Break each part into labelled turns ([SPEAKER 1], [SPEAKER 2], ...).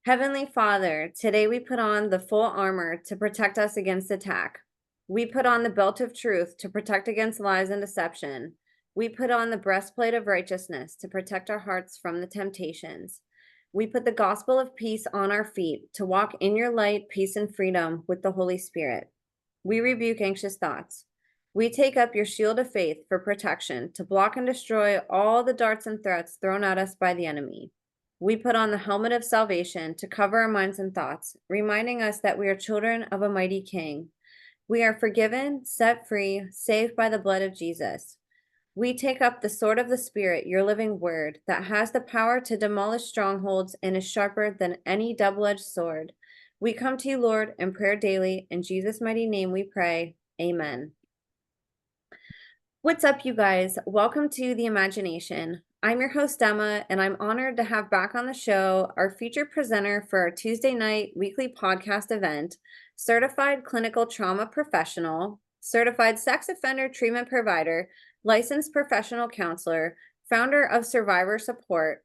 [SPEAKER 1] Heavenly Father, today we put on the full armor to protect us against attack. We put on the belt of truth to protect against lies and deception. We put on the breastplate of righteousness to protect our hearts from the temptations. We put the gospel of peace on our feet to walk in your light, peace, and freedom with the Holy Spirit. We rebuke anxious thoughts. We take up your shield of faith for protection to block and destroy all the darts and threats thrown at us by the enemy. We put on the helmet of salvation to cover our minds and thoughts, reminding us that we are children of a mighty King. We are forgiven, set free, saved by the blood of Jesus. We take up the sword of the Spirit, your living word, that has the power to demolish strongholds and is sharper than any double-edged sword. We come to you, Lord, in prayer daily. In Jesus' mighty name we pray. Amen. What's up, you guys? Welcome to The Imagination. I'm your host, Emma, and I'm honored to have back on the show our featured presenter for our Tuesday night weekly podcast event, certified clinical trauma professional, certified sex offender treatment provider, licensed professional counselor, founder of Survivor Support,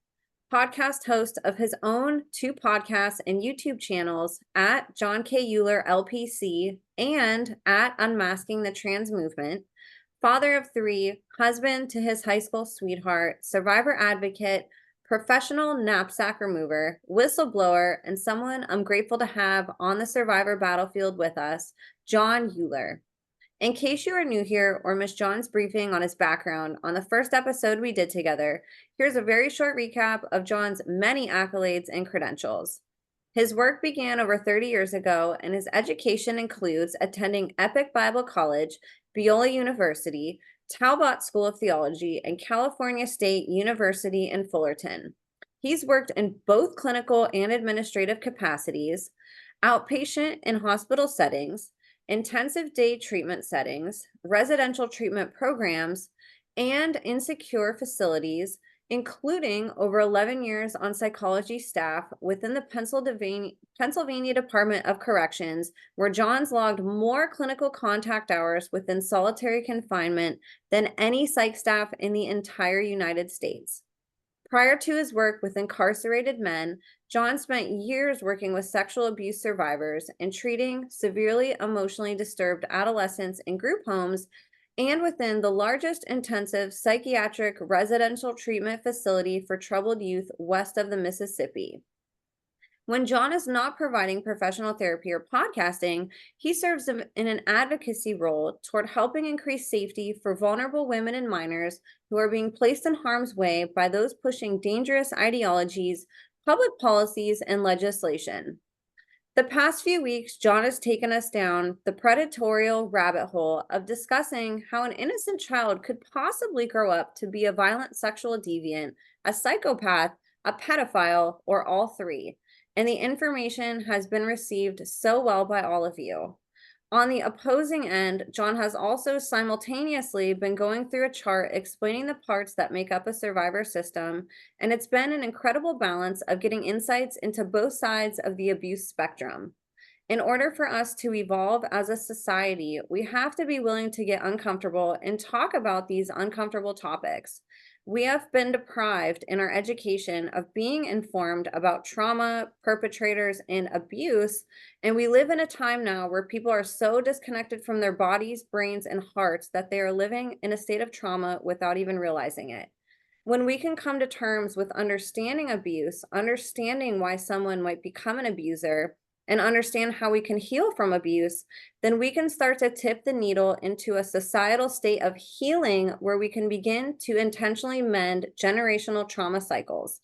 [SPEAKER 1] podcast host of his own 2 podcasts and YouTube channels at John K. Uhler, LPC, and at Unmasking the Trans Movement, father of 3, husband to his high school sweetheart, survivor advocate, professional knapsack remover, whistleblower, and someone I'm grateful to have on the survivor battlefield with us, John Uhler. In case you are new here or missed John's briefing on his background on the first episode we did together, here's a very short recap of John's many accolades and credentials. His work began over 30 years ago, and his education includes attending Epic Bible College, Biola University, Talbot School of Theology, and California State University in Fullerton. He's worked in both clinical and administrative capacities, outpatient and hospital settings, intensive day treatment settings, residential treatment programs, and insecure facilities, including over 11 years on psychology staff within the Pennsylvania Department of Corrections, where John's logged more clinical contact hours within solitary confinement than any psych staff in the entire United States. Prior to his work with incarcerated men, John spent years working with sexual abuse survivors and treating severely emotionally disturbed adolescents in group homes and within the largest intensive psychiatric residential treatment facility for troubled youth west of the Mississippi. When John is not providing professional therapy or podcasting, he serves in an advocacy role toward helping increase safety for vulnerable women and minors who are being placed in harm's way by those pushing dangerous ideologies, public policies, and legislation. The past few weeks, John has taken us down the predatorial rabbit hole of discussing how an innocent child could possibly grow up to be a violent sexual deviant, a psychopath, a pedophile, or all 3. And the information has been received so well by all of you. On the opposing end, John has also simultaneously been going through a chart explaining the parts that make up a survivor system, and it's been an incredible balance of getting insights into both sides of the abuse spectrum. In order for us to evolve as a society, we have to be willing to get uncomfortable and talk about these uncomfortable topics. We have been deprived in our education of being informed about trauma, perpetrators, and abuse, and we live in a time now where people are so disconnected from their bodies, brains, and hearts that they are living in a state of trauma without even realizing it. When we can come to terms with understanding abuse, understanding why someone might become an abuser, and understand how we can heal from abuse, then we can start to tip the needle into a societal state of healing where we can begin to intentionally mend generational trauma cycles.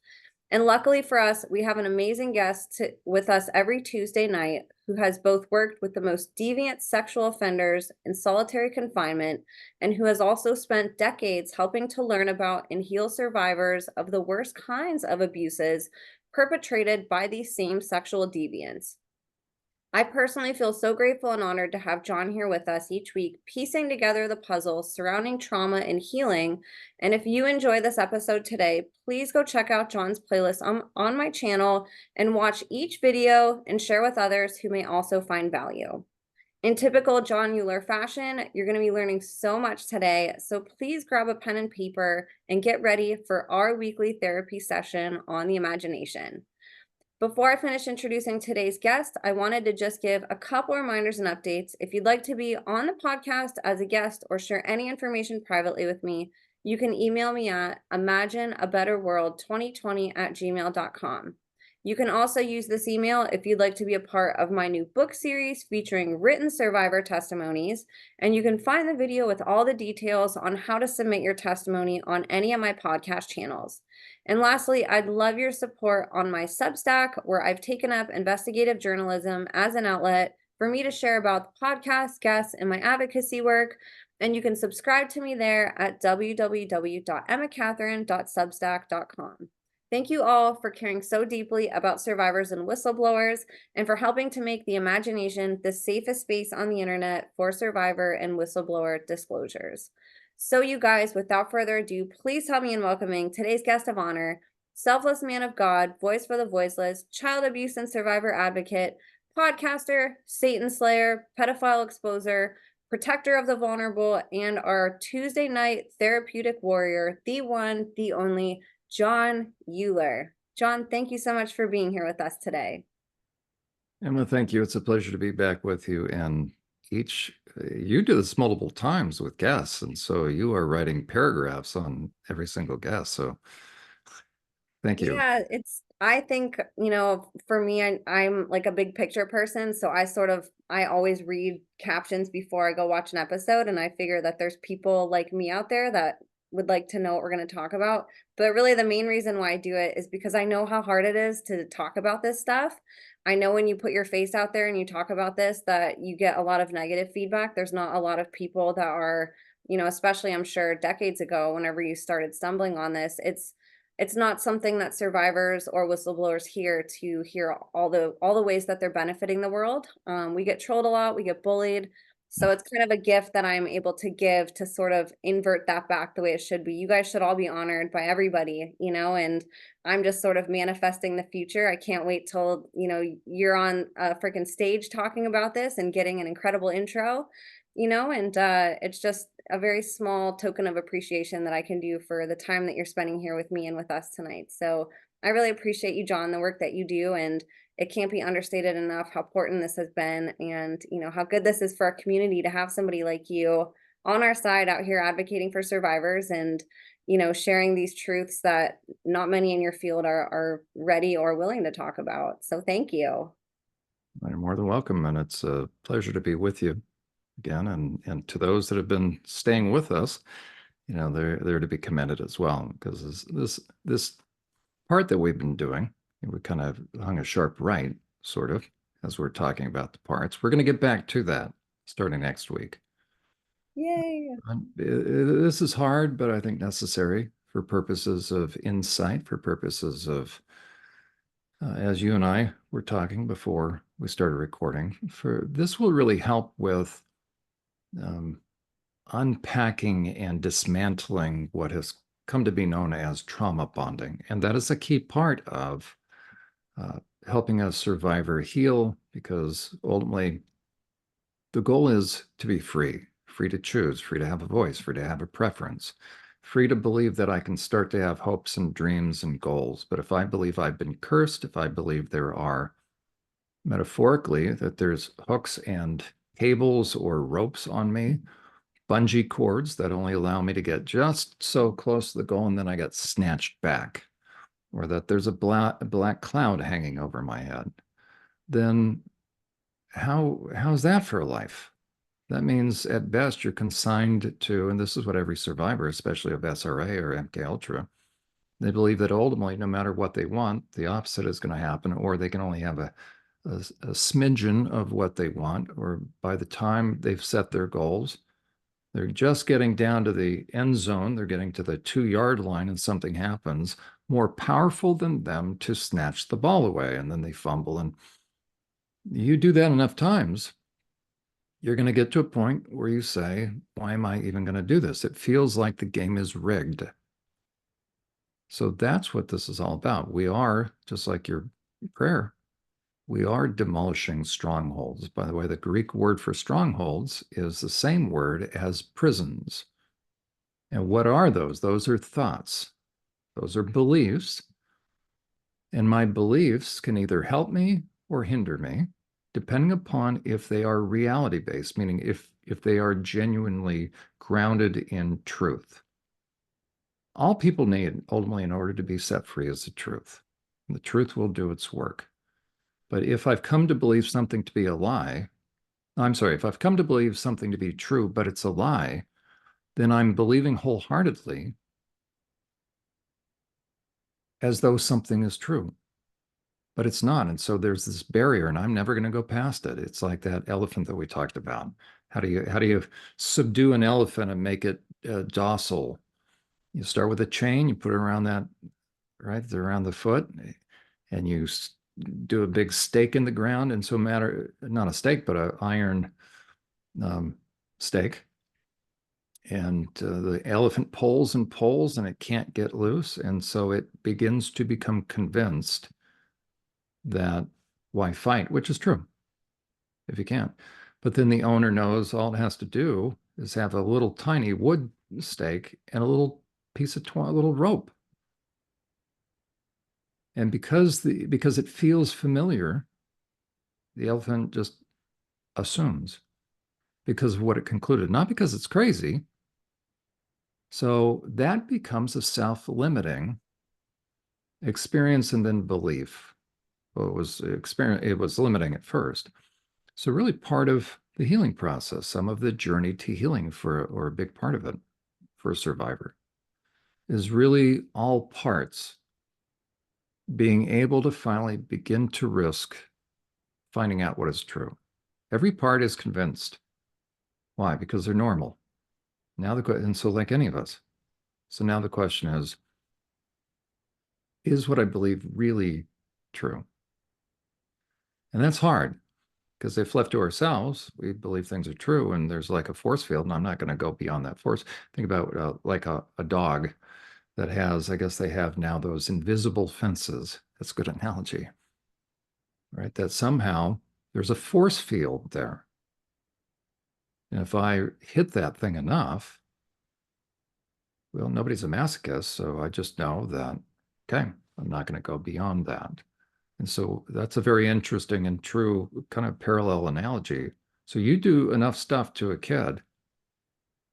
[SPEAKER 1] And luckily for us, we have an amazing guest with us every Tuesday night who has both worked with the most deviant sexual offenders in solitary confinement and who has also spent decades helping to learn about and heal survivors of the worst kinds of abuses perpetrated by these same sexual deviants. I personally feel so grateful and honored to have John here with us each week, piecing together the puzzle surrounding trauma and healing. And if you enjoy this episode today, please go check out John's playlist on my channel and watch each video and share with others who may also find value. In typical John Uhler fashion, you're going to be learning so much today, so please grab a pen and paper and get ready for our weekly therapy session on the imagination. Before I finish introducing today's guest, I wanted to just give a couple reminders and updates. If you'd like to be on the podcast as a guest or share any information privately with me, you can email me at imagineabetterworld2020@gmail.com. You can also use this email if you'd like to be a part of my new book series featuring written survivor testimonies, and you can find the video with all the details on how to submit your testimony on any of my podcast channels. And lastly, I'd love your support on my Substack, where I've taken up investigative journalism as an outlet for me to share about the podcast, guests, and my advocacy work. And you can subscribe to me there at www.emmacatherine.substack.com. Thank you all for caring so deeply about survivors and whistleblowers, and for helping to make the imagination the safest space on the internet for survivor and whistleblower disclosures. So you guys, without further ado, please help me in welcoming today's guest of honor, selfless man of God, voice for the voiceless, child abuse and survivor advocate, podcaster, Satan slayer, pedophile exposer, protector of the vulnerable, and our Tuesday night therapeutic warrior, the one, the only, John Uhler. John, thank you so much for being here with us today.
[SPEAKER 2] Emma, thank you. It's a pleasure to be back with you. And you do this multiple times with guests, and so you are writing paragraphs on every single guest. So thank you.
[SPEAKER 1] Yeah, I think, for me, I'm like a big picture person. So I always read captions before I go watch an episode. And I figure that there's people like me out there that would like to know what we're going to talk about. But really, the main reason why I do it is because I know how hard it is to talk about this stuff. I know when you put your face out there and you talk about this, that you get a lot of negative feedback. There's not a lot of people that are, especially I'm sure decades ago, whenever you started stumbling on this, it's not something that survivors or whistleblowers hear all the ways that they're benefiting the world. We get trolled a lot, we get bullied. So it's kind of a gift that I'm able to give to sort of invert that back the way it should be. You guys should all be honored by everybody, and I'm just sort of manifesting the future. I can't wait till, you're on a freaking stage talking about this and getting an incredible intro, and it's just a very small token of appreciation that I can do for the time that you're spending here with me and with us tonight. So I really appreciate you, John, the work that you do, and it can't be understated enough how important this has been, and how good this is for our community to have somebody like you on our side out here advocating for survivors and sharing these truths that not many in your field are ready or willing to talk about. So thank you.
[SPEAKER 2] You're more than welcome, and it's a pleasure to be with you again. And to those that have been staying with us, they're to be commended as well, because this part that we've been doing, we kind of hung a sharp right, sort of, as we're talking about the parts. We're going to get back to that starting next week.
[SPEAKER 1] Yay.
[SPEAKER 2] This is hard, but I think necessary for purposes of insight, for purposes of, as you and I were talking before we started recording, this will really help with unpacking and dismantling what has come to be known as trauma bonding. And that is a key part of helping a survivor heal, because ultimately the goal is to be free to choose, free to have a voice, free to have a preference, free to believe that I can start to have hopes and dreams and goals. But if I believe I've been cursed, if I believe there are, metaphorically, that there's hooks and cables or ropes on me, bungee cords that only allow me to get just so close to the goal and then I get snatched back, or that there's a black cloud hanging over my head, then how's that for a life? That means at best you're consigned to, and this is what every survivor, especially of SRA or MK Ultra, they believe that ultimately, no matter what they want, the opposite is going to happen, or they can only have a smidgen of what they want, or by the time they've set their goals, they're just getting down to the end zone, they're getting to the 2-yard line, and something happens more powerful than them to snatch the ball away, and then they fumble. And you do that enough times, you're going to get to a point where you say, why am I even going to do this? It feels like the game is rigged. So that's what this is all about. We are, just like your prayer, we are demolishing strongholds. By the way, the Greek word for strongholds is the same word as prisons. And what are those? Those are thoughts. Those are beliefs And my beliefs can either help me or hinder me, depending upon if they are reality-based, meaning if they are genuinely grounded in truth. All people need, ultimately, in order to be set free, is the truth. And the truth will do its work. But if I've come to believe something to be a lie, I'm sorry, if I've come to believe something to be true, but it's a lie, then I'm believing wholeheartedly as though something is true, but it's not. And so there's this barrier, and I'm never going to go past it. It's like that elephant that we talked about. How do you subdue an elephant and make it docile? You start with a chain, you put it around that, right, around the foot, and you do a big stake in the ground. And so not a stake, but an iron stake. And the elephant pulls and pulls, and it can't get loose. And so it begins to become convinced that why fight, which is true if you can't. But then the owner knows all it has to do is have a little tiny wood stake and a little piece of a little rope. And because it feels familiar, the elephant just assumes because of what it concluded, not because it's crazy. So that becomes a self-limiting experience and then belief. Well, it was limiting at first. So really part of the healing process, some of the journey to healing or a big part of it for a survivor, is really all parts being able to finally begin to risk finding out what is true. Every part is convinced. Why? Because they're normal. And so like any of us. So now the question is what I believe really true? And that's hard because if left to ourselves, we believe things are true and there's like a force field, and I'm not going to go beyond that force. Think about like a dog that has, I guess they have now those invisible fences. That's a good analogy, right? That somehow there's a force field there. And if I hit that thing enough, well, nobody's a masochist, so I just know that, okay, I'm not going to go beyond that. And so that's a very interesting and true kind of parallel analogy. So you do enough stuff to a kid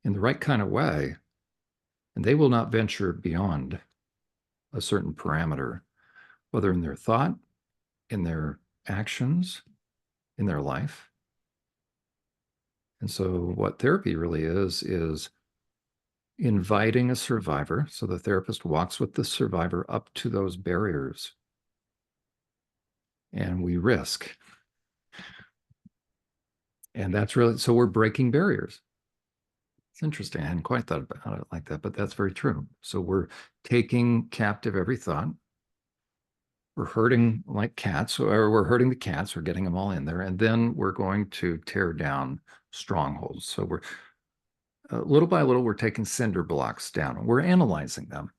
[SPEAKER 2] in the right kind of way, and they will not venture beyond a certain parameter, whether in their thought, in their actions, in their life. And so what therapy really is inviting a survivor. So the therapist walks with the survivor up to those barriers, and we risk. And that's really, so we're breaking barriers. It's interesting. I hadn't quite thought about it like that, but that's very true. So we're taking captive every thought. We're hurting like cats, or we're hurting the cats, we're getting them all in there. And then we're going to tear down strongholds. So we're little by little, we're taking cinder blocks down. We're analyzing them.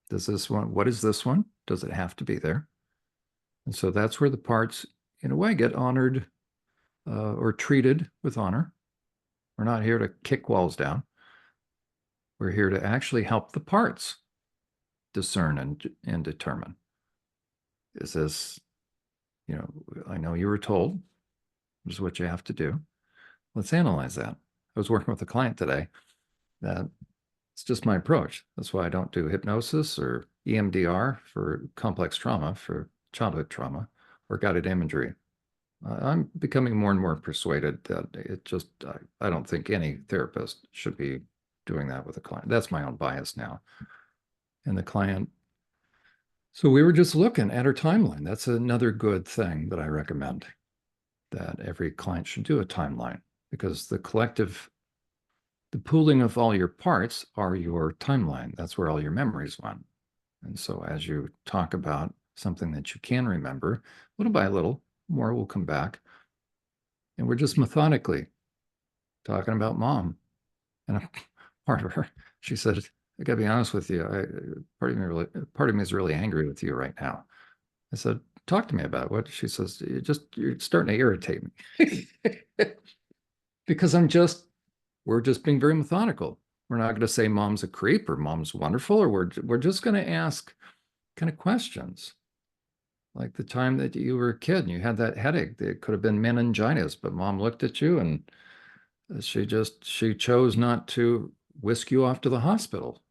[SPEAKER 2] What is this one? Does it have to be there? And so that's where the parts, in a way, get honored or treated with honor. We're not here to kick walls down. We're here to actually help the parts discern and determine. Is this, I know you were told this is what you have to do. Let's analyze that. I was working with a client today that it's just my approach. That's why I don't do hypnosis or EMDR for complex trauma, for childhood trauma, or guided imagery. I'm becoming more and more persuaded that I don't think any therapist should be doing that with a client. That's my own bias now. And the client, so we were just looking at her timeline. That's another good thing that I recommend, that every client should do a timeline, because the pooling of all your parts are your timeline. That's where all your memories went. And so as you talk about something that you can remember, little by little, more will come back. And we're just methodically talking about mom. And part of her, she said, I gotta be honest with you, part of me is really angry with you right now. I said, talk to me about it. What? She says, you're starting to irritate me. Because we're just being very methodical. We're not going to say mom's a creep or mom's wonderful, or we're just going to ask kind of questions. Like the time that you were a kid and you had that headache. It could have been meningitis, but mom looked at you and she chose not to whisk you off to the hospital.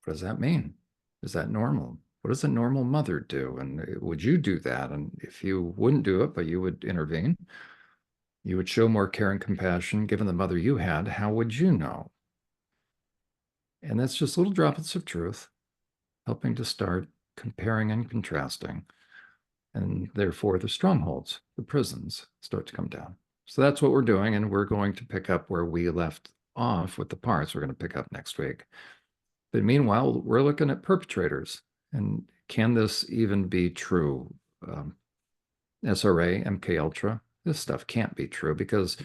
[SPEAKER 2] What does that mean? Is that normal? What does a normal mother do? And would you do that? And if you wouldn't do it, but you would intervene, you would show more care and compassion given the mother you had, how would you know? And that's just little droplets of truth, helping to start comparing and contrasting. And therefore, the strongholds, the prisons, start to come down. So that's what we're doing. And we're going to pick up where we left off with the parts. We're going to pick up next week. But meanwhile, we're looking at perpetrators. And can this even be true? SRA, MK Ultra, this stuff can't be true because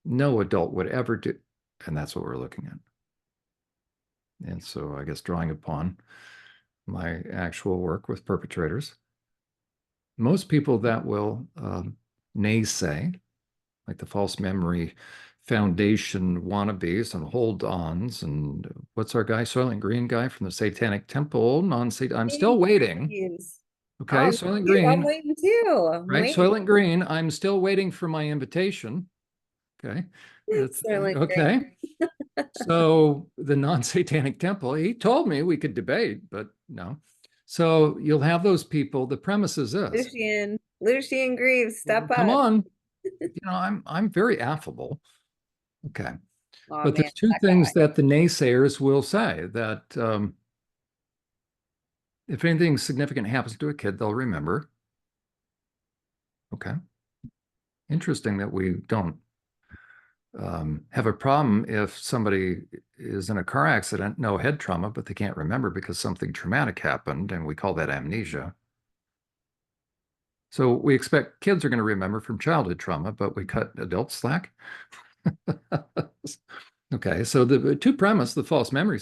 [SPEAKER 2] no adult would ever do. And that's what we're looking at. And so I guess drawing upon my actual work with perpetrators, most people that will naysay, like the false memory foundation wannabes and hold-ons, and what's our guy, Soylent Green guy from the Satanic Temple, I'm still waiting. Okay, Soylent Green.
[SPEAKER 1] I'm waiting too.
[SPEAKER 2] Right, Soylent Green, I'm still waiting for my invitation. Okay, okay. So the non-Satanic Temple, he told me we could debate, but no. So you'll have those people. The premise is this.
[SPEAKER 1] Lucian Greaves, step up.
[SPEAKER 2] Come on. I'm very affable. Okay. But there's two things that the naysayers will say that if anything significant happens to a kid, they'll remember. Okay. Interesting that we don't have a problem if somebody is in a car accident, no head trauma, but they can't remember because something traumatic happened, and we call that amnesia. So we expect kids are going to remember from childhood trauma, but we cut adults slack. Okay, so the two premise, the false memory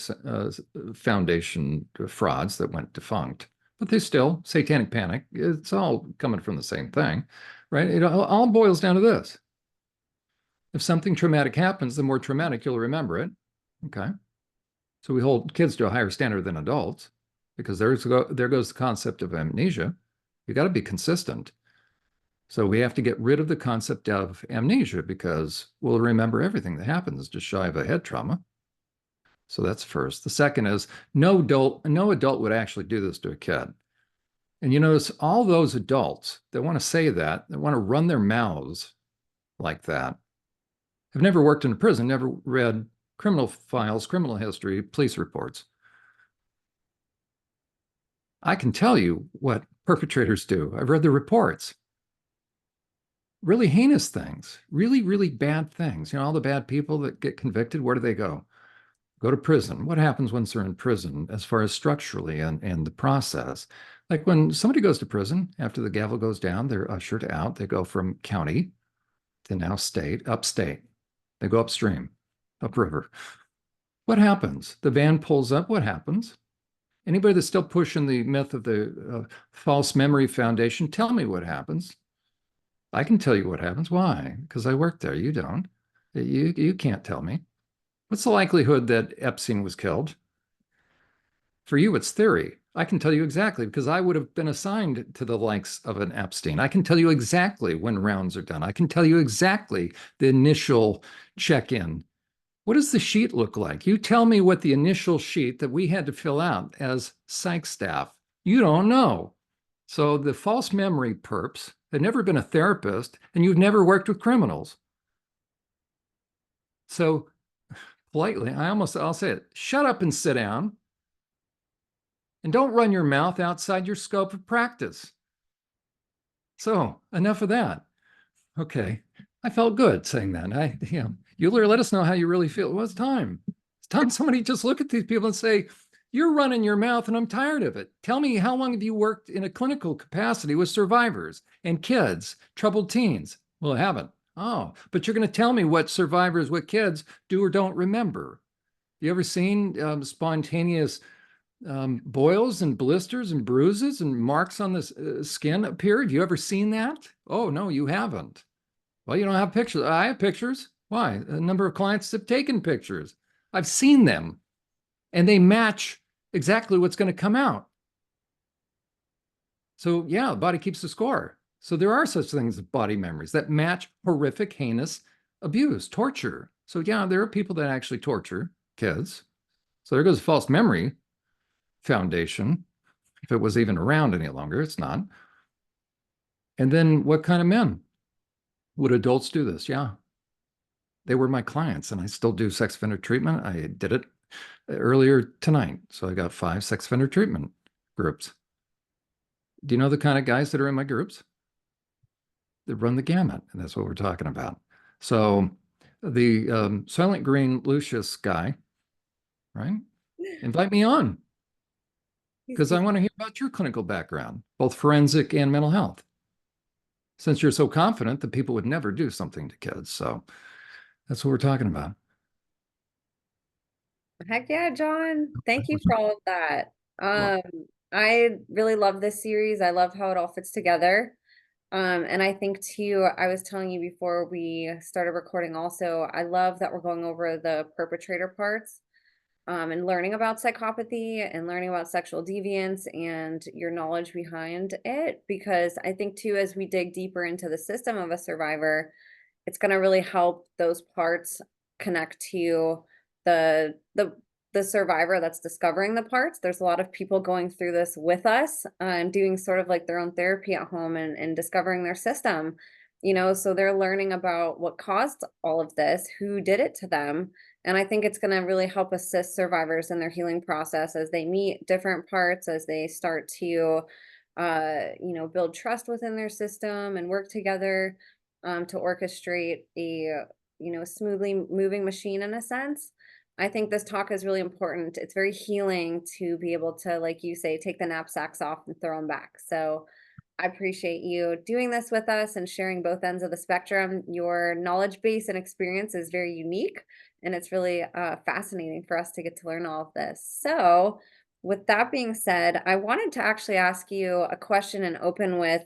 [SPEAKER 2] foundation frauds that went defunct, but they still, satanic panic, it's all coming from the same thing, right? It all boils down to this. If something traumatic happens, the more traumatic you'll remember it. Okay. So we hold kids to a higher standard than adults because there goes the concept of amnesia. You got to be consistent. So we have to get rid of the concept of amnesia because we'll remember everything that happens just shy of a head trauma. So that's first. The second is no adult would actually do this to a kid. And you notice all those adults that want to say that want to run their mouths like that, have never worked in a prison, never read criminal files, criminal history, police reports. I can tell you what perpetrators do. I've read the reports. Really heinous things, really, really bad things. All the bad people that get convicted, where do they go? Go to prison. What happens once they're in prison as far as structurally and the process? Like when somebody goes to prison, after the gavel goes down, they're ushered out. They go from county to now state, upstate. They go upstream, upriver. What happens? The van pulls up. What happens? Anybody that's still pushing the myth of the false memory foundation, tell me what happens. I can tell you what happens. Why? Because I worked there. You don't. You can't tell me. What's the likelihood that Epstein was killed? For you, it's theory. I can tell you exactly because I would have been assigned to the likes of an Epstein. I can tell you exactly when rounds are done. I can tell you exactly the initial check-in. What does the sheet look like? You tell me what the initial sheet that we had to fill out as psych staff. You don't know. So the false memory perps had never been a therapist, and you've never worked with criminals. So politely, I'll say it, shut up and sit down. And don't run your mouth outside your scope of practice. So enough of that. Okay. I felt good saying that. Uhler, let us know how you really feel. Well, it's time. It's time somebody just look at these people and say, you're running your mouth and I'm tired of it. Tell me, how long have you worked in a clinical capacity with survivors and kids, troubled teens? Well, I haven't. Oh, but you're going to tell me what survivors with kids do or don't remember. You ever seen spontaneous boils and blisters and bruises and marks on the skin appear? Have you ever seen that? Oh, no, you haven't. Well, you don't have pictures. I have pictures. Why? A number of clients have taken pictures. I've seen them, and they match exactly what's going to come out. So yeah, the body keeps the score. So there are such things as body memories that match horrific, heinous abuse, torture. So yeah, there are people that actually torture kids. So there goes false memory foundation. If it was even around any longer, it's not. And then what kind of men? Would adults do this? Yeah. They were my clients, and I still do sex offender treatment. I did it earlier tonight. So I got 5 sex offender treatment groups. Do you know the kind of guys that are in my groups? They run the gamut, and that's what we're talking about. So the Silent Green Lucius guy, right? Invite me on because I want to hear about your clinical background, both forensic and mental health. Since you're so confident that people would never do something to kids. So that's what we're talking about.
[SPEAKER 1] Heck yeah, John. Thank you for all of that.
[SPEAKER 2] Well,
[SPEAKER 1] Um, I really love this series. I love how it all fits together. And I think too, I was telling you before we started recording also, I love that we're going over the perpetrator parts, and learning about psychopathy and learning about sexual deviance and your knowledge behind it. Because I think too, as we dig deeper into the system of a survivor, it's going to really help those parts connect to the the the survivor that's discovering the parts. There's a lot of people going through this with us, and doing sort of like their own therapy at home and discovering their system, so they're learning about what caused all of this, who did it to them. And I think it's going to really help assist survivors in their healing process as they meet different parts, as they start to build trust within their system and work together, to orchestrate a smoothly moving machine in a sense. I think this talk is really important. It's very healing to be able to, like you say, take the knapsacks off and throw them back. So I appreciate you doing this with us and sharing both ends of the spectrum. Your knowledge base and experience is very unique, and it's really fascinating for us to get to learn all of this. So with that being said, I wanted to actually ask you a question and open with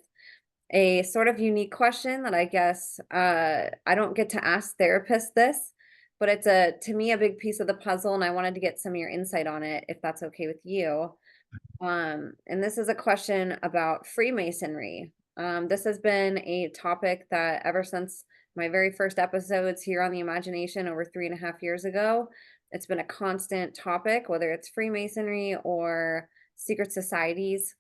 [SPEAKER 1] a sort of unique question that I guess I don't get to ask therapists this, but it's to me a big piece of the puzzle, and I wanted to get some of your insight on it, if that's okay with you. And this is a question about Freemasonry. This has been a topic that ever since my very first episodes here on the Imagination over 3.5 years ago, it's been a constant topic, whether it's Freemasonry or secret societies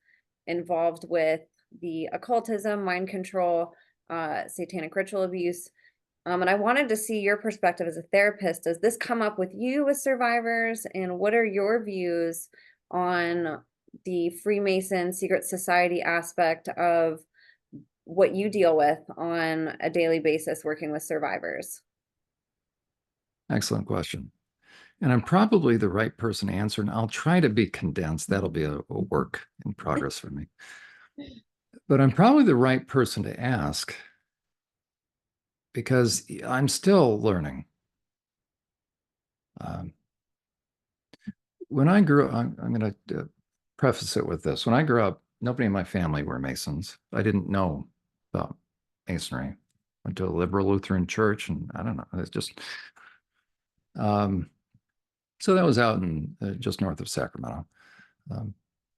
[SPEAKER 1] involved with the occultism, mind control, satanic ritual abuse. And I wanted to see your perspective as a therapist. Does this come up with you with survivors? And what are your views on the Freemason secret society aspect of what you deal with on a daily basis working with survivors?
[SPEAKER 2] excellent question. And I'm probably the right person to answer, and I'll try to be condensed. That'll be a work in progress for me. But I'm probably the right person to ask because I'm still learning. Um, when I grew up, I'm going to preface it with this. When I grew up, nobody in my family were Masons. I didn't know about Masonry. Went to a liberal Lutheran church, and I don't know. It's just so that was out in just north of Sacramento.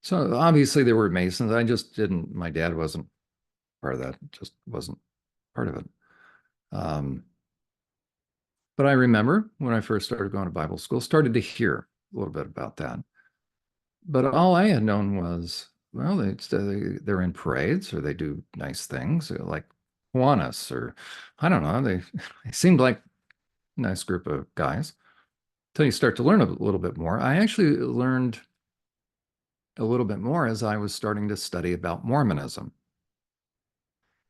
[SPEAKER 2] So obviously there were Masons. I just didn't. My dad wasn't part of that. Just wasn't part of it. But I remember when I first started going to Bible school, started to hear a little bit about that. But all I had known was, well, they're in parades or they do nice things like Kiwanis or I don't know. They seemed like a nice group of guys until you start to learn a little bit more. I actually learned a little bit more as I was starting to study about Mormonism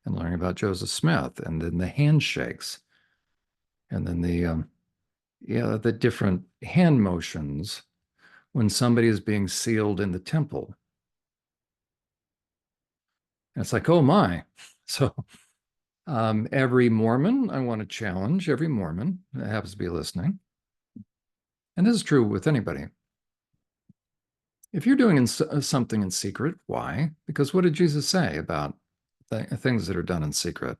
[SPEAKER 2] and learning about Joseph Smith and then the handshakes and then the different hand motions when somebody is being sealed in the temple. And it's like, oh my. So every Mormon, I want to challenge every Mormon that happens to be listening. And this is true with anybody. If you're doing something in secret, why? Because what did Jesus say about things that are done in secret?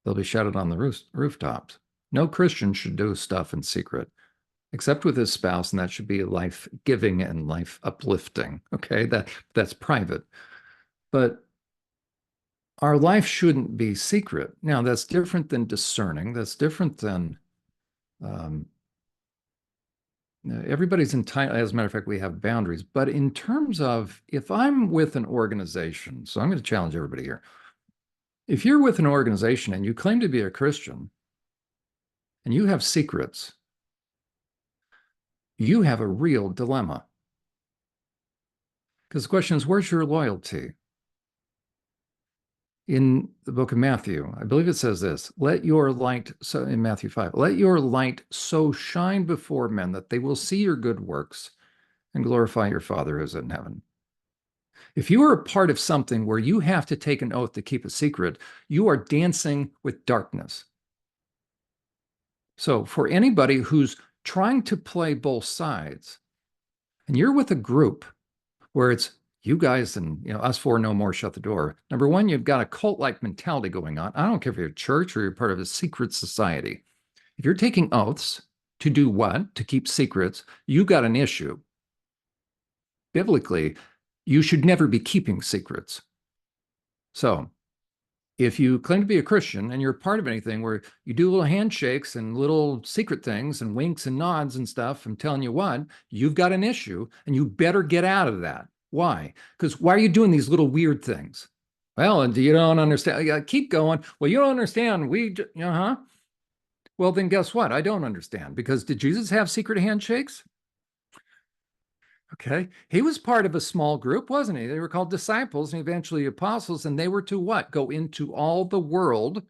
[SPEAKER 2] They'll be shouted on the rooftops. No Christian should do stuff in secret. except with his spouse, and that should be life-giving and life-uplifting. Okay, that's private. But our life shouldn't be secret. Now, that's different than discerning. That's different than um, everybody's entitled. As a matter of fact, we have boundaries. But in terms of if I'm with an organization, so I'm going to challenge everybody here. If you're with an organization and you claim to be a Christian and you have secrets, you have a real dilemma. Because the question is, where's your loyalty? In the book of Matthew, I believe it says this, let your light, so in Matthew 5, let your light so shine before men that they will see your good works and glorify your Father who is in heaven. If you are a part of something where you have to take an oath to keep a secret, you are dancing with darkness. So for anybody who's trying to play both sides, and you're with a group where it's you guys and us four no more, shut the door. Number one, you've got a cult-like mentality going on. I don't care if you're a church or you're part of a secret society. If you're taking oaths to do what? To keep secrets, you got an issue. Biblically, you should never be keeping secrets. So if you claim to be a Christian and you're part of anything where you do little handshakes and little secret things and winks and nods and stuff, I'm telling you what, you've got an issue and you better get out of that. Why? Because why are you doing these little weird things? Well, and you don't understand. Keep going. Well, you don't understand. Well, then guess what? I don't understand. Because did Jesus have secret handshakes? Okay. He was part of a small group, wasn't he? They were called disciples and eventually apostles, and they were to what? Go into all the world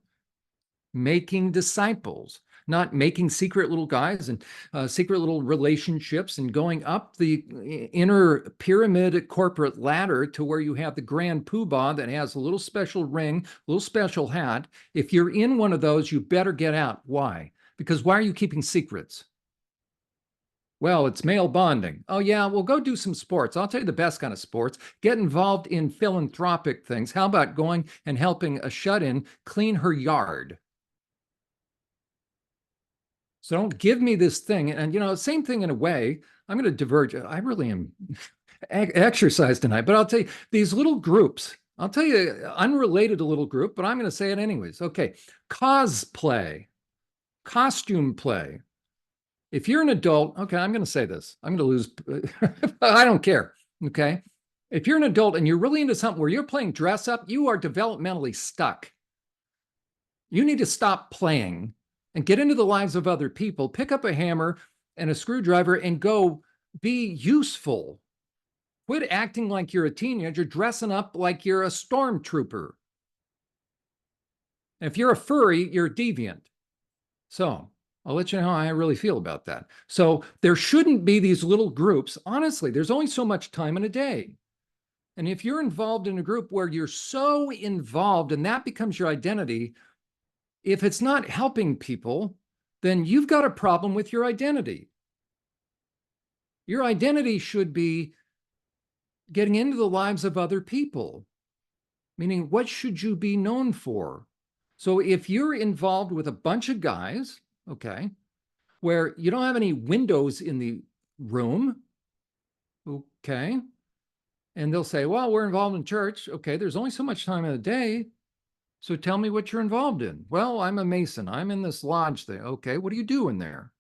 [SPEAKER 2] making disciples, not making secret little guys and secret little relationships and going up the inner pyramid corporate ladder to where you have the grand poobah that has a little special ring, a little special hat. If you're in one of those, you better get out. Why? Because why are you keeping secrets? Well, it's male bonding. Oh, yeah, well, go do some sports. I'll tell you the best kind of sports. Get involved in philanthropic things. How about going and helping a shut-in clean her yard? So don't give me this thing. And, same thing in a way. I'm going to diverge. I really am exercised tonight, but I'll tell you, these little groups, I'll tell you, unrelated to little group, but I'm going to say it anyways. Okay. Cosplay, costume play. If you're an adult, okay, I'm going to say this. I'm going to lose. I don't care. Okay. If you're an adult and you're really into something where you're playing dress up, you are developmentally stuck. You need to stop playing and get into the lives of other people, pick up a hammer and a screwdriver and go be useful. Quit acting like you're a teenager, dressing up like you're a stormtrooper. If you're a furry, you're a deviant. So I'll let you know how I really feel about that. So there shouldn't be these little groups. Honestly, there's only so much time in a day. And if you're involved in a group where you're so involved and that becomes your identity, if it's not helping people, then you've got a problem with your identity. Your identity should be getting into the lives of other people, meaning what should you be known for? So if you're involved with a bunch of guys, okay, where you don't have any windows in the room, okay, and they'll say, well, we're involved in church. Okay, there's only so much time in a day. So tell me what you're involved in. Well, I'm a Mason. I'm in this lodge thing. Okay, what do you do in there?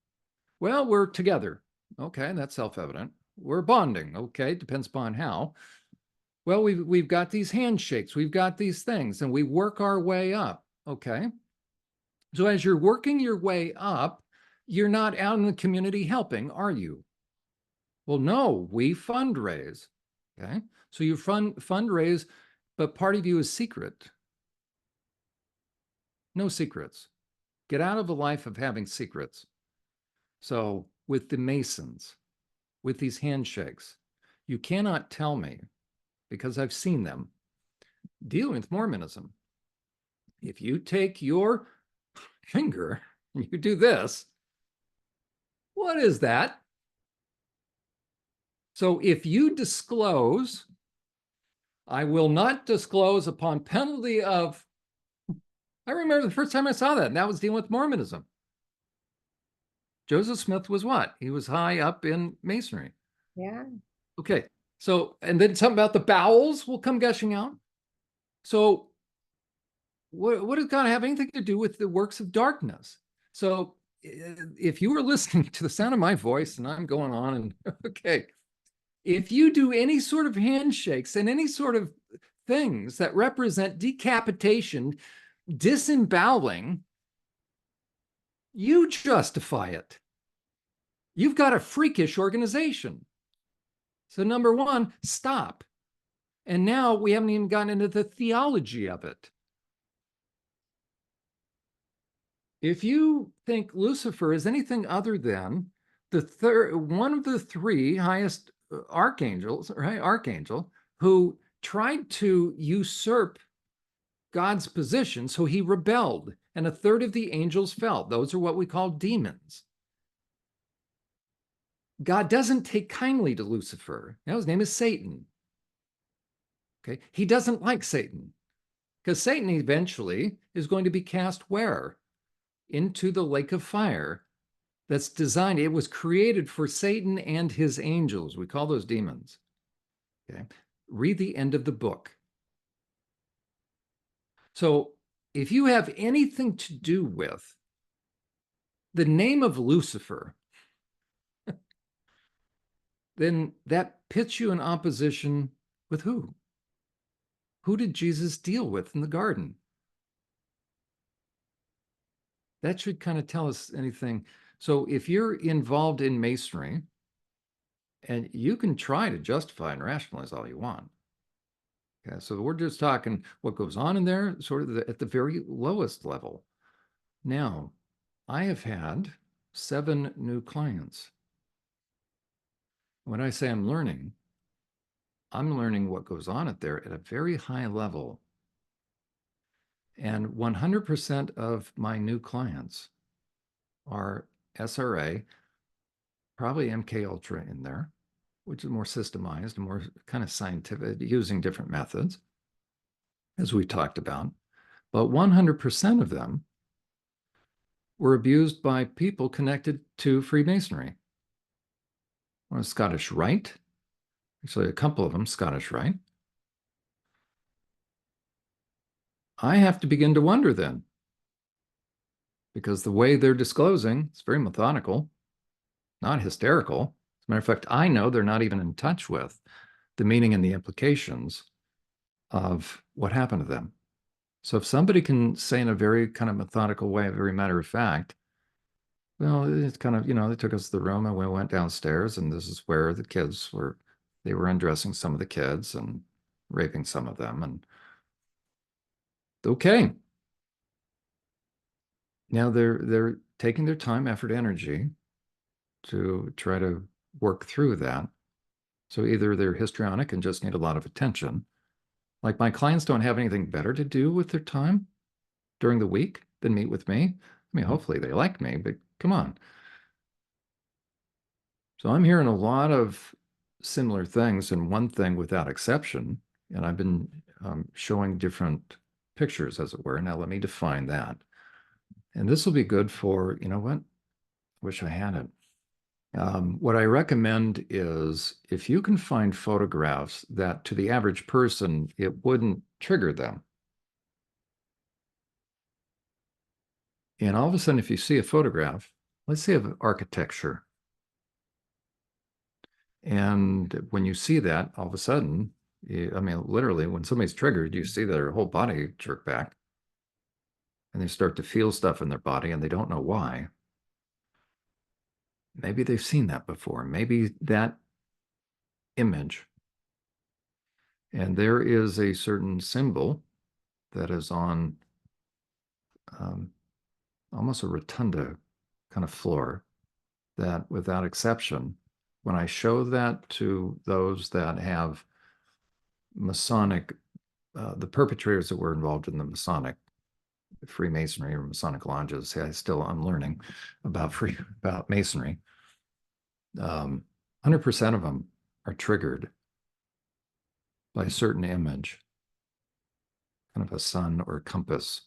[SPEAKER 2] Well, we're together. Okay, that's self-evident. We're bonding. Okay, depends upon how. Well, we've got these handshakes. We've got these things, and we work our way up. Okay. So as you're working your way up, you're not out in the community helping, are you? Well, no, we fundraise. Okay. So you fundraise, but part of you is secret. No secrets. Get out of the life of having secrets. So with the Masons, with these handshakes, you cannot tell me, because I've seen them, dealing with Mormonism. If you take your finger and you do this, what is that? So if you disclose, I will not disclose upon penalty of, I remember the first time I saw that, and that was dealing with Mormonism. Joseph Smith was what? He was high up in Masonry.
[SPEAKER 1] Yeah.
[SPEAKER 2] Okay. So, and then something about the bowels will come gushing out. So, what does God have anything to do with the works of darkness? So, if you were listening to the sound of my voice and I'm going on and okay, if you do any sort of handshakes and any sort of things that represent decapitation, disemboweling, you justify it. You've got a freakish organization. So, number one, stop. And now we haven't even gotten into the theology of it. If you think Lucifer is anything other than one of the three highest archangels, right? Archangel, who tried to usurp God's position, so he rebelled, and a third of the angels fell. Those are what we call demons. God doesn't take kindly to Lucifer. Now, his name is Satan. Okay, he doesn't like Satan because Satan eventually is going to be cast where? Into the lake of fire that's designed, it was created for Satan and his angels. We call those demons. Okay, read the end of the book. So if you have anything to do with the name of Lucifer, then that pits you in opposition with who? Who did Jesus deal with in the garden? That should kind of tell us anything. So if you're involved in Masonry, and you can try to justify and rationalize all you want. Okay, so we're just talking what goes on in there, sort of at the very lowest level. Now, I have had 7 new clients. When I say I'm learning what goes on at there at a very high level. And 100% of my new clients are SRA, probably MK Ultra in there, which is more systemized and more kind of scientific, using different methods, as we talked about. But 100% of them were abused by people connected to Freemasonry. One was Scottish Rite, actually a couple of them Scottish Rite. I have to begin to wonder then, because the way they're disclosing, it's very methodical, not hysterical. As a matter of fact, I know they're not even in touch with the meaning and the implications of what happened to them. So if somebody can say in a very kind of methodical way, a very matter of fact, well, it's kind of, they took us to the room and we went downstairs and this is where the kids were, they were undressing some of the kids and raping some of them. And okay. Now they're taking their time, effort, energy to try to work through that. So either they're histrionic and just need a lot of attention. Like my clients don't have anything better to do with their time during the week than meet with me. I mean, hopefully they like me, but come on. So I'm hearing a lot of similar things, and one thing without exception, and I've been showing different pictures, as it were. Now let me define that. And this will be good for, you know what? Wish I had it. What I recommend is if you can find photographs that to the average person, it wouldn't trigger them. And all of a sudden, if you see a photograph, let's say of architecture, and when you see that, all of a sudden, I mean, literally, when somebody's triggered, you see their whole body jerk back, and they start to feel stuff in their body, and they don't know why. Maybe they've seen that before. Maybe that image. And there is a certain symbol that is on almost a rotunda kind of floor that, without exception, when I show that to those that have Masonic, the perpetrators that were involved in the Masonic Freemasonry or Masonic lodges, I'm learning about Masonry. 100% of them are triggered by a certain image, kind of a sun or a compass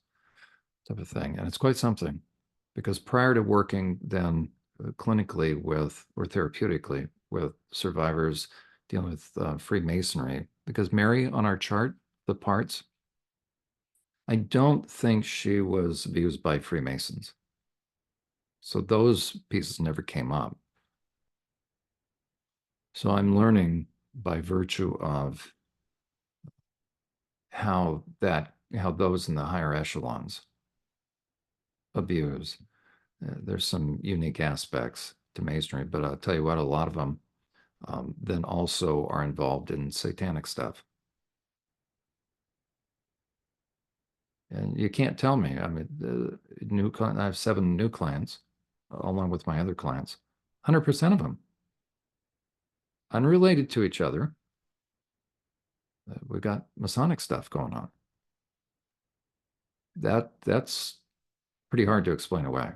[SPEAKER 2] type of thing. And it's quite something, because prior to working then clinically with, or therapeutically with survivors dealing with Freemasonry. Because Mary on our chart, the parts, I don't think she was abused by Freemasons. So those pieces never came up. So I'm learning by virtue of how those in the higher echelons abuse. There's some unique aspects to Masonry, but I'll tell you what, a lot of them then also are involved in satanic stuff. And you can't tell me. I mean, I have 7 new clients, along with my other clients. 100% of them unrelated to each other. We've got Masonic stuff going on. That's pretty hard to explain away.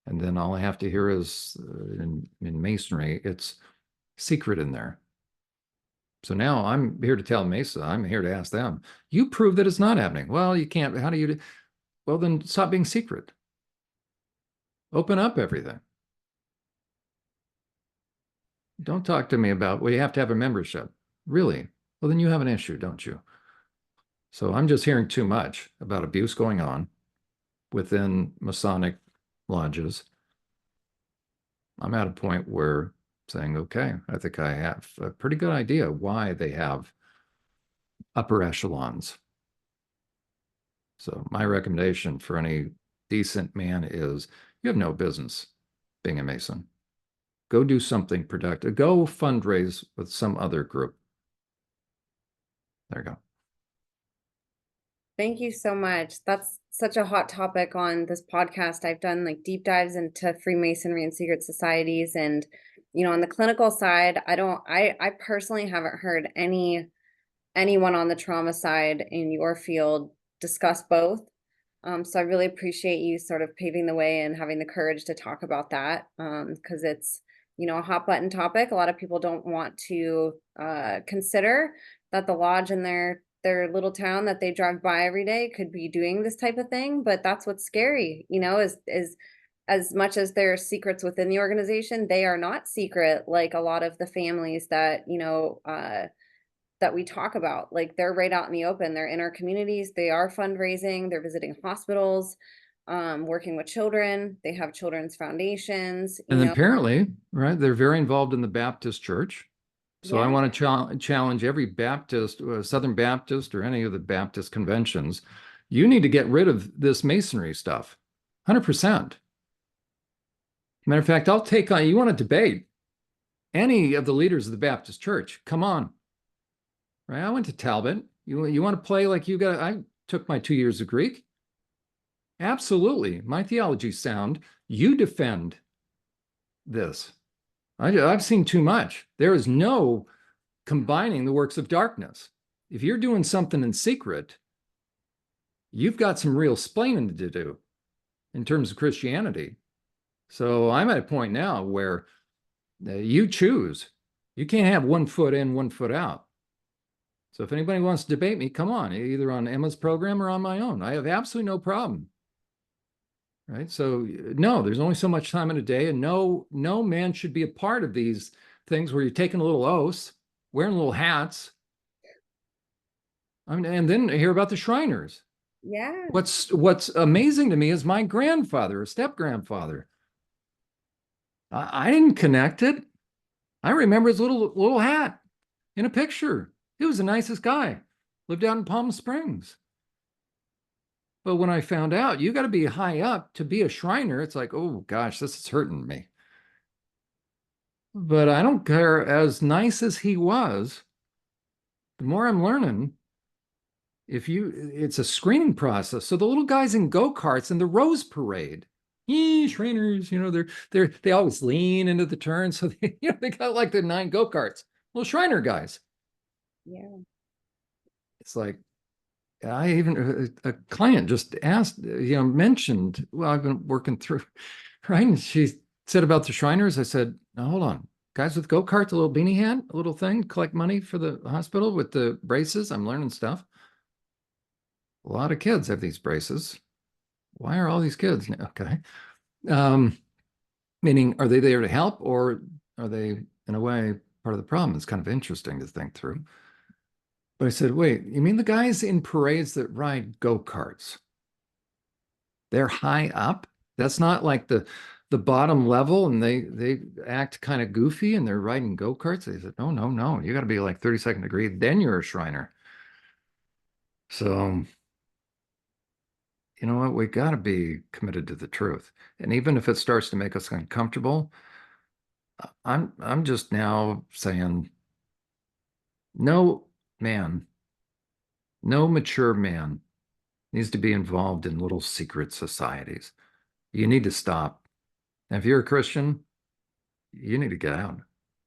[SPEAKER 2] And then all I have to hear is in Masonry, it's secret in there. So now I'm here to tell Mesa, I'm here to ask them, you prove that it's not happening. Well, you can't. How do you? Well, then stop being secret. Open up everything. Don't talk to me about, well, you have to have a membership. Really? Well, then you have an issue, don't you? So I'm just hearing too much about abuse going on within Masonic lodges. I'm at a point where saying, okay, I think I have a pretty good idea why they have upper echelons. So my recommendation for any decent man is you have no business being a Mason. Go do something productive. Go fundraise with some other group. There you go.
[SPEAKER 1] Thank you so much. That's such a hot topic on this podcast. I've done like deep dives into Freemasonry and secret societies, and on the clinical side, I personally haven't heard anyone on the trauma side in your field discuss both. So I really appreciate you sort of paving the way and having the courage to talk about that, because it's a hot button topic. A lot of people don't want to consider that the lodge in their little town that they drive by every day could be doing this type of thing. But that's what's scary, is as much as there are secrets within the organization, they are not secret like a lot of the families that that we talk about. Like, they're right out in the open. They're in our communities. They are fundraising. They're visiting hospitals, working with children. They have children's foundations.
[SPEAKER 2] And apparently, right, they're very involved in the Baptist church. So I want to challenge every Baptist, Southern Baptist, or any of the Baptist conventions. You need to get rid of this Masonry stuff, 100%. Matter of fact, I'll take on, you want to debate any of the leaders of the Baptist church, come on. Right? I went to Talbot. You want to play like I took my 2 years of Greek. Absolutely. My theology's sound. You defend this. I've seen too much. There is no combining the works of darkness. If you're doing something in secret, you've got some real splaining to do in terms of Christianity. So I'm at a point now where you choose. You can't have 1 foot in, 1 foot out. So if anybody wants to debate me, come on, either on Emma's program or on my own. I have absolutely no problem. Right? So no, there's only so much time in a day, and no man should be a part of these things where you're taking a little oaths, wearing little hats. I mean, and then hear about the Shriners.
[SPEAKER 1] Yeah.
[SPEAKER 2] What's amazing to me is my grandfather, or step-grandfather. I didn't connect it. I remember his little hat in a picture. He was the nicest guy. Lived out in Palm Springs. But when I found out you got to be high up to be a Shriner, it's like, oh gosh, this is hurting me. But I don't care. As nice as he was, the more I'm learning, it's a screening process. So the little guys in go-karts in the Rose Parade, Shriners, they always lean into the turn. So they got like the 9 go-karts, little Shriner guys.
[SPEAKER 1] Yeah.
[SPEAKER 2] It's like, a client just asked, mentioned, well, I've been working through, right? And she said about the Shriners. I said, now hold on. Guys with go-karts, a little beanie hat, a little thing, collect money for the hospital with the braces. I'm learning stuff. A lot of kids have these braces. Why are all these kids? Okay. Meaning, are they there to help, or are they, in a way, part of the problem? It's kind of interesting to think through. But I said, wait, you mean the guys in parades that ride go-karts? They're high up? That's not like the bottom level, and they act kind of goofy and they're riding go-karts? They said, no, no, no. You got to be like 32nd degree, then you're a Shriner. So, you know what? We got to be committed to the truth. And even if it starts to make us uncomfortable, I'm just now saying no man, no mature man needs to be involved in little secret societies. You need to stop. And if you're a Christian, you need to get out.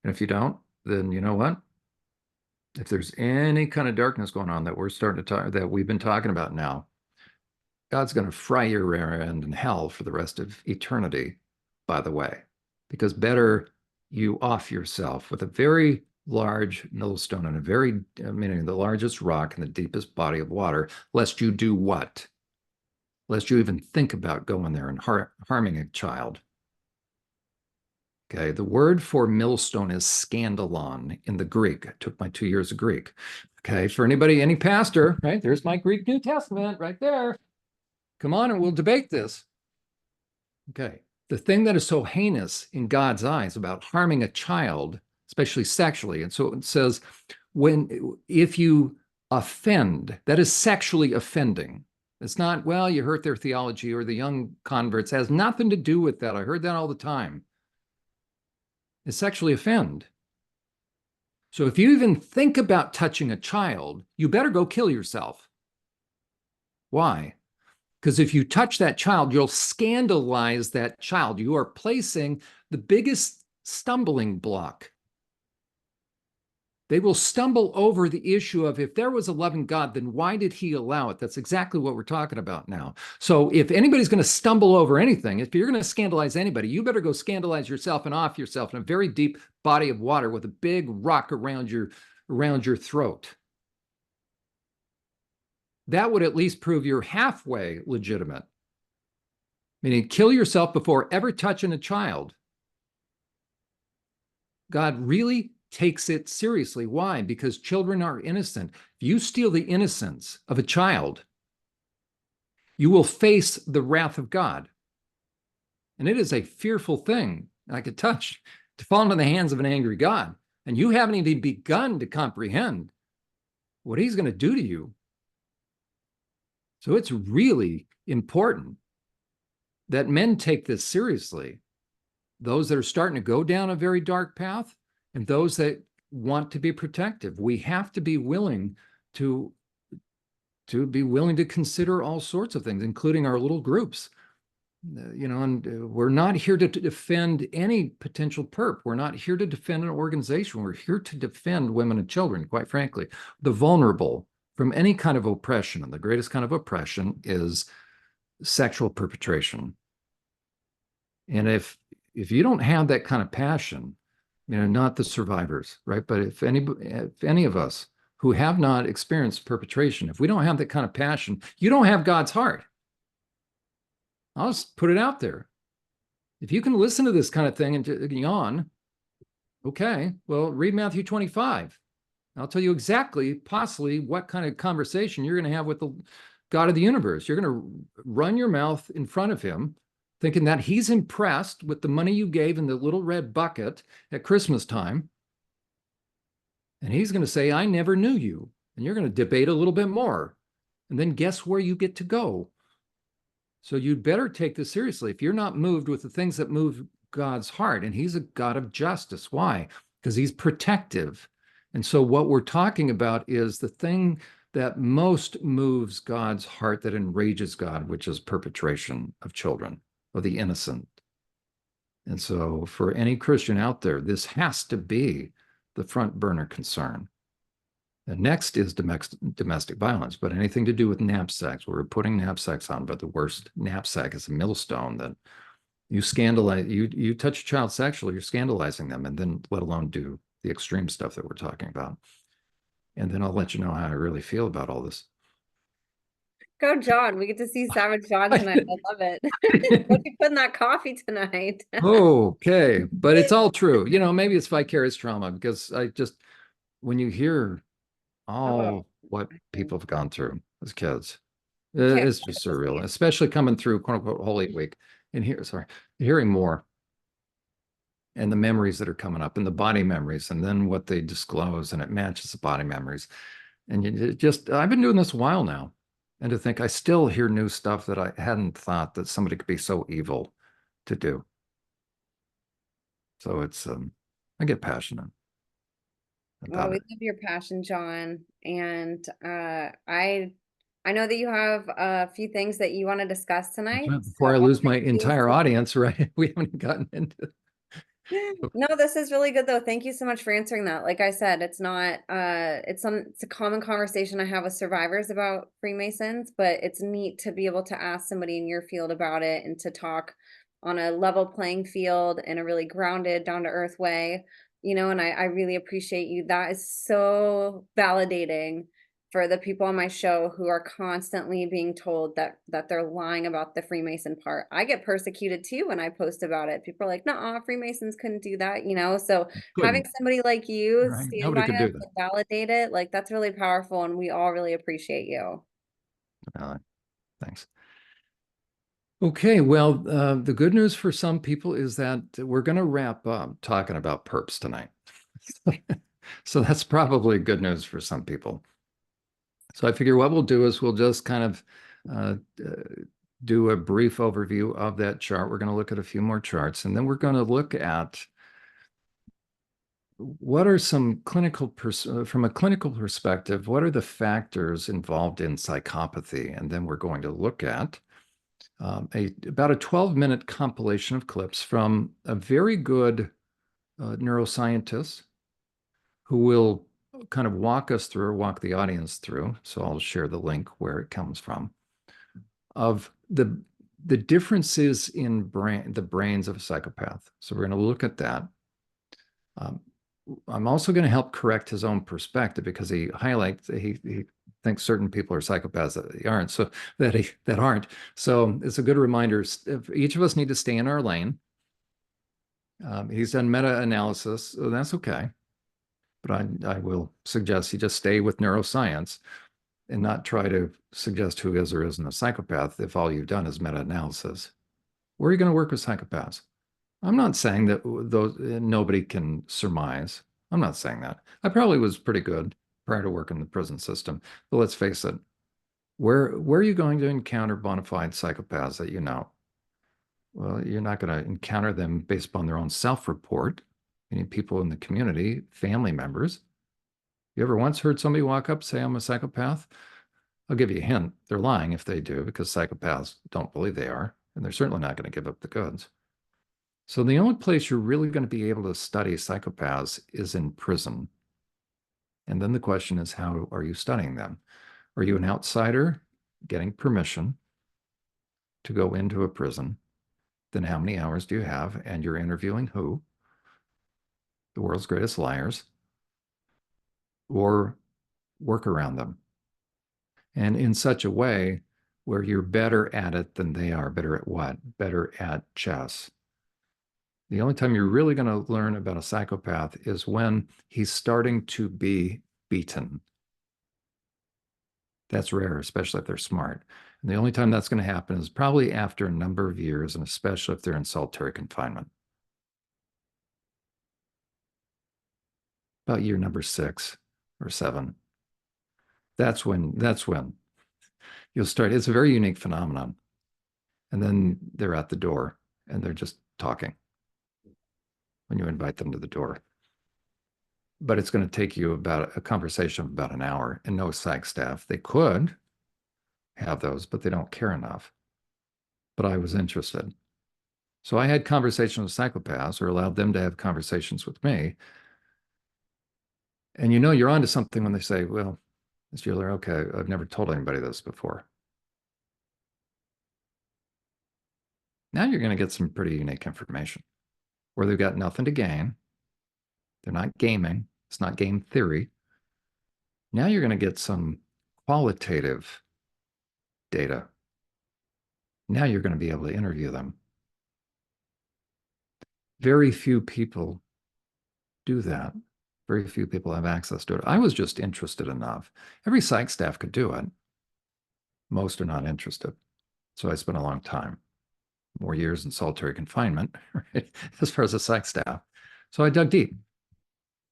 [SPEAKER 2] And if you don't, then you know what? If there's any kind of darkness going on that we're starting to talk, that we've been talking about now, God's going to fry your rear end in hell for the rest of eternity, by the way, because better you off yourself with a very large millstone and meaning the largest rock in the deepest body of water, lest you do what? Lest you even think about going there and harming a child. Okay, the word for millstone is scandalon in the Greek. I took my 2 years of Greek. Okay, for anybody, any pastor, right? There's my Greek New Testament right there. Come on and we'll debate this. Okay, the thing that is so heinous in God's eyes about harming a child, especially sexually, and so it says, if you offend, that is sexually offending. It's not, well, you hurt their theology or the young converts. It has nothing to do with that. I heard that all the time. It's sexually offend. So if you even think about touching a child, you better go kill yourself. Why? Because if you touch that child, you'll scandalize that child. You are placing the biggest stumbling block. They will stumble over the issue of, if there was a loving God, then why did he allow it? That's exactly what we're talking about now. So if anybody's going to stumble over anything, if you're going to scandalize anybody, you better go scandalize yourself and off yourself in a very deep body of water with a big rock around your throat. That would at least prove you're halfway legitimate. Meaning, kill yourself before ever touching a child. God really takes it seriously. Why? Because children are innocent. If you steal the innocence of a child, you will face the wrath of God. And it is a fearful thing, I could touch, to fall into the hands of an angry God. And you haven't even begun to comprehend what he's going to do to you. So it's really important that men take this seriously. Those that are starting to go down a very dark path, and those that want to be protective. We have to be willing to consider all sorts of things, including our little groups. And we're not here to defend any potential perp. We're not here to defend an organization. We're here to defend women and children, quite frankly, the vulnerable from any kind of oppression. And the greatest kind of oppression is sexual perpetration. And if you don't have that kind of passion, not the survivors, right? But if any of us who have not experienced perpetration, if we don't have that kind of passion, you don't have God's heart. I'll just put it out there. If you can listen to this kind of thing and yawn, okay, well, read Matthew 25. I'll tell you exactly, possibly, what kind of conversation you're going to have with the God of the universe. You're going to run your mouth in front of him, thinking that he's impressed with the money you gave in the little red bucket at Christmas time. And he's going to say, I never knew you. And you're going to debate a little bit more. And then guess where you get to go? So you'd better take this seriously. If you're not moved with the things that move God's heart, and he's a God of justice. Why? Because he's protective. And so what we're talking about is the thing that most moves God's heart, that enrages God, which is perpetration of children, of the innocent. And so for any Christian out there, this has to be the front burner concern. And next is domestic violence, but anything to do with knapsacks. We're putting knapsacks on, but the worst knapsack is a millstone that you scandalize, you touch a child sexually, you're scandalizing them, and then let alone do the extreme stuff that we're talking about. And then I'll let you know how I really feel about all this.
[SPEAKER 1] Go, John. We get to see Savage John tonight. I love it. What you put in that coffee tonight?
[SPEAKER 2] Okay, but it's all true. Maybe it's vicarious trauma because when you hear
[SPEAKER 1] Oh,
[SPEAKER 2] all what people have gone through as kids,
[SPEAKER 1] okay.
[SPEAKER 2] it's just surreal, especially coming through quote unquote Holy Week and hearing more and the memories that are coming up and the body memories and then what they disclose and it matches the body memories. And I've been doing this a while now. And to think I still hear new stuff that I hadn't thought that somebody could be so evil to do. So I get passionate
[SPEAKER 1] Well,
[SPEAKER 2] about
[SPEAKER 1] we
[SPEAKER 2] it.
[SPEAKER 1] love your passion, John. And I know that you have a few things that you want to discuss tonight. So
[SPEAKER 2] Before I
[SPEAKER 1] I'll
[SPEAKER 2] lose my
[SPEAKER 1] bring you
[SPEAKER 2] entire audience, right? We haven't gotten into.
[SPEAKER 1] No, this is really good though. Thank you so much for answering that. Like I said, it's not it's a common conversation I have with survivors about Freemasons, but it's neat to be able to ask somebody in your field about it and to talk on a level playing field in a really grounded, down to earth way. And I really appreciate you. That is so validating for the people on my show who are constantly being told that they're lying about the Freemason part. I get persecuted too when I post about it. People are like, "Nah, Freemasons couldn't do that." So having
[SPEAKER 2] Couldn't,
[SPEAKER 1] somebody like you
[SPEAKER 2] right?
[SPEAKER 1] stand
[SPEAKER 2] Nobody
[SPEAKER 1] by
[SPEAKER 2] could
[SPEAKER 1] us
[SPEAKER 2] do that.
[SPEAKER 1] and validate it, like that's really powerful, and we all really appreciate you.
[SPEAKER 2] Uh, Thanks. Okay, well, the good news for some people is that we're going to wrap up talking about perps tonight. So that's probably good news for some people. So I figure what we'll do is we'll just kind of uh, uh, do a brief overview of that chart. We're going to look at a few more charts, and then we're going to look at what are some from a clinical perspective, what are the factors involved in psychopathy? And then we're going to look at about a 12-minute compilation of clips from a very good neuroscientist who will kind of walk us through or walk the audience through. So I'll share the link where it comes from of the differences in the brains of a psychopath. So we're going to look at that. Um, I'm also going to help correct his own perspective because he highlights he thinks certain people are psychopaths that they aren't. So that aren't. So it's a good reminder. If each of us need to stay in our lane. He's done meta-analysis, so that's okay. But I will suggest he just stay with neuroscience and not try to suggest who is or isn't a psychopath if all you've done is meta-analysis. Where are you going to work with psychopaths? I'm not saying that nobody can surmise. I'm not saying that. I probably was pretty good prior to working in the prison system. But let's face it, where are you going to encounter bona fide psychopaths that you know? Well, you're not going to encounter them based upon their own self-report. Meaning people in the community, family members. You ever once heard somebody walk up say, "I'm a psychopath"? I'll give you a hint. They're lying if they do, because psychopaths don't believe they are, and they're certainly not going to give up the goods. So the only place you're really going to be able to study psychopaths is in prison. And then the question is, how are you studying them? Are you an outsider getting permission to go into a prison? Then how many hours do you have? And you're interviewing who? The world's greatest liars, or work around them. And in such a way where you're better at it than they are. Better at what? Better at chess. The only time you're really going to learn about a psychopath is when he's starting to be beaten. That's rare, especially if they're smart. And the only time that's going to happen is probably after a number of years, and especially if they're in solitary confinement. About year number 6 or 7. That's when you'll start. It's a very unique phenomenon. And then they're at the door and they're just talking when you invite them to the door. But it's going to take you about a conversation of about an hour, and no psych staff. They could have those, but they don't care enough. But I was interested. So I had conversations with psychopaths or allowed them to have conversations with me. And you're onto something when they say, "Well, Mr. Uhler, okay, I've never told anybody this before." Now you're going to get some pretty unique information where they've got nothing to gain. They're not gaming. It's not game theory. Now you're going to get some qualitative data. Now you're going to be able to interview them. Very few people do that. Very few people have access to it. I was just interested enough. Every psych staff could do it. Most are not interested. So I spent a long time, more years in solitary confinement, right, as far as a psych staff. So I dug deep.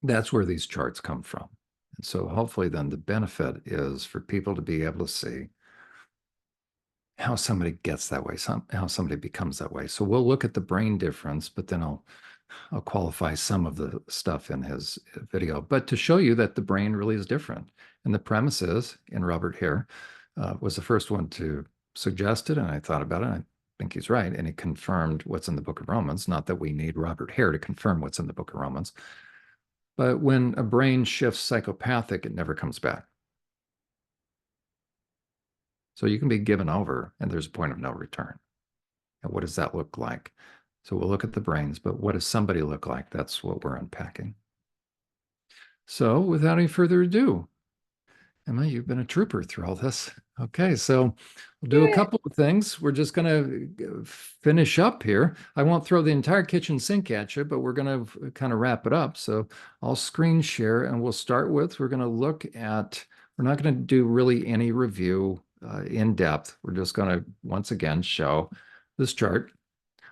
[SPEAKER 2] That's where these charts come from. And so hopefully then the benefit is for people to be able to see how somebody gets that way, how somebody becomes that way. So we'll look at the brain difference, but then I'll qualify some of the stuff in his video, but to show you that the brain really is different. And the premise is, and Robert Hare was the first one to suggest it, and I thought about it, and I think he's right, and he confirmed what's in the Book of Romans. Not that we need Robert Hare to confirm what's in the Book of Romans, but when a brain shifts psychopathic, it never comes back. So you can be given over, and there's a point of no return. And what does that look like? So we'll look at the brains, but what does somebody look like? That's what we're unpacking. So without any further ado, Emma, you've been a trooper through all this. Okay, so we'll do a couple of things. We're just going to finish up here. I won't throw the entire kitchen sink at you, but we're going to kind of wrap it up. So I'll screen share, and we'll start with, we're going to look at, we're not going to do really any review in depth. We're just going to, once again, show this chart.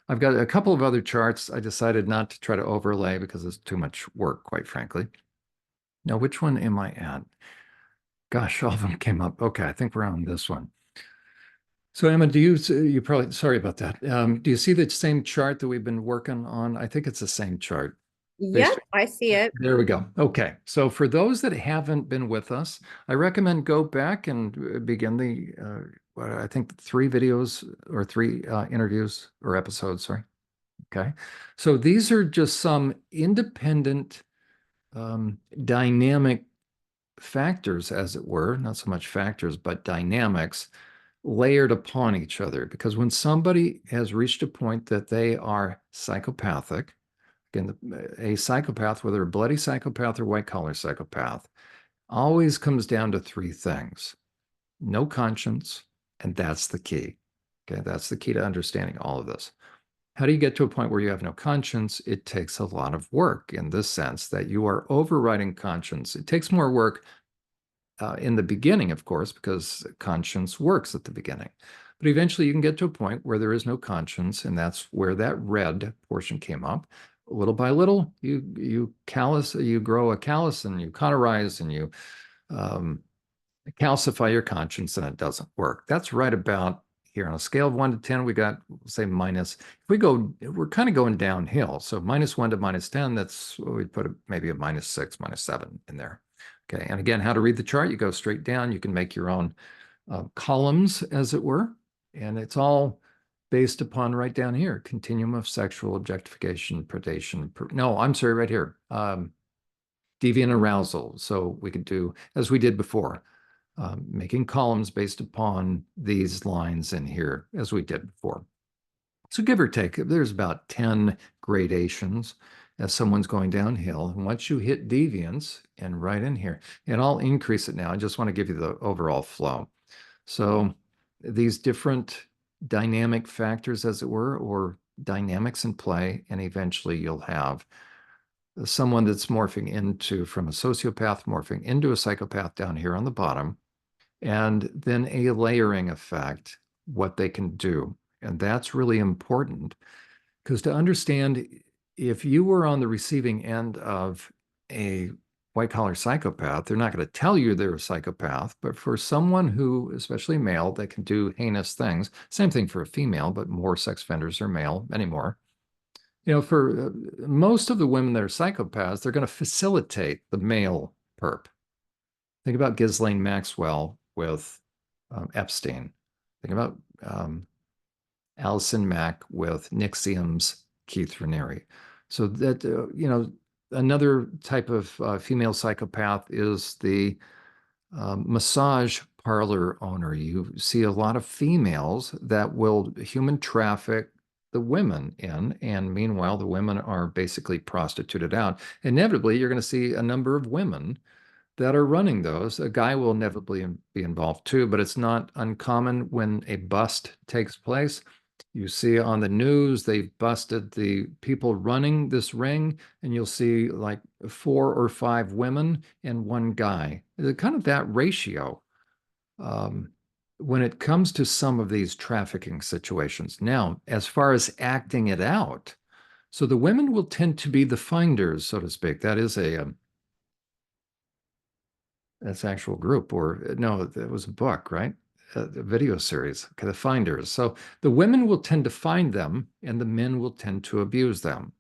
[SPEAKER 2] I've got a couple of other charts. I decided not to try to overlay because it's too much work, quite frankly. Now, which one am I at? Gosh, all of them came up. Okay, I think we're on this one. So Emma, you probably, sorry about that. Do you see the same chart that we've been working on? I think it's the same chart.
[SPEAKER 1] Yep, I see it.
[SPEAKER 2] There we go. Okay. So for those that haven't been with us, I recommend go back and begin the, I think 3 videos or 3 interviews or episodes, sorry. Okay. So these are just some independent dynamic factors, as it were, not so much factors, but dynamics layered upon each other. Because when somebody has reached a point that they are psychopathic, again, a psychopath, whether a bloody psychopath or white collar psychopath, always comes down to 3 things: no conscience, and that's the key. Okay, that's the key to understanding all of this. How do you get to a point where you have no conscience? It takes a lot of work, in this sense that you are overriding conscience. It takes more work in the beginning, of course, because conscience works at the beginning. But eventually you can get to a point where there is no conscience, and that's where that red portion came up. Little by little, you grow a callus, and you cauterize, and you calcify your conscience, and it doesn't work. That's right about here. On a scale of 1 to 10, we got, say, minus. If we go, we're kind of going downhill. So -1 to -10, that's, we'd put maybe a -6, -7 in there. Okay, and again, how to read the chart, you go straight down. You can make your own columns, as it were, and it's all based upon right down here, continuum of sexual objectification, predation. No, I'm sorry, right here, deviant arousal. So we could do, as we did before, making columns based upon these lines in here, as we did before. So give or take, there's about 10 gradations as someone's going downhill. And once you hit deviance, and right in here, and I'll increase it now. I just want to give you the overall flow. So these different dynamic factors, as it were, or dynamics in play, and eventually you'll have someone that's morphing into, from a sociopath, morphing into a psychopath down here on the bottom, and then a layering effect, what they can do. And that's really important, because to understand, if you were on the receiving end of a white-collar psychopath, they're not going to tell you they're a psychopath, but for someone who, especially male, that can do heinous things, same thing for a female, but more sex offenders are male anymore. You know, for most of the women that are psychopaths, they're going to facilitate the male perp. Think about Ghislaine Maxwell with Epstein. Think about Allison Mack with Nixium's Keith Raniere. So that, you know, another type of female psychopath is the massage parlor owner. You see a lot of females that will human traffic the women in, and meanwhile, the women are basically prostituted out. Inevitably, you're going to see a number of women that are running those. A guy will inevitably be involved too, but it's not uncommon when a bust takes place. You see on the news, they've busted the people running this ring, and you'll see like 4 or 5 women and 1 guy. Kind of that ratio um, when it comes to some of these trafficking situations. Now, as far as acting it out, so the women will tend to be the finders, so to speak. That is that's actual group, or no, it was a book, right? A video series, okay, the finders. So the women will tend to find them, and the men will tend to abuse them.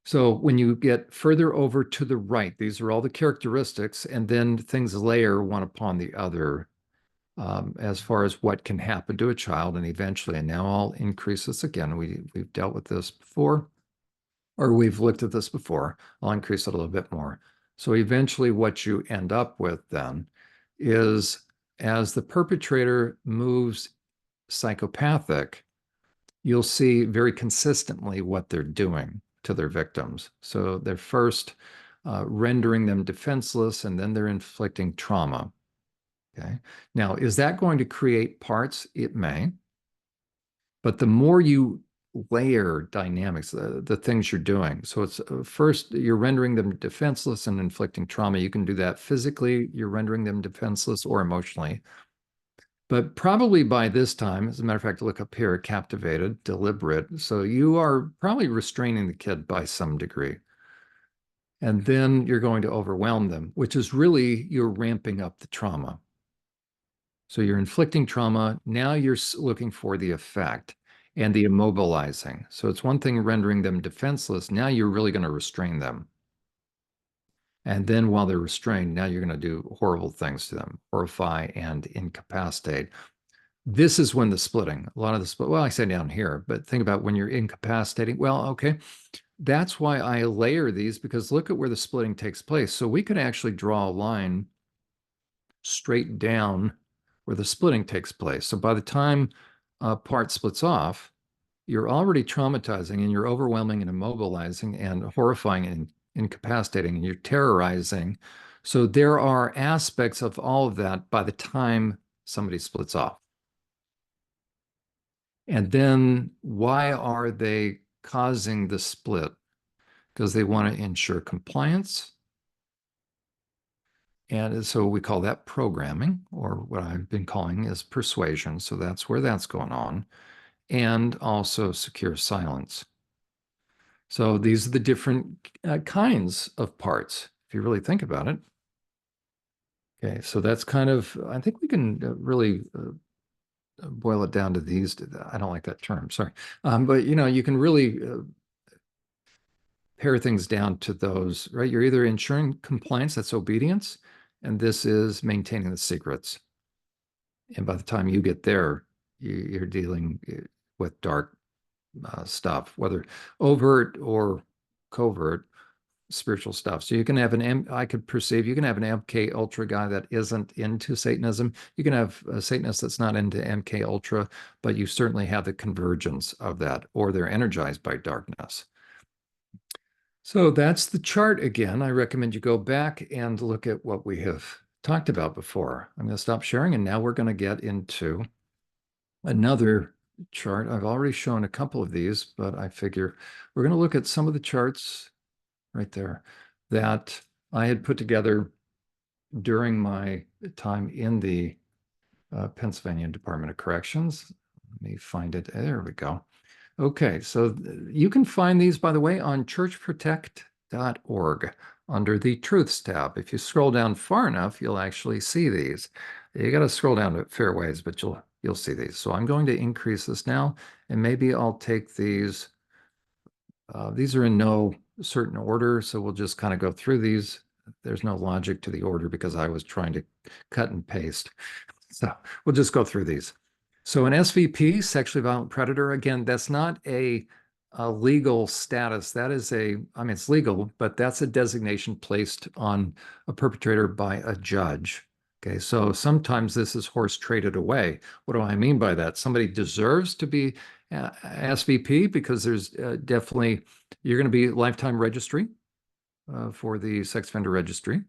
[SPEAKER 2] So when you get further over to the right, these are all the characteristics, and then things layer one upon the other as far as what can happen to a child, and eventually, and now I'll increase this again. We've dealt with this before, or we've looked at this before. I'll increase it a little bit more. So eventually what you end up with then is as the perpetrator moves psychopathic, you'll see very consistently what they're doing to their victims. So they're first rendering them defenseless, and then they're inflicting trauma. Okay. Now, is that going to create parts? It may. But the more you layer dynamics, the things you're doing. So it's first, you're rendering them defenseless and inflicting trauma. You can do that physically, you're rendering them defenseless, or emotionally. But probably by this time, as a matter of fact, look up here, captivated, deliberate. So you are probably restraining the kid by some degree. And then you're going to overwhelm them, which is really you're ramping up the trauma. So you're inflicting trauma. Now you're looking for the effect and the immobilizing. So it's one thing rendering them defenseless. Now you're really going to restrain them. And then while they're restrained, now you're going to do horrible things to them, horrify and incapacitate. This is when the splitting, a lot of the split, well, I say down here, but think about when you're incapacitating. Well, okay, that's why I layer these, because look at where the splitting takes place. So we could actually draw a line straight down where the splitting takes place. So by the time a part splits off, you're already traumatizing, and you're overwhelming and immobilizing and horrifying and incapacitating, and you're terrorizing. So there are aspects of all of that by the time somebody splits off. And then why are they causing the split? Because they want to ensure compliance. And so we call that programming, or what I've been calling is persuasion. So that's where that's going on. And also secure silence. So these are the different kinds of parts, if you really think about it. Okay, so that's kind of, I think we can really boil it down to these. I don't like that term, sorry. But you can really pare things down to those, right? You're either ensuring compliance, that's obedience, and this is maintaining the secrets. And by the time you get there, you're dealing with dark stuff, whether overt or covert spiritual stuff. So you can have I could perceive, you can have an MK Ultra guy that isn't into Satanism. You can have a Satanist that's not into MK Ultra, but you certainly have the convergence of that, or they're energized by darkness. So that's the chart again. I recommend you go back and look at what we have talked about before. I'm going to stop sharing, and now we're going to get into another chart. I've already shown a couple of these, but I figure we're going to look at some of the charts right there that I had put together during my time in the Pennsylvania Department of Corrections. Let me find it. There we go. Okay, so you can find these, by the way, on churchprotect.org under the Truths tab. If you scroll down far enough, you'll actually see these. You got to scroll down a fair ways, but you'll see these. So I'm going to increase this now, and maybe I'll take these. These are in no certain order, so we'll just kind of go through these. There's no logic to the order because I was trying to cut and paste. So we'll just go through these. So an SVP, sexually violent predator, again, that's not a legal status. That is I mean, it's legal, but that's a designation placed on a perpetrator by a judge. Okay, so sometimes this is horse traded away. What do I mean by that? Somebody deserves to be SVP because there's definitely, you're going to be lifetime registry for the sex offender registry.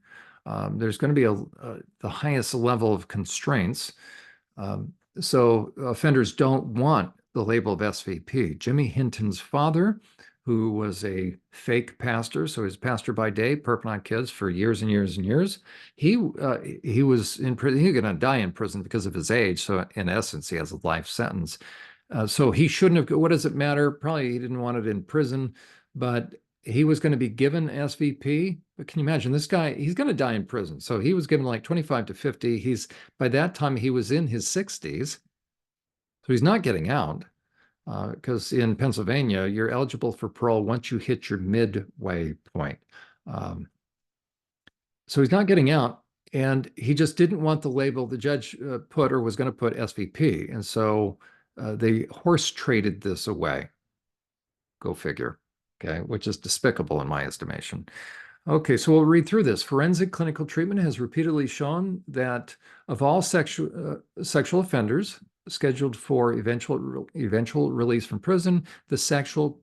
[SPEAKER 2] There's going to be the highest level of constraints. So offenders don't want the label of SVP. Jimmy Hinton's father, who was a fake pastor, so he's pastor by day, perping on kids for years and years and years. He was in prison. He was going to die in prison because of his age. So in essence, he has a life sentence. So he shouldn't have. What does it matter? Probably he didn't want it in prison, but he was going to be given SVP. But can you imagine this guy? He's going to die in prison. So he was given like 25 to 50. By that time he was in his 60s. So he's not getting out because in Pennsylvania, you're eligible for parole once you hit your midway point. So he's not getting out. And he just didn't want the label the judge put or was going to put SVP. And so they horse traded this away. Go figure. Okay, which is despicable in my estimation. Okay, so we'll read through this. Forensic clinical treatment has repeatedly shown that of all sexual offenders scheduled for eventual release from prison, the sexual,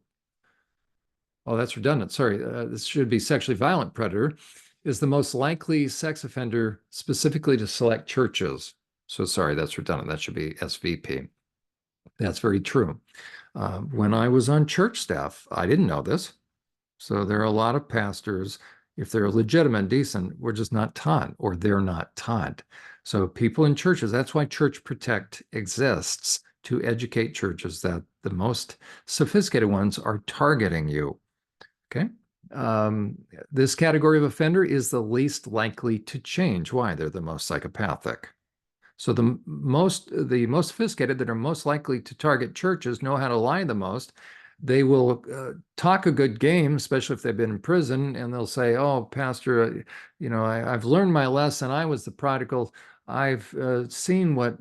[SPEAKER 2] oh, that's redundant. Sorry, this should be sexually violent predator, is the most likely sex offender specifically to select churches. So sorry, that's redundant. That should be SVP. That's very true. When I was on church staff, I didn't know this. So there are a lot of pastors, if they're legitimate and decent, we're just not taught, or they're not taught. So people in churches, that's why Church Protect exists, to educate churches that the most sophisticated ones are targeting you. Okay. This category of offender is the least likely to change. Why? They're the most psychopathic. So the most sophisticated that are most likely to target churches know how to lie the most. They will talk a good game, especially if they've been in prison, and they'll say, "Oh, Pastor, I've learned my lesson. I was the prodigal. I've seen what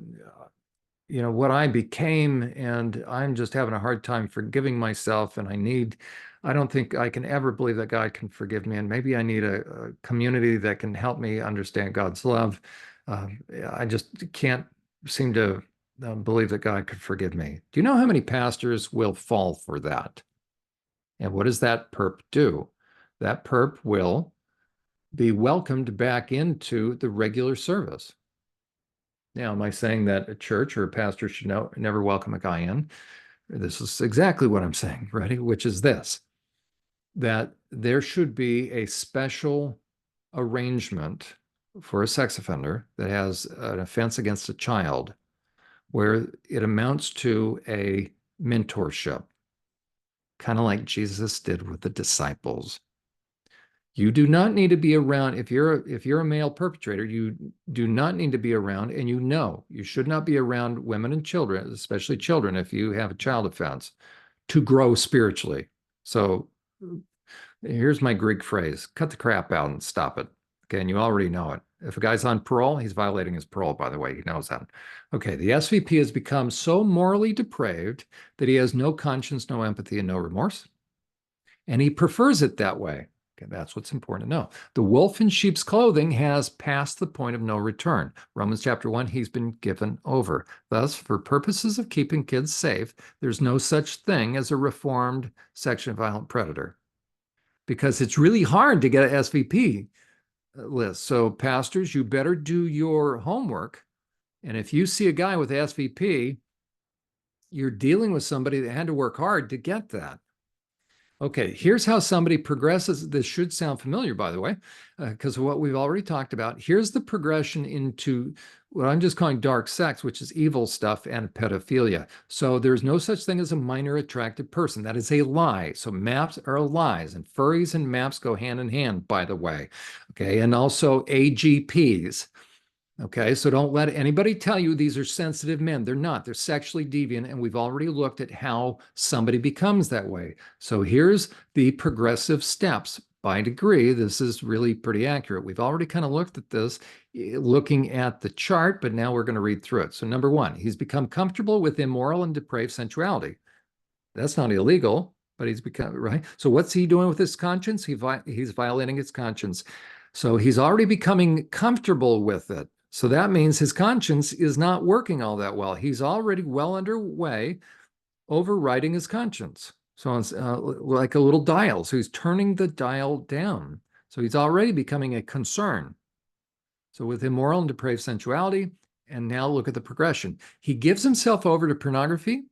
[SPEAKER 2] I became, and I'm just having a hard time forgiving myself, and I don't think I can ever believe that God can forgive me, and maybe I need a community that can help me understand God's love. I just can't seem to believe that God could forgive me." Do you know how many pastors will fall for that? And what does that perp do? That perp will be welcomed back into the regular service. Now, am I saying that a church or a pastor should never welcome a guy in? This is exactly what I'm saying, right? Which is this, that there should be a special arrangement for a sex offender that has an offense against a child where it amounts to a mentorship, kind of like Jesus did with the disciples. You do not need to be around, if you're a male perpetrator, you do not need to be around, and you should not be around women and children, especially children if you have a child offense, to grow spiritually. So here's my Greek phrase: cut the crap out and stop it. Okay, and you already know it. If a guy's on parole, he's violating his parole, by the way. He knows that. Okay, the SVP has become so morally depraved that he has no conscience, no empathy, and no remorse. And he prefers it that way. Okay, that's what's important to know. The wolf in sheep's clothing has passed the point of no return. Romans chapter 1, he's been given over. Thus, for purposes of keeping kids safe, there's no such thing as a reformed sexually violent predator, because it's really hard to get an SVP list. So pastors, you better do your homework. And if you see a guy with SVP, you're dealing with somebody that had to work hard to get that. Okay, here's how somebody progresses. This should sound familiar, by the way, because of what we've already talked about. Here's the progression into what I'm just calling dark sex, which is evil stuff and pedophilia. So there's no such thing as a minor attracted person. That is a lie. So maps are lies, and furries and maps go hand in hand, by the way. Okay, and also AGPs. Okay, so don't let anybody tell you these are sensitive men. They're not. They're sexually deviant, and we've already looked at how somebody becomes that way. So here's the progressive steps by degree. This is really pretty accurate. We've already kind of looked at this, looking at the chart, but now we're going to read through it. So number one, he's become comfortable with immoral and depraved sensuality. That's not illegal, but he's become, right? So what's he doing with his conscience? He's violating his conscience. So he's already becoming comfortable with it. So that means his conscience is not working all that well. He's already well underway overriding his conscience. So it's like a little dial. So he's turning the dial down. So he's already becoming a concern. So with immoral and depraved sensuality, and now look at the progression. He gives himself over to pornography.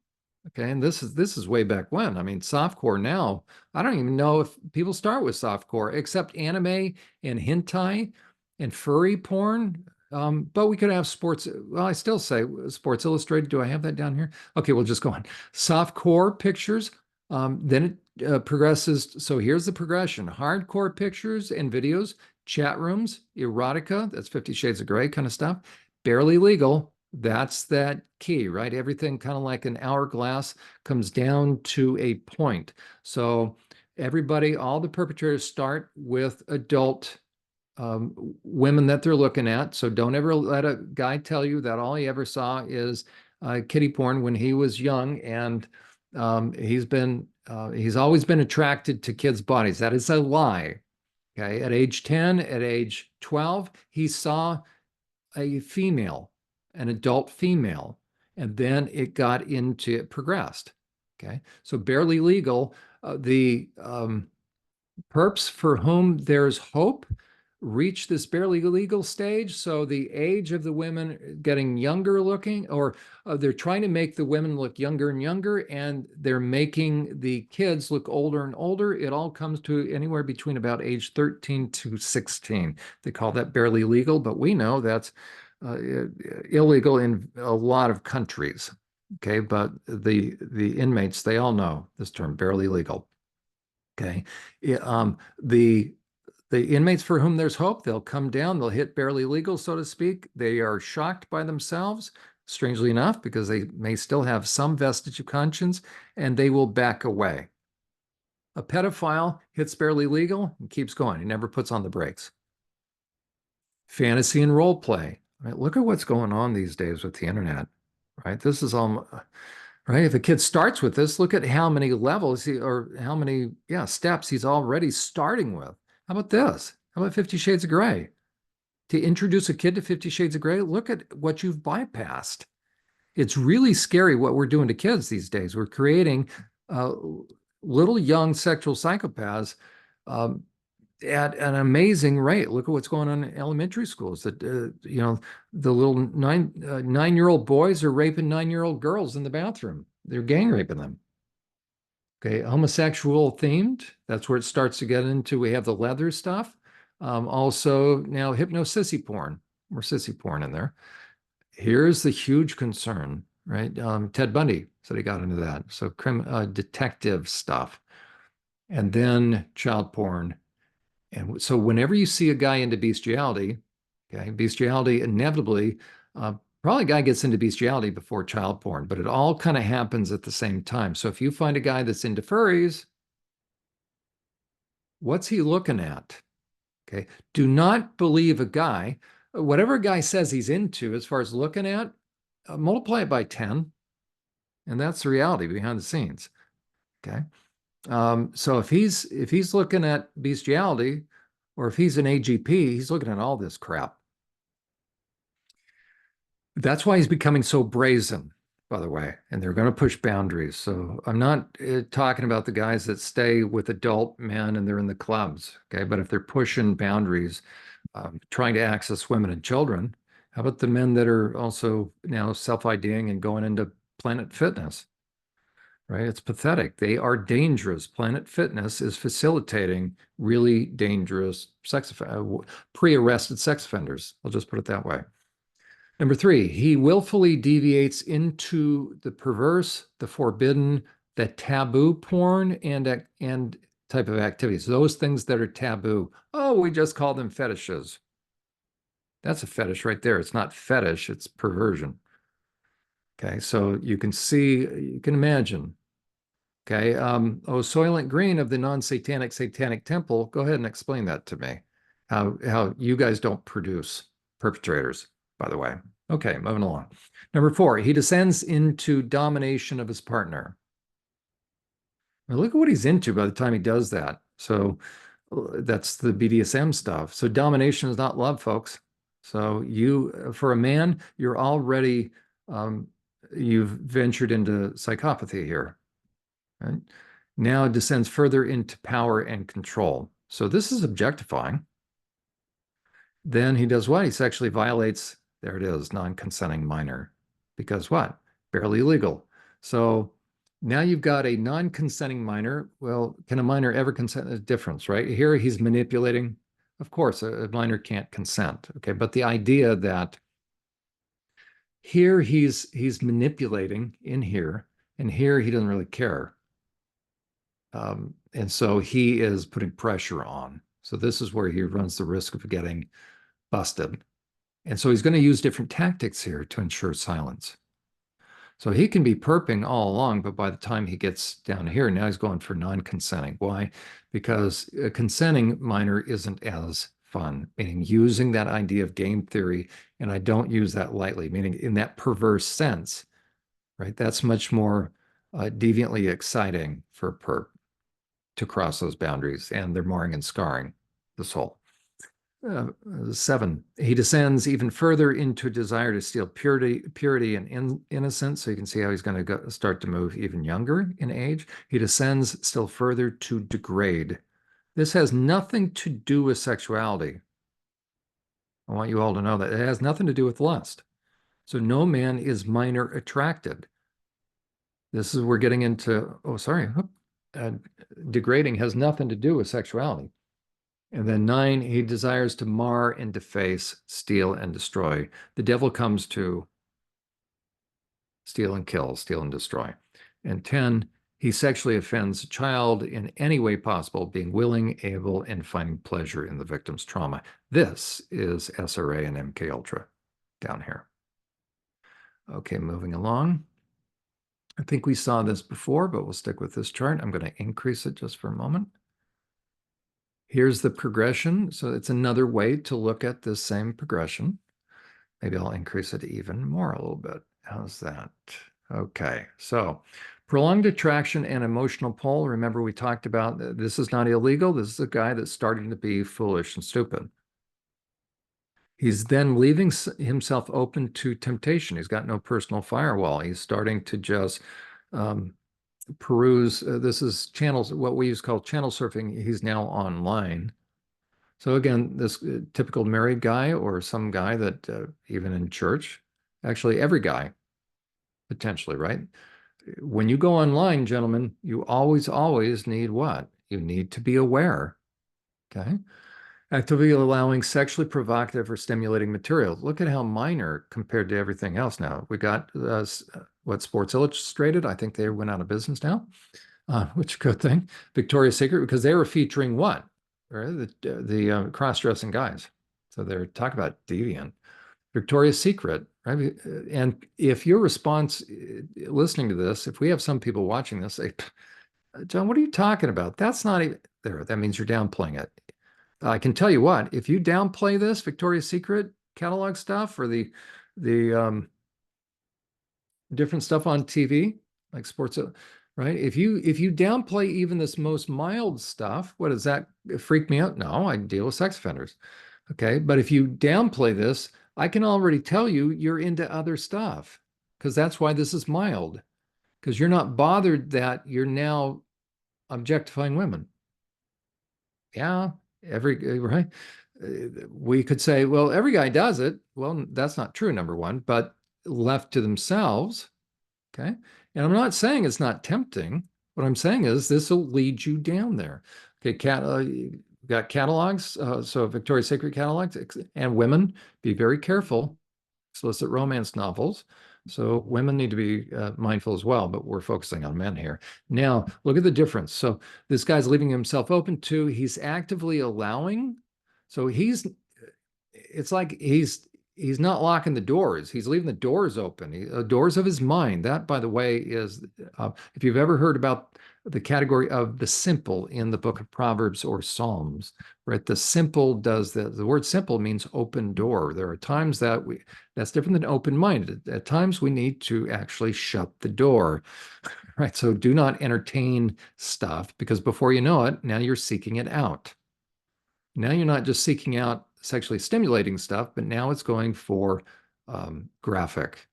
[SPEAKER 2] Okay, and this is way back when. I mean, softcore now, I don't even know if people start with softcore, except anime and hentai and furry porn. But we could have sports. Well, I still say Sports Illustrated. Do I have that down here? Okay, we'll just go on. Softcore pictures. Then it progresses. So here's the progression: hardcore pictures and videos, chat rooms, erotica. That's 50 Shades of Grey kind of stuff. Barely legal. That's that key, right? Everything kind of like an hourglass comes down to a point. So everybody, all the perpetrators start with adult women that they're looking at. So don't ever let a guy tell you that all he ever saw is kiddie porn when he was young, and he's always been attracted to kids' bodies. That is a lie. Okay, at age 10, at age 12, he saw a female, an adult female, and then it progressed. Okay, so barely legal. The perps for whom there's hope reach this barely legal stage. So the age of the women getting younger looking, or they're trying to make the women look younger and younger, and they're making the kids look older and older. It all comes to anywhere between about age 13 to 16. They call that barely legal, but we know that's illegal in a lot of countries. Okay, but the inmates, they all know this term, barely legal. Okay, the inmates for whom there's hope, they'll come down, they'll hit barely legal, so to speak. They are shocked by themselves, strangely enough, because they may still have some vestige of conscience, and they will back away. A pedophile hits barely legal and keeps going. He never puts on the brakes. Fantasy and role play. Right? Look at what's going on these days with the internet. Right? This is all right. If a kid starts with this, look at how many levels or how many steps he's already starting with. How about this? How about 50 Shades of Grey? To introduce a kid to 50 Shades of Grey, look at what you've bypassed. It's really scary what we're doing to kids these days. We're creating little young sexual psychopaths at an amazing rate. Look at what's going on in elementary schools. That the little 9-year-old boys are raping 9-year-old girls in the bathroom. They're gang raping them. Okay, homosexual themed. That's where it starts to get into. We have the leather stuff. Also now hypno-sissy porn. More sissy porn in there. Here's the huge concern, right? Ted Bundy said he got into that. So detective stuff. And then child porn. And so whenever you see a guy into bestiality, okay, bestiality inevitably, probably a guy gets into bestiality before child porn, but it all kind of happens at the same time. So if you find a guy that's into furries, what's he looking at? Okay, do not believe a guy, whatever a guy says he's into as far as looking at, multiply it by 10, and that's the reality behind the scenes. Okay. So if he's looking at bestiality, or if he's an AGP, he's looking at all this crap. That's why he's becoming so brazen, by the way, and they're going to push boundaries. So I'm not talking about the guys that stay with adult men and they're in the clubs, okay? But if they're pushing boundaries, trying to access women and children, how about the men that are also now self-IDing and going into Planet Fitness? Right? It's pathetic. They are dangerous. Planet Fitness is facilitating really dangerous pre-arrested sex offenders. I'll just put it that way. Number 3, he willfully deviates into the perverse, the forbidden, the taboo porn and type of activities. Those things that are taboo. Oh, we just call them fetishes. That's a fetish right there. It's not fetish, it's perversion. Okay, so you can see, you can imagine. Okay, Soylent Green of the non-satanic satanic temple, go ahead and explain that to me. How you guys don't produce perpetrators, by the way. Okay, moving along. Number 4, he descends into domination of his partner. Now look at what he's into by the time he does that. So that's the BDSM stuff. So domination is not love, folks. So for a man, you're already, you've ventured into psychopathy here. Right? Now it descends further into power and control. So this is objectifying. Then he does what? He sexually violates, there it is, non-consenting minor. Because what? Barely legal. So now you've got a non-consenting minor. Well, can a minor ever consent? There's a difference, right? Here he's manipulating. Of course, a minor can't consent. Okay, but the idea that here he's manipulating in here, and here he doesn't really care. And so he is putting pressure on. So this is where he runs the risk of getting busted. And so he's going to use different tactics here to ensure silence. So he can be perping all along, but by the time he gets down here, now he's going for non-consenting. Why? Because a consenting minor isn't as fun, meaning using that idea of game theory, and I don't use that lightly, meaning in that perverse sense, right? That's much more deviantly exciting for a perp to cross those boundaries, and they're marring and scarring the soul. 7, he descends even further into a desire to steal purity and innocence. So you can see how he's going to start to move even younger in age. He descends still further to degrade. This has nothing to do with sexuality. I want you all to know that it has nothing to do with lust. So no man is minor attracted. This is, we're getting into, degrading has nothing to do with sexuality. And then 9, he desires to mar and deface, steal and destroy. The devil comes to steal and kill, steal and destroy. And 10, he sexually offends a child in any way possible, being willing, able, and finding pleasure in the victim's trauma. This is SRA and MK Ultra down here. Okay, moving along. I think we saw this before, but we'll stick with this chart. I'm going to increase it just for a moment. Here's the progression. So it's another way to look at this same progression. Maybe I'll increase it even more a little bit. How's that? Okay, so prolonged attraction and emotional pull. Remember, we talked about this is not illegal. This is a guy that's starting to be foolish and stupid. He's then leaving himself open to temptation. He's got no personal firewall. He's starting to just peruse. This is channels, what we used to call channel surfing. He's now online. So again, this typical married guy or some guy that even in church, actually every guy, potentially, right? When you go online, gentlemen, you always need what? You need to be aware, okay? Actively allowing sexually provocative or stimulating material. Look at how minor compared to everything else now. We got what, Sports Illustrated? I think they went out of business now, which is a good thing. Victoria's Secret, because they were featuring what? Right? The cross-dressing guys. So they're talking about deviant. Victoria's Secret, right? And if your response, listening to this, if we have some people watching this, say, John, what are you talking about? That's not even there. That means you're downplaying it. I can tell you what, if you downplay this Victoria's Secret catalog stuff or the different stuff on TV, like sports, right? If you downplay even this most mild stuff, what does that freak me out? No, I deal with sex offenders. Okay, but if you downplay this, I can already tell you you're into other stuff because that's why this is mild, because you're not bothered that you're now objectifying women. Yeah, right. We could say, well, every guy does it. Well, that's not true, number one, but left to themselves, okay? And I'm not saying it's not tempting. What I'm saying is this will lead you down there. Okay, you got catalogs, so Victoria's Secret catalogs, and women, be very careful, explicit romance novels. So women need to be mindful as well, but we're focusing on men here. Now, look at the difference. So this guy's leaving himself open to, he's actively allowing. So it's like he's not locking the doors. He's leaving the doors open, doors of his mind. That, by the way, is, if you've ever heard about the category of the simple in the book of Proverbs or Psalms, right? The simple does the word simple means open door. There are times that that's different than open-minded. At times we need to actually shut the door, right? So do not entertain stuff because before you know it, now you're seeking it out. Now you're not just seeking out sexually stimulating stuff, but now it's going for graphic.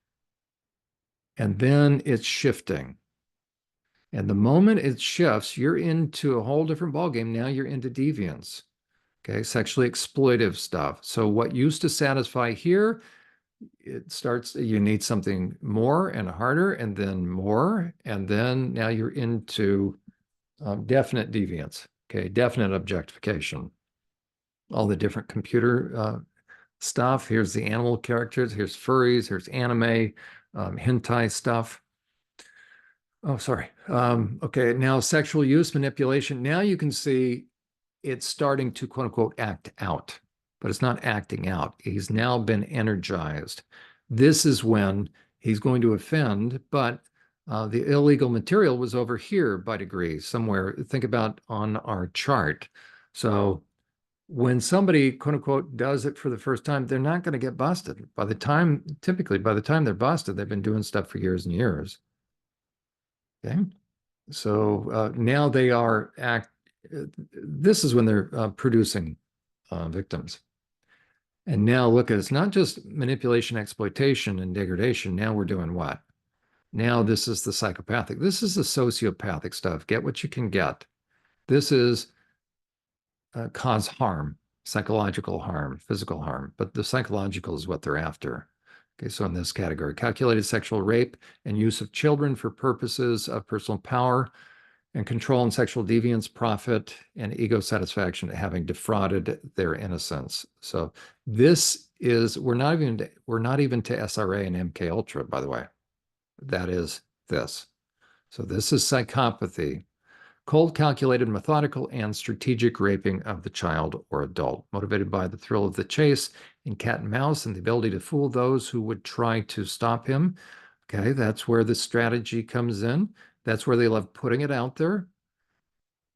[SPEAKER 2] And then it's shifting. And the moment it shifts, you're into a whole different ballgame. Now you're into deviance. Okay, sexually exploitive stuff. So what used to satisfy here, it starts, you need something more and harder and then more. And then now you're into definite deviance, okay, definite objectification. All the different computer stuff. Here's the animal characters. Here's furries. Here's anime, hentai stuff. Oh, sorry. Okay, now sexual use, manipulation. Now you can see it's starting to quote unquote act out, but it's not acting out. He's now been energized. This is when he's going to offend, but the illegal material was over here by degrees somewhere. Think about on our chart. So when somebody quote unquote does it for the first time, they're not going to get busted. Typically, by the time they're busted, they've been doing stuff for years and years. Okay. So now they are this is when they're producing victims. And now look at it's not just manipulation, exploitation, and degradation. Now we're doing what? Now this is the psychopathic. This is the sociopathic stuff. Get what you can get. This is cause harm, psychological harm, physical harm, but the psychological is what they're after. Okay, so in this category, calculated sexual rape and use of children for purposes of personal power and control and sexual deviance, profit, and ego satisfaction, having defrauded their innocence. So this is we're not even to SRA and MK Ultra, by the way. That is this. So this is psychopathy, cold, calculated, methodical, and strategic raping of the child or adult, motivated by the thrill of the chase in cat and mouse and the ability to fool those who would try to stop him. Okay, that's where the strategy comes in. That's where they love putting it out there,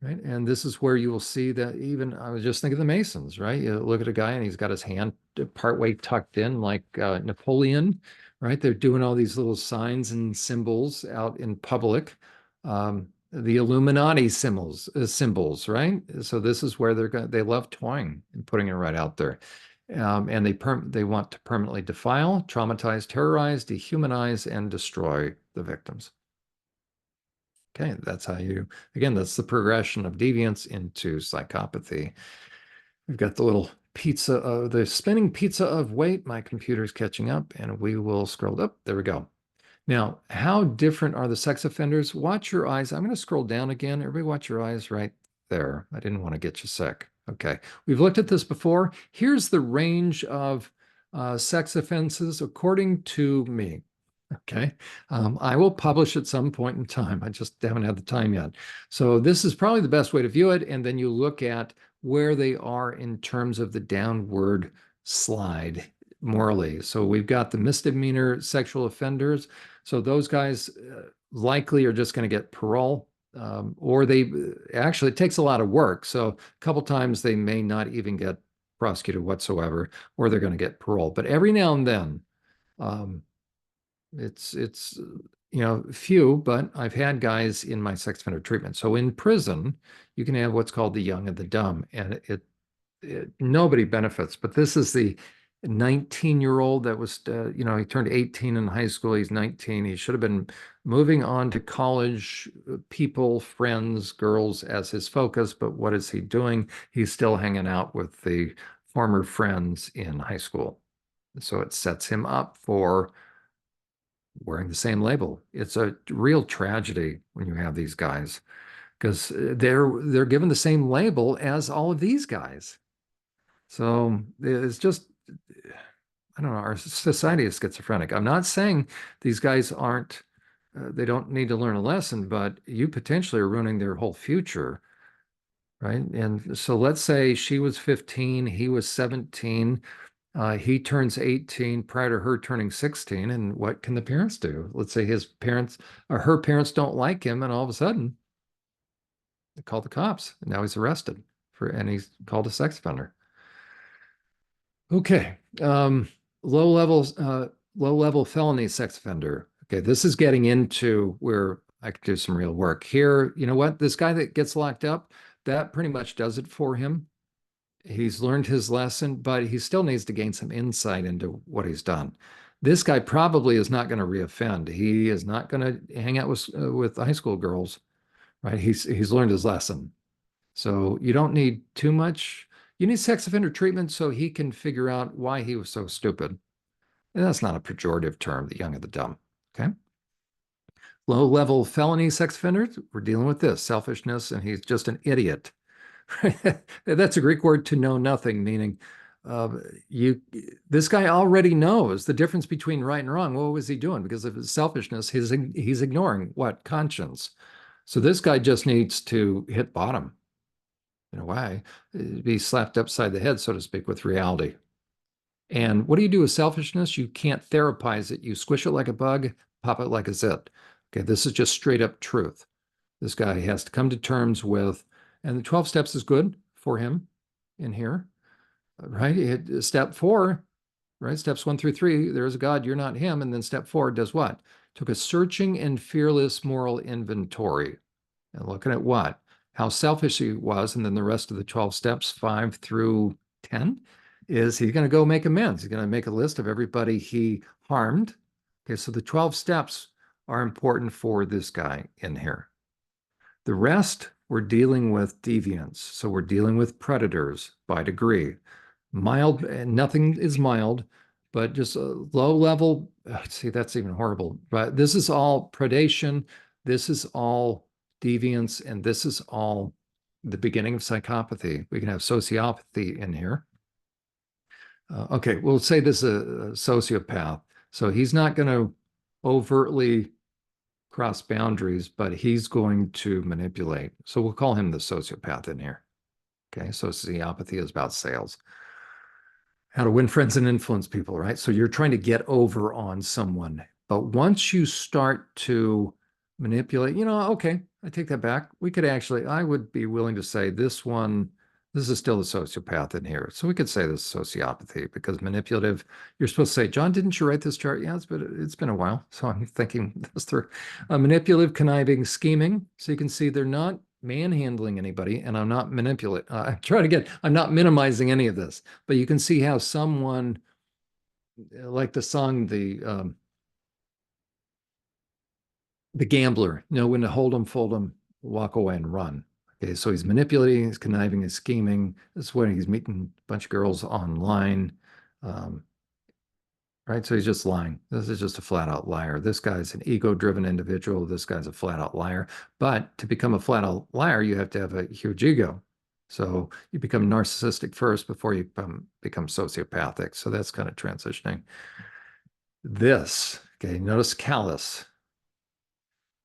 [SPEAKER 2] right? And this is where you will see that even, I was just thinking of the Masons, right? You look at a guy and he's got his hand partway tucked in like Napoleon, right? They're doing all these little signs and symbols out in public. The Illuminati symbols, right? So this is where they love toying and putting it right out there. And they want to permanently defile, traumatize, terrorize, dehumanize, and destroy the victims. Okay, that's how again, that's the progression of deviance into psychopathy. We've got the little the spinning pizza of weight. My computer's catching up and we will scroll up. There we go. Now, how different are the sex offenders? Watch your eyes. I'm going to scroll down again. Everybody watch your eyes right there. I didn't want to get you sick. Okay, we've looked at this before. Here's the range of sex offenses according to me. Okay, I will publish at some point in time. I just haven't had the time yet. So this is probably the best way to view it. And then you look at where they are in terms of the downward slide morally. So we've got the misdemeanor sexual offenders. So those guys likely are just going to get parole, or they actually, it takes a lot of work. So a couple times they may not even get prosecuted whatsoever, or they're going to get parole. But every now and then, it's few, but I've had guys in my sex offender treatment. So in prison, you can have what's called the young and the dumb, and nobody benefits. But this is the 19-year-old that was, he turned 18 in high school. He's 19. He should have been moving on to college, people, friends, girls as his focus. But what is he doing? He's still hanging out with the former friends in high school. So it sets him up for wearing the same label. It's a real tragedy when you have these guys because they're given the same label as all of these guys. So it's just, I don't know, our society is schizophrenic. I'm not saying these guys aren't, they don't need to learn a lesson, but you potentially are ruining their whole future, right? And so let's say she was 15, he was 17. He turns 18 prior to her turning 16. And what can the parents do? Let's say his parents or her parents don't like him, and all of a sudden they call the cops. And now he's arrested and he's called a sex offender. Okay. Low level felony sex offender. Okay, this is getting into where I could do some real work here. You know what? This guy that gets locked up, that pretty much does it for him. He's learned his lesson, but he still needs to gain some insight into what he's done. This guy probably is not going to reoffend. He is not going to hang out with high school girls, right? He's learned his lesson. So you don't need too much. You need sex offender treatment so he can figure out why he was so stupid. And that's not a pejorative term, the young and the dumb. Okay. Low-level felony sex offenders, we're dealing with this selfishness, and he's just an idiot. That's a Greek word, to know nothing, meaning uh, you. This guy already knows the difference between right and wrong. What was he doing? Because of his selfishness, he's ignoring what? Conscience. So this guy just needs to hit bottom in a way, be slapped upside the head, so to speak, with reality. And what do you do with selfishness? You can't therapize it. You squish it like a bug, pop it like a zit. Okay, this is just straight up truth. This guy has to come to terms with, and the 12 steps is good for him in here, right? Step 4, right? Steps 1 through 3, there is a God, you're not him. And then step 4 does what? Took a searching and fearless moral inventory. And looking at what? How selfish he was. And then the rest of the 12 steps, 5 through 10, is he's going to go make amends. He's going to make a list of everybody he harmed. Okay, so the 12 steps are important for this guy in here. The rest, we're dealing with deviants. So we're dealing with predators by degree. Mild, nothing is mild, but just a low level. See, that's even horrible. But this is all predation. This is all deviance. And this is all the beginning of psychopathy. We can have sociopathy in here. Okay, we'll say this is a sociopath. So he's not going to overtly cross boundaries, but he's going to manipulate. So we'll call him the sociopath in here. Okay, sociopathy is about sales. How to win friends and influence people, right? So you're trying to get over on someone. But once you start to manipulate, okay, I take that back. I would be willing to say this is still a sociopath in here. So we could say this is sociopathy, because manipulative, you're supposed to say, John, didn't you write this chart? Yeah, it's been a while. So I'm thinking this through. Manipulative, conniving, scheming. So you can see they're not manhandling anybody, and I'm not I'm not minimizing any of this, but you can see how someone, like the song, the gambler, when to hold them, fold them, walk away and run. Okay, so he's manipulating, he's conniving, he's scheming. This is when he's meeting a bunch of girls online. Right? So he's just lying. This is just a flat out liar. This guy's an ego-driven individual. This guy's a flat out liar. But to become a flat out liar, you have to have a huge ego. So you become narcissistic first before you become sociopathic. So that's kind of transitioning. This, okay, notice callous.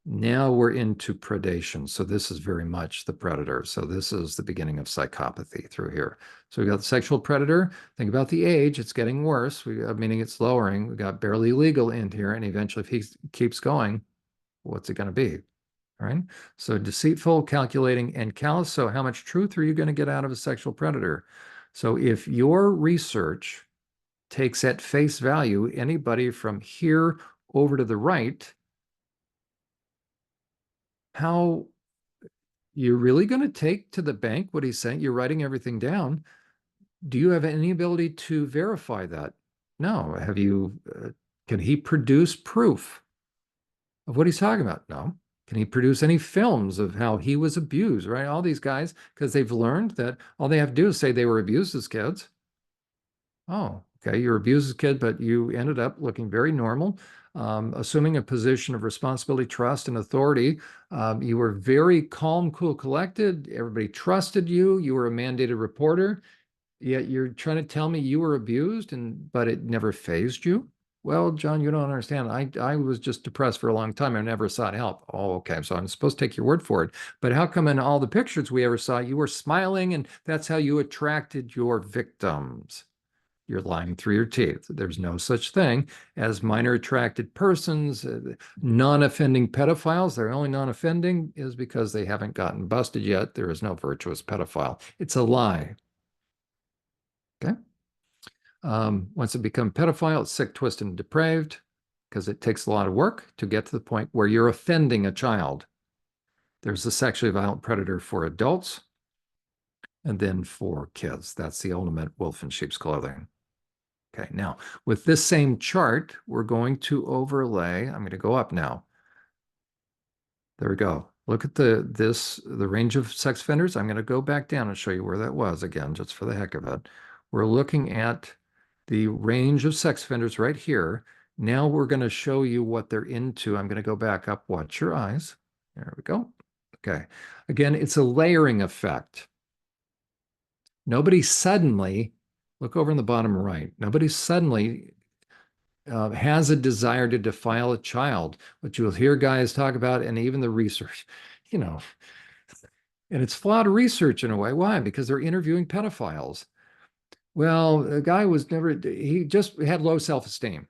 [SPEAKER 2] Now we're into predation. So this is very much the predator. So this is the beginning of psychopathy through here. So we got the sexual predator. Think about the age. It's getting worse. Meaning it's lowering. We got barely legal in here. And eventually, if he keeps going, what's it going to be? All right. So deceitful, calculating, and callous. So how much truth are you going to get out of a sexual predator? So if your research takes at face value anybody from here over to the right, how you're really going to take to the bank what he's saying? You're writing everything down. Do you have any ability to verify that? No. Can he produce proof of what he's talking about? No. Can he produce any films of how he was abused, right? All these guys, because they've learned that all they have to do is say they were abused as kids. Oh, okay, you're abused as a kid, but you ended up looking very normal, assuming a position of responsibility, trust, and authority. You were very calm, cool, collected. Everybody trusted you. You were a mandated reporter. Yet you're trying to tell me you were abused, but it never fazed you? Well, John, you don't understand. I was just depressed for a long time. I never sought help. Oh, okay. So I'm supposed to take your word for it. But how come in all the pictures we ever saw, you were smiling, and that's how you attracted your victims? You're lying through your teeth. There's no such thing as minor attracted persons, non-offending pedophiles. They're only non-offending is because they haven't gotten busted yet. There is no virtuous pedophile. It's a lie. Okay. Once it becomes pedophile, it's sick, twisted, and depraved, because it takes a lot of work to get to the point where you're offending a child. There's the sexually violent predator for adults, and then for kids. That's the ultimate wolf in sheep's clothing. Okay, now with this same chart, we're going to overlay. I'm going to go up now. There we go. Look at the range of sex offenders. I'm going to go back down and show you where that was again, just for the heck of it. We're looking at the range of sex offenders right here. Now we're going to show you what they're into. I'm going to go back up. Watch your eyes. There we go. Okay. Again, it's a layering effect. Nobody suddenly, look over in the bottom right, nobody suddenly has a desire to defile a child, which you'll hear guys talk about, and even the research, you know, and it's flawed research in a way. Why? Because they're interviewing pedophiles. Well, the guy was never, he just had low self-esteem.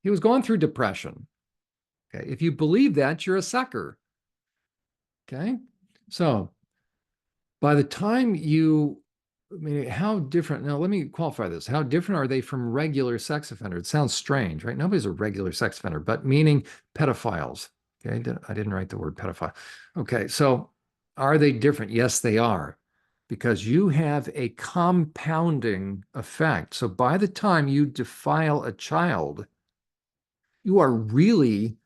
[SPEAKER 2] He was going through depression. Okay. If you believe that, you're a sucker. Okay. So by the time you, I mean, how different, now let me qualify this. How different are they from regular sex offenders? It sounds strange, right? Nobody's a regular sex offender, but meaning pedophiles. Okay. I didn't write the word pedophile. Okay. So are they different? Yes, they are, because you have a compounding effect. So by the time you defile a child, you are really,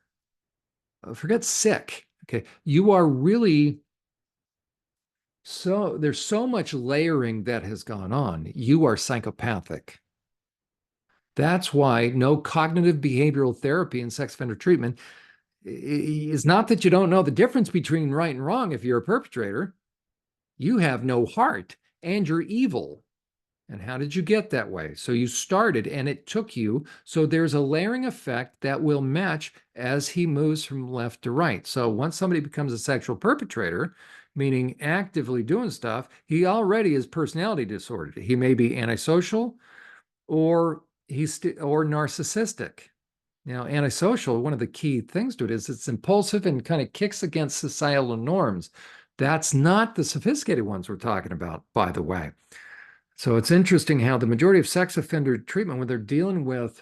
[SPEAKER 2] forget sick. Okay. You are really, so there's so much layering that has gone on. You are psychopathic. That's why no cognitive behavioral therapy and sex offender treatment is not that you don't know the difference between right and wrong if you're a perpetrator. You have no heart and you're evil. And how did you get that way? So you started and it took you. So there's a layering effect that will match as he moves from left to right. So once somebody becomes a sexual perpetrator, meaning actively doing stuff, he already is personality disordered. He may be antisocial or or narcissistic. Now, antisocial, one of the key things to it is it's impulsive and kind of kicks against societal norms. That's not the sophisticated ones we're talking about, by the way. So it's interesting how the majority of sex offender treatment, when they're dealing with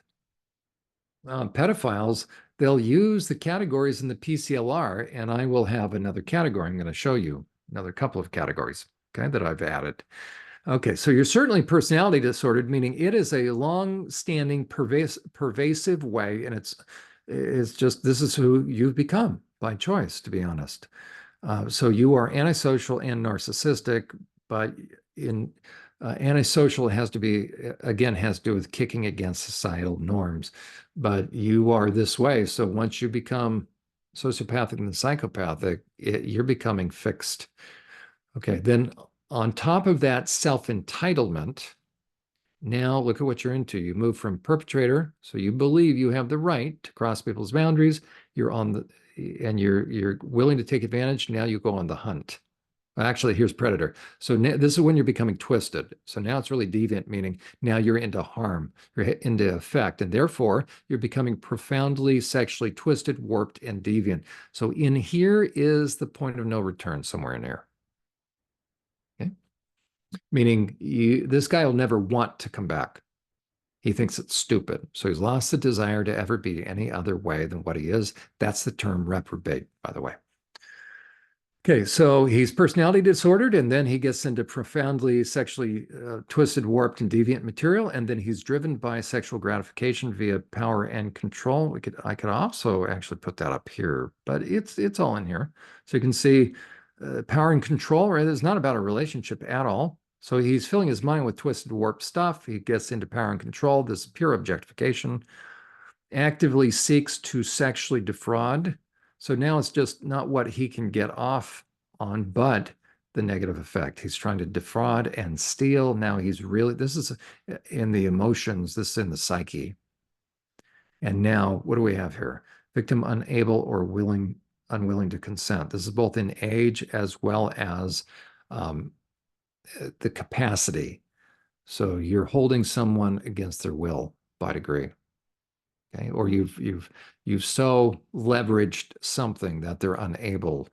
[SPEAKER 2] pedophiles, they'll use the categories in the PCLR, and I will have another category. I'm going to show you another couple of categories, okay, that I've added. Okay, so you're certainly personality disordered, meaning it is a long-standing, pervasive way, and it's just this is who you've become by choice, to be honest. So you are antisocial and narcissistic, but in antisocial has to be, again, has to do with kicking against societal norms. But you are this way. So once you become sociopathic and psychopathic, you're becoming fixed. Okay, then on top of that self-entitlement, now look at what you're into. You move from perpetrator, so you believe you have the right to cross people's boundaries. You're on the, and you're willing to take advantage. Now you go on the hunt. Actually, here's predator. So this is when you're becoming twisted. So now it's really deviant, meaning now you're into harm, you're into effect, and therefore you're becoming profoundly sexually twisted, warped, and deviant. So in here is the point of no return, somewhere in here. Okay? Meaning this guy will never want to come back. He thinks it's stupid. So he's lost the desire to ever be any other way than what he is. That's the term reprobate, by the way. Okay, so he's personality disordered, and then he gets into profoundly sexually twisted, warped, and deviant material, and then he's driven by sexual gratification via power and control. I could also actually put that up here, but it's all in here. So you can see power and control, right? It's not about a relationship at all. So he's filling his mind with twisted, warped stuff. He gets into power and control. This is pure objectification. Actively seeks to sexually defraud. So now it's just not what he can get off on, but the negative effect. He's trying to defraud and steal. Now he's really, this is in the emotions, this is in the psyche. And now what do we have here? Victim unable or unwilling to consent. This is both in age as well as the capacity. So you're holding someone against their will by degree. Okay, or you've so leveraged something that they're unable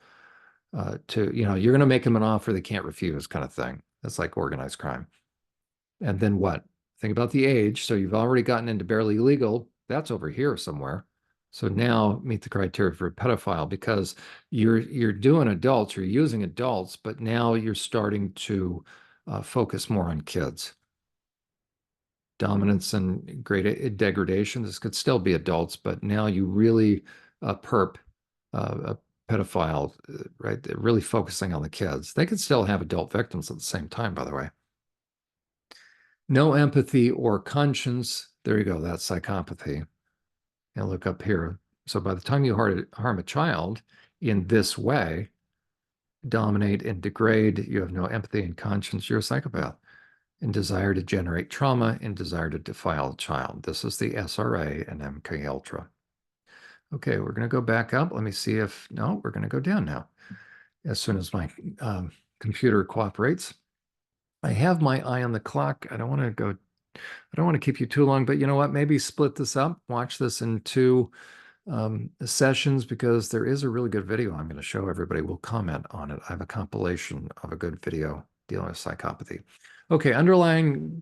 [SPEAKER 2] to, you're going to make them an offer they can't refuse, kind of thing. That's like organized crime. And then what? Think about the age. So you've already gotten into barely legal. That's over here somewhere. So now meet the criteria for a pedophile, because you're doing adults, you're using adults, but now you're starting to focus more on kids. Dominance and great degradation. This could still be adults, but now you really perp pedophile, right? They're really focusing on the kids. They could still have adult victims at the same time, by the way. No empathy or conscience. There you go. That's psychopathy. And look up here. So by the time you harm a child in this way, dominate and degrade, you have no empathy and conscience, you're a psychopath. And desire to generate trauma and desire to defile a child. This is the SRA and MK Ultra. Okay, we're going to go back up. Let me see if, no, we're going to go down now. As soon as my computer cooperates. I have my eye on the clock. I don't want to keep you too long, but you know what? Maybe split this up, watch this in two sessions, because there is a really good video I'm going to show everybody. We'll comment on it. I have a compilation of a good video dealing with psychopathy. Okay, underlying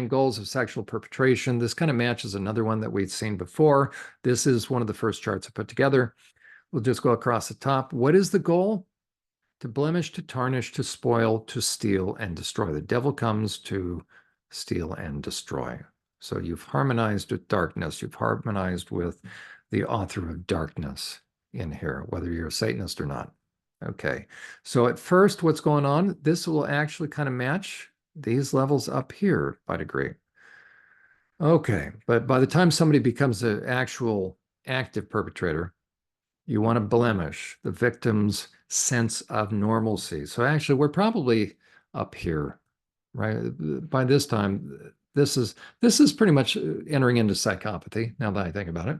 [SPEAKER 2] goals of sexual perpetration. This kind of matches another one that we've seen before. This is one of the first charts I put together. We'll just go across the top. What is the goal? To blemish, to tarnish, to spoil, to steal, and destroy. The devil comes to steal and destroy. So you've harmonized with darkness. You've harmonized with the author of darkness in here, whether you're a Satanist or not. Okay, so at first, what's going on? This will actually kind of match these levels up here by degree. Okay, but by the time somebody becomes an actual active perpetrator, you want to blemish the victim's sense of normalcy. So actually, we're probably up here, right? By this time, this is pretty much entering into psychopathy, now that I think about it.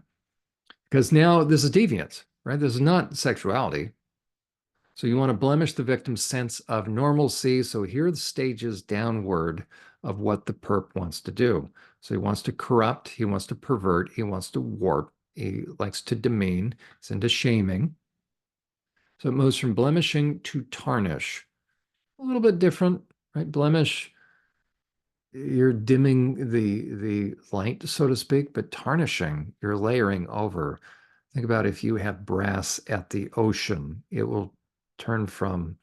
[SPEAKER 2] Because now this is deviance, right? This is not sexuality. So you want to blemish the victim's sense of normalcy. So here are the stages downward of what the perp wants to do. So he wants to corrupt, he wants to pervert, he wants to warp, he likes to demean, it's into shaming. So it moves from blemishing to tarnish. A little bit different, right? Blemish, you're dimming the light, so to speak, but tarnishing, you're layering over. Think about if you have brass at the ocean, it will turn from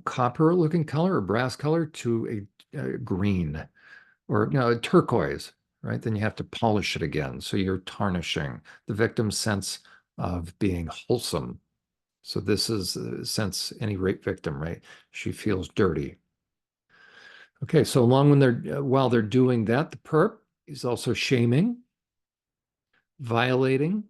[SPEAKER 2] copper looking color or brass color to a green or no, turquoise, right? Then you have to polish it again. So you're tarnishing the victim's sense of being wholesome. So this is since any rape victim, right? She feels dirty. Okay, so while they're doing that, the perp is also shaming, violating,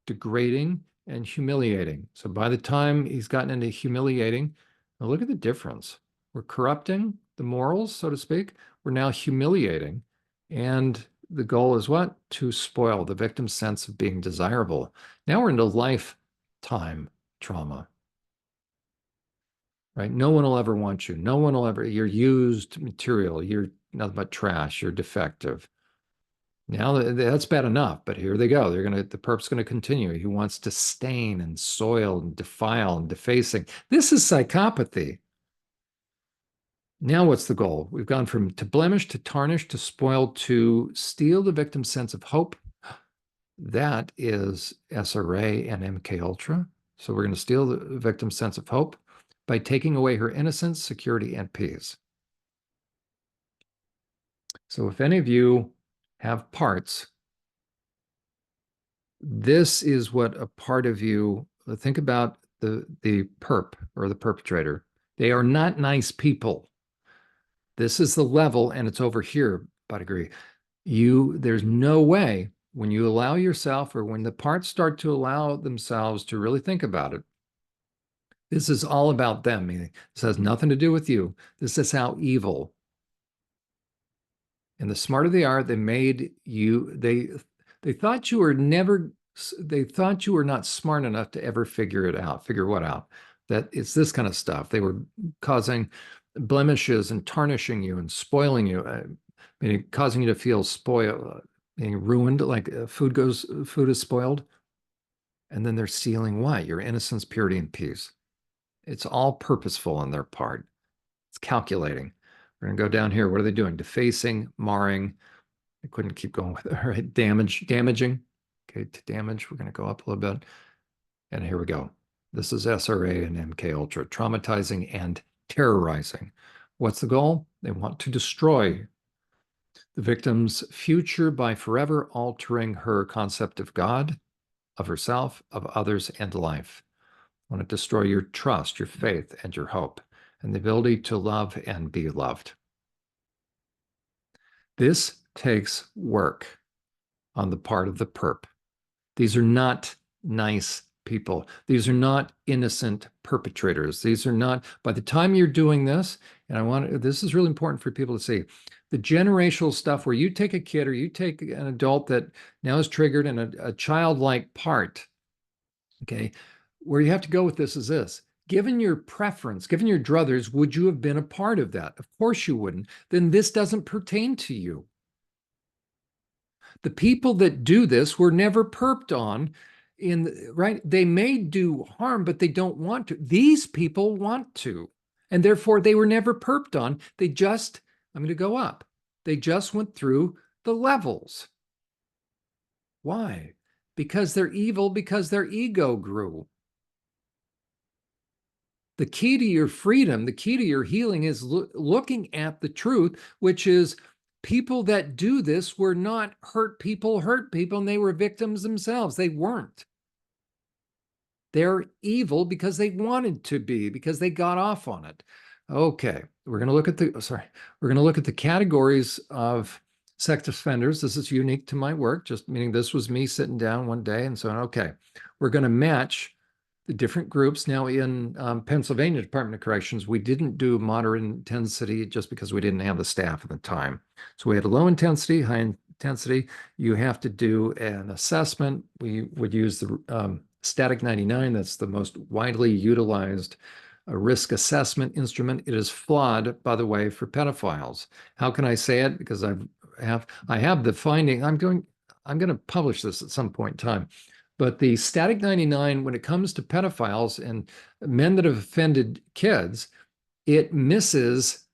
[SPEAKER 2] degrading, and humiliating. So by the time he's gotten into humiliating, now look at the difference. We're corrupting the morals, so to speak. We're now humiliating. And the goal is what? To spoil the victim's sense of being desirable. Now we're into lifetime trauma. Right? No one will ever want you. No one will ever, you're used material. You're nothing but trash. You're defective. Now that's bad enough, but here they go. The perp's gonna continue. He wants to stain and soil and defile and defacing. This is psychopathy. Now what's the goal? We've gone from to blemish, to tarnish, to spoil, to steal the victim's sense of hope. That is SRA and MK Ultra. So we're going to steal the victim's sense of hope by taking away her innocence, security, and peace. So if any of you have parts, this is what a part of you, think about the perp or the perpetrator. They are not nice people. This is the level, and it's over here by degree. There's no way when you allow yourself, or when the parts start to allow themselves to really think about it, this is all about them, meaning this has nothing to do with you. This is how evil. And the smarter they are, they made you, they thought you were not smart enough to ever figure it out. Figure what out? That it's this kind of stuff. They were causing blemishes and tarnishing you and spoiling you, meaning causing you to feel spoiled, being ruined, like food is spoiled. And then they're stealing what? Your innocence, purity, and peace. It's all purposeful on their part. It's calculating. We're going to go down here. What are they doing? Defacing, marring. I couldn't keep going with it. All right. Damaging. Okay, to damage, we're going to go up a little bit. And here we go. This is SRA and MK Ultra, traumatizing and terrorizing. What's the goal? They want to destroy the victim's future by forever altering her concept of God, of herself, of others, and life. I want to destroy your trust, your faith, and your hope, and the ability to love and be loved. This takes work on the part of the perp. These are not nice people. These are not innocent perpetrators. These are not, by the time you're doing this, and this is really important for people to see, the generational stuff where you take a kid or you take an adult that now is triggered in a childlike part, okay, where you have to go with this is this. Given your preference, given your druthers, would you have been a part of that? Of course you wouldn't. Then this doesn't pertain to you. The people that do this were never perped on right? They may do harm, but they don't want to. These people want to. And therefore they were never perped on. They just, I'm going to go up. They just went through the levels. Why? Because they're evil, because their ego grew. The key to your freedom, the key to your healing is looking at the truth, which is people that do this were not hurt people, and they were victims themselves. They weren't. They're evil because they wanted to be, because they got off on it. Okay, we're going to look at the categories of sex offenders. This is unique to my work, just meaning this was me sitting down one day and so on. Okay, we're going to match the different groups. Now in Pennsylvania Department of Corrections, we didn't do moderate intensity just because we didn't have the staff at the time. So we had a low intensity, high intensity. You have to do an assessment. We would use the Static 99. That's the most widely utilized risk assessment instrument. It is flawed, by the way, for pedophiles. How can I say it? Because I have the finding. I'm going to publish this at some point in time. But the Static 99, when it comes to pedophiles and men that have offended kids, it misses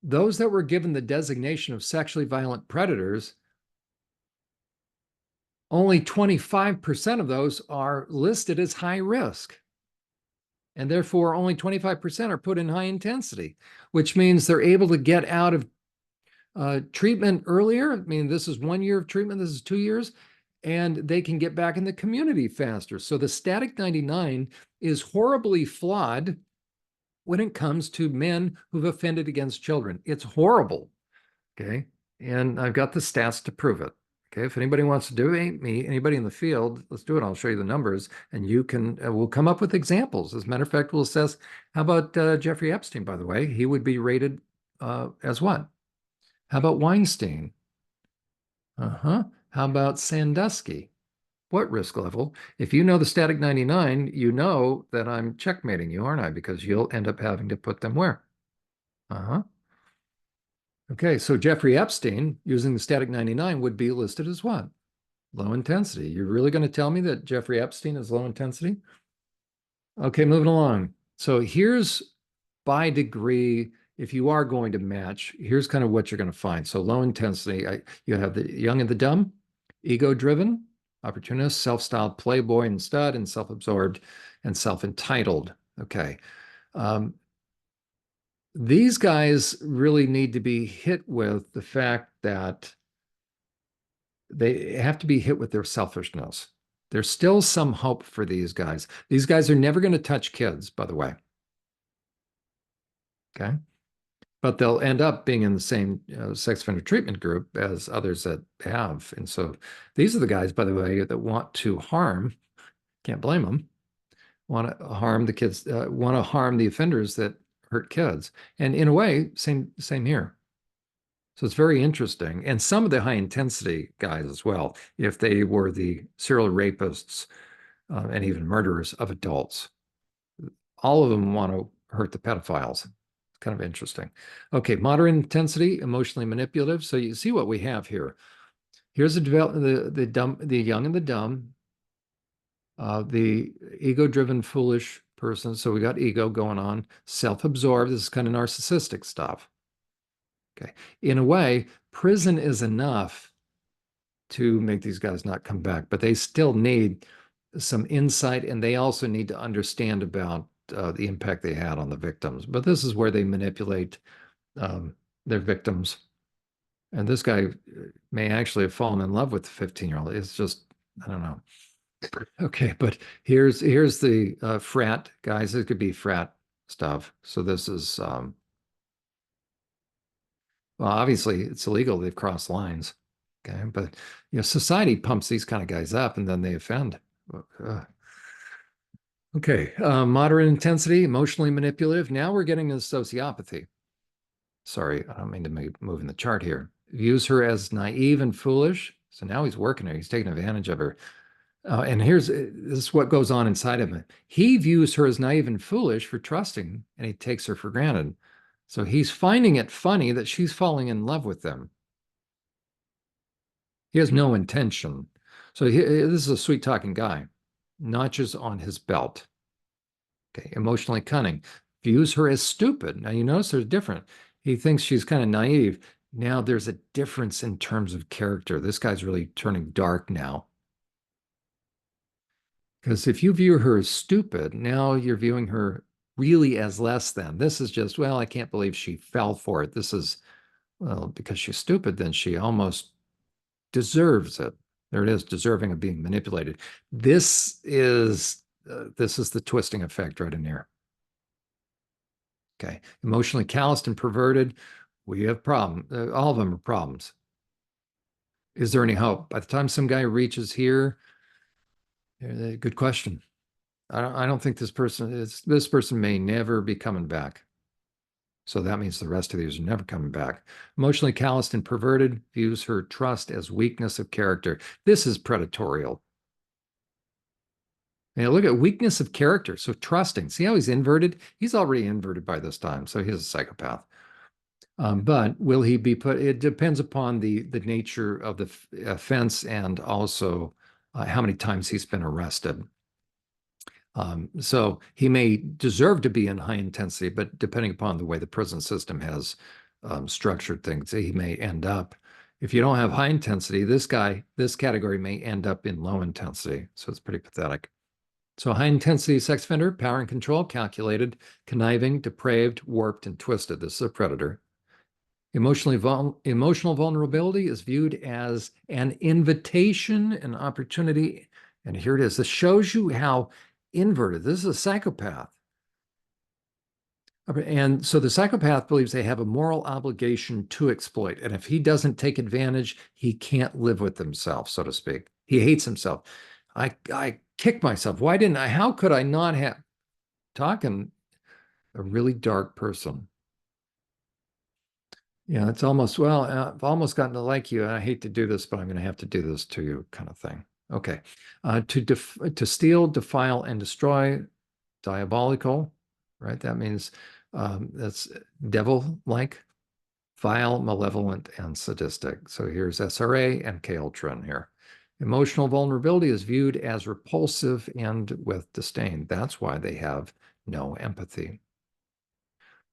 [SPEAKER 2] those that were given the designation of sexually violent predators. Only 25% of those are listed as high risk. And therefore, only 25% are put in high intensity, which means they're able to get out of treatment earlier. I mean, this is 1 year of treatment, this is 2 years. And they can get back in the community faster. So the Static 99 is horribly flawed when it comes to men who've offended against children. It's horrible, okay? And I've got the stats to prove it, okay? If anybody wants to do it, anybody in the field, let's do it. I'll show you the numbers, and you can, we'll come up with examples. As a matter of fact, we'll assess, how about Jeffrey Epstein, by the way? He would be rated as what? How about Weinstein? How about Sandusky? What risk level? If you know the Static 99, you know that I'm checkmating you, aren't I? Because you'll end up having to put them where? Okay, so Jeffrey Epstein, using the Static 99, would be listed as what? Low intensity. You're really going to tell me that Jeffrey Epstein is low intensity? Okay, moving along. So here's by degree, if you are going to match, here's kind of what you're going to find. So low intensity, you have the young and the dumb, ego-driven, opportunist, self-styled playboy and stud, and self-absorbed and self-entitled. Okay. These guys really need to be hit with the fact that they have to be hit with their selfishness. There's still some hope for these guys. These guys are never going to touch kids, by the way. Okay. But they'll end up being in the same sex offender treatment group as others that have. And so these are the guys, by the way, that want to harm, can't blame them, want to harm the kids, want to harm the offenders that hurt kids. And in a way, same here. So it's very interesting. And some of the high intensity guys as well, if they were the serial rapists and even murderers of adults, all of them want to hurt the pedophiles. Kind of interesting. Okay, moderate intensity, emotionally manipulative. So you see what we have here. Here's the young and the dumb, the ego-driven, foolish person. So we got ego going on. Self-absorbed. This is kind of narcissistic stuff. Okay, in a way, prison is enough to make these guys not come back, but they still need some insight, and they also need to understand about the impact they had on the victims. But this is where they manipulate their victims. And this guy may actually have fallen in love with the 15-year-old. It's just, I don't know. Okay, but here's the frat guys. It could be frat stuff. So this is well, obviously it's illegal. They've crossed lines. Okay, but society pumps these kind of guys up, and then they offend. Uh, okay, moderate intensity, emotionally manipulative. Now we're getting into sociopathy. Sorry, I don't mean to move in the chart here. Views her as naive and foolish. So now he's working her. He's taking advantage of her. And this is what goes on inside of him. He views her as naive and foolish for trusting, and he takes her for granted. So he's finding it funny that she's falling in love with them. He has no intention. So this is a sweet talking guy. Notches on his belt. Okay, emotionally cunning. Views her as stupid. Now you notice there's different. He thinks she's kind of naive. Now there's a difference in terms of character. This guy's really turning dark now. Because if you view her as stupid, now you're viewing her really as less than. This is just, well, I can't believe she fell for it. This is, well, because she's stupid, then she almost deserves it. There it is, deserving of being manipulated. This is the twisting effect right in here. Okay, emotionally calloused and perverted. We have problems. All of them are problems. Is there any hope? By the time some guy reaches here, good question. I don't think this person may never be coming back. So that means the rest of these are never coming back. Emotionally calloused and perverted, views her trust as weakness of character. This is predatorial. Now look at weakness of character. So trusting. See how he's inverted? He's already inverted by this time. So he's a psychopath. But will he be put? It depends upon the nature of the offense and also how many times he's been arrested. So he may deserve to be in high intensity, but depending upon the way the prison system has structured things, he may end up. If you don't have high intensity, this category may end up in low intensity. So it's pretty pathetic. So high intensity sex offender, power and control, calculated, conniving, depraved, warped, and twisted. This is a predator. Emotional vulnerability is viewed as an invitation, an opportunity. And here it is. This shows you how inverted. This is a psychopath. And so the psychopath believes they have a moral obligation to exploit. And if he doesn't take advantage, he can't live with himself, so to speak. He hates himself. I kick myself. Why didn't I? How could I not have talking a really dark person? Yeah, it's almost, well, I've almost gotten to like you. And I hate to do this, but I'm going to have to do this to you, kind of thing. Okay. To steal, defile, and destroy, diabolical, right? That means that's devil-like, vile, malevolent, and sadistic. So here's SRA and K Ultra here. Emotional vulnerability is viewed as repulsive and with disdain. That's why they have no empathy.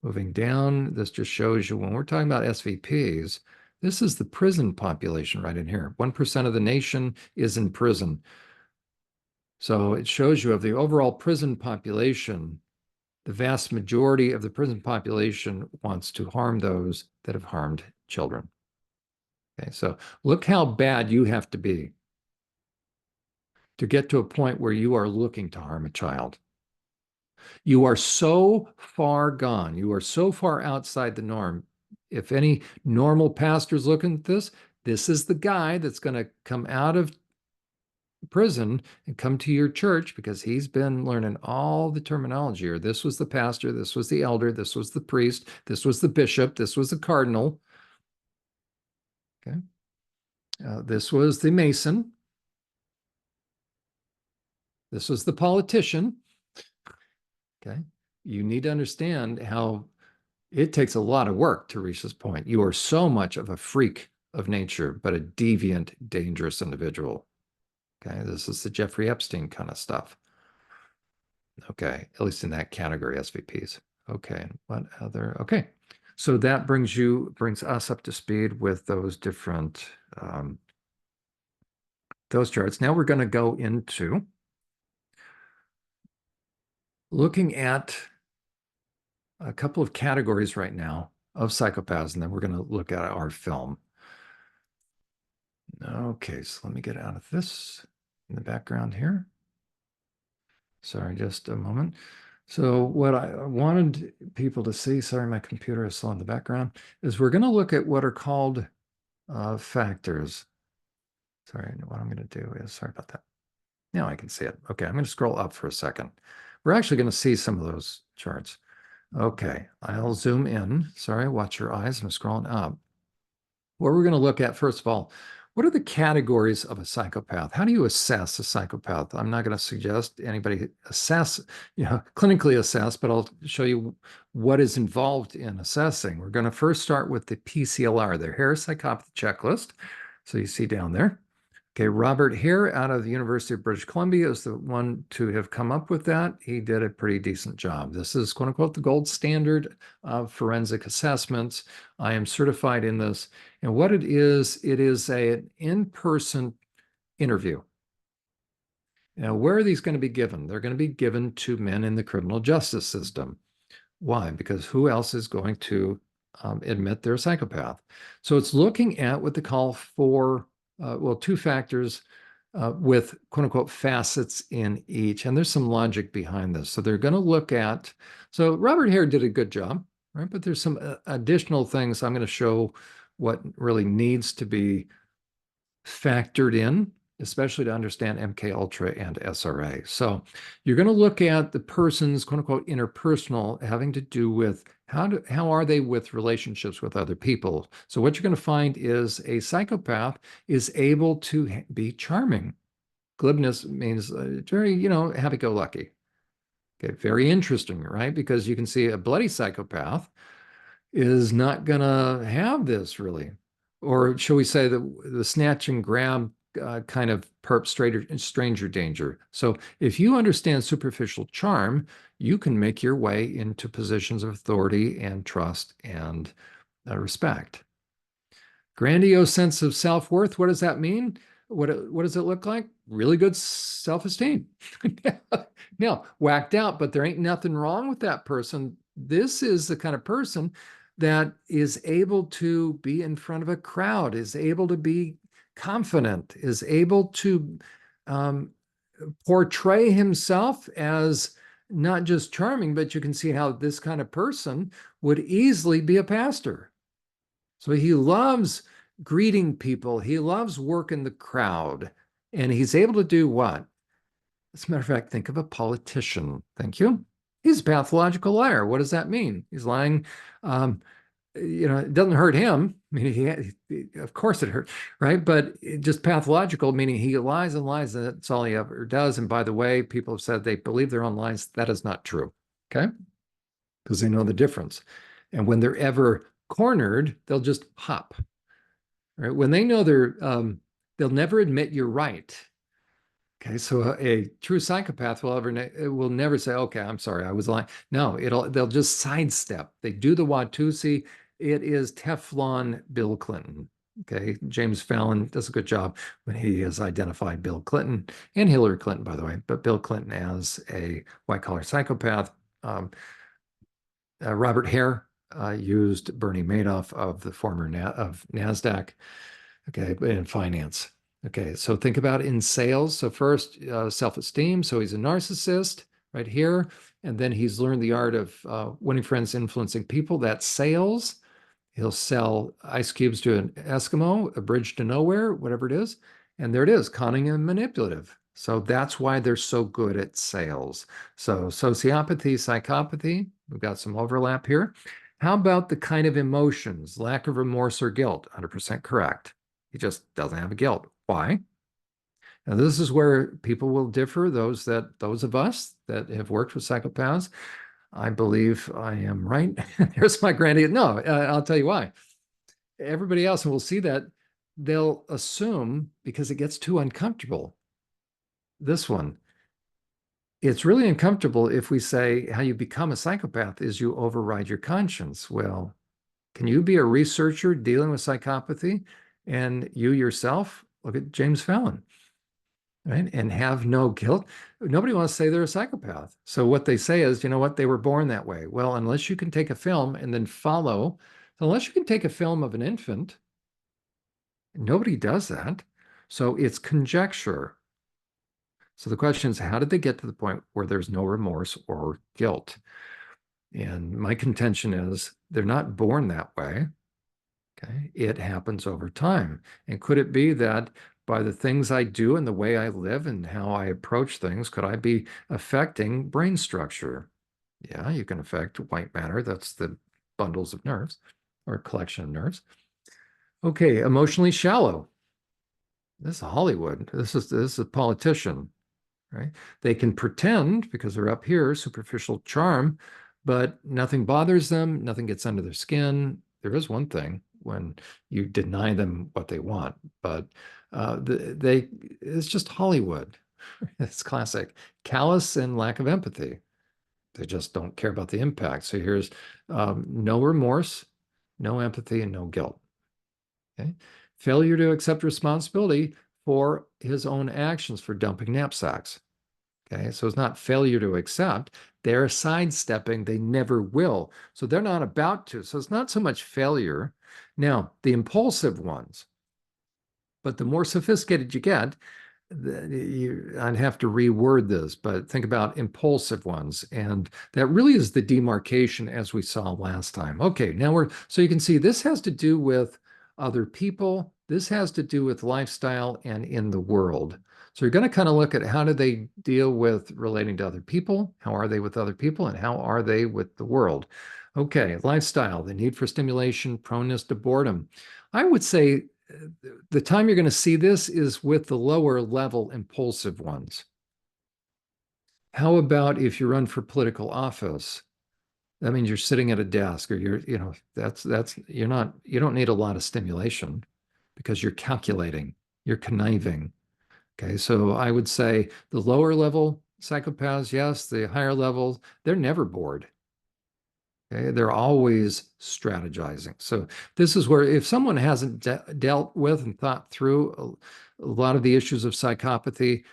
[SPEAKER 2] Moving down, this just shows you when we're talking about SVPs, this is the prison population right in here. 1% of the nation is in prison. So it shows you of the overall prison population, the vast majority of the prison population wants to harm those that have harmed children. Okay, so look how bad you have to be to get to a point where you are looking to harm a child. You are so far gone. You are so far outside the norm. If any normal pastor's looking at this, this is the guy that's going to come out of prison and come to your church because he's been learning all the terminology. Or this was the pastor, this was the elder, this was the priest, this was the bishop, this was the cardinal. Okay. This was the mason. This was the politician. Okay. You need to understand how it takes a lot of work to reach this point. You are so much of a freak of nature, but a deviant, dangerous individual. Okay, this is the Jeffrey Epstein kind of stuff. Okay, at least in that category, SVPs. Okay, what other? Okay, so that brings us up to speed with those different those charts. Now we're going to go into looking at a couple of categories right now of psychopaths, and then we're going to look at our film. Okay, so let me get out of this. in the background here. Sorry, just a moment. So what I wanted people to see, sorry, my computer is slow in the background, is we're going to look at what are called factors. Sorry, what I'm going to do is, sorry about that. Now I can see it. Okay, I'm going to scroll up for a second. We're actually going to see some of those charts. Okay, I'll zoom in. Sorry, watch your eyes. I'm scrolling up. What we're going to look at, first of all, what are the categories of a psychopath? How do you assess a psychopath? I'm not going to suggest anybody assess, clinically assess, but I'll show you what is involved in assessing. We're going to first start with the PCLR, the Hare Psychopathy Checklist. So you see down there. Okay, Robert Hare out of the University of British Columbia is the one to have come up with that. He did a pretty decent job. This is, quote unquote, the gold standard of forensic assessments. I am certified in this. And what it is an in-person interview. Now, where are these going to be given? They're going to be given to men in the criminal justice system. Why? Because who else is going to admit they're a psychopath? So it's looking at what they call two factors with quote unquote facets in each. And there's some logic behind this. So they're going to look at, so Robert Hare did a good job, right? But there's some additional things I'm going to show what really needs to be factored in, especially to understand MK Ultra and SRA. So you're going to look at the person's quote unquote interpersonal, having to do with how are they with relationships with other people. So what you're going to find is a psychopath is able to be charming. Glibness means very, happy-go-lucky. Okay, very interesting, right? Because you can see a bloody psychopath is not going to have this really. Or shall we say the snatch and grab kind of perp stranger danger. So if you understand superficial charm, you can make your way into positions of authority and trust and respect. Grandiose sense of self-worth, what does that mean? What does it look like? Really good self-esteem. Now, whacked out, but there ain't nothing wrong with that person. This is the kind of person that is able to be in front of a crowd, is able to be confident, is able to portray himself as not just charming, but you can see how this kind of person would easily be a pastor. So he loves greeting people. He loves working the crowd. And he's able to do what? As a matter of fact, think of a politician. Thank you. He's a pathological liar. What does that mean? He's lying. It doesn't hurt him. I mean, of course it hurt, right? But just pathological, meaning he lies and lies, and that's all he ever does. And by the way, people have said they believe their own lies. That is not true, okay? Because they know the difference. And when they're ever cornered, they'll just hop, right? When they know they'll never admit you're right. Okay, so a true psychopath will never say, "Okay, I'm sorry, I was lying." No, they'll just sidestep. They do the Watusi. It is Teflon Bill Clinton. Okay, James Fallon does a good job when he has identified Bill Clinton and Hillary Clinton, by the way, but Bill Clinton as a white-collar psychopath. Robert Hare used Bernie Madoff of the former of NASDAQ, okay, in finance. Okay, so think about in sales. So first, self-esteem. So he's a narcissist right here. And then he's learned the art of winning friends, influencing people. That's sales. He'll sell ice cubes to an Eskimo, a bridge to nowhere, whatever it is. And there it is, cunning and manipulative. So that's why they're so good at sales. So sociopathy, psychopathy, we've got some overlap here. How about the kind of emotions, lack of remorse or guilt? 100% correct. He just doesn't have a guilt. Why? Now, this is where people will differ. Those of us that have worked with psychopaths, I believe I am right. There's my granddad. No, I'll tell you why. Everybody else, and we'll see that, they'll assume because it gets too uncomfortable. This one, it's really uncomfortable if we say how you become a psychopath is you override your conscience. Well, can you be a researcher dealing with psychopathy and you yourself, look at James Fallon, right, and have no guilt? Nobody wants to say they're a psychopath. So what they say is, you know what, they were born that way. Well, unless you can take a film and then unless you can take a film of an infant, nobody does that. So it's conjecture. So the question is, how did they get to the point where there's no remorse or guilt? And my contention is they're not born that way. Okay, it happens over time. And could it be that by the things I do and the way I live and how I approach things, could I be affecting brain structure? Yeah, you can affect white matter. That's the bundles of nerves or collection of nerves. Okay, emotionally shallow. This is Hollywood. This is a politician, right? They can pretend because they're up here, superficial charm, but nothing bothers them, nothing gets under their skin. There is one thing when you deny them what they want, but it's just Hollywood. It's classic. Callous and lack of empathy. They just don't care about the impact. So here's no remorse, no empathy, and no guilt. Okay. Failure to accept responsibility for his own actions for dumping knapsacks. Okay, so it's not failure to accept. They're sidestepping. They never will. So they're not about to. So it's not so much failure. Now, the impulsive ones, but the more sophisticated you get, I'd have to reword this, but think about impulsive ones. And that really is the demarcation as we saw last time. Okay, so you can see this has to do with other people. This has to do with lifestyle and in the world. So you're going to kind of look at how do they deal with relating to other people? How are they with other people? And how are they with the world? Okay, lifestyle, the need for stimulation, proneness to boredom. I would say the time you're going to see this is with the lower level impulsive ones. How about if you run for political office? That means you're sitting at a desk or you don't need a lot of stimulation because you're calculating, you're conniving. Okay, so I would say the lower level psychopaths, yes, the higher levels, they're never bored. Okay, they're always strategizing. So this is where if someone hasn't dealt with and thought through a lot of the issues of psychopathy,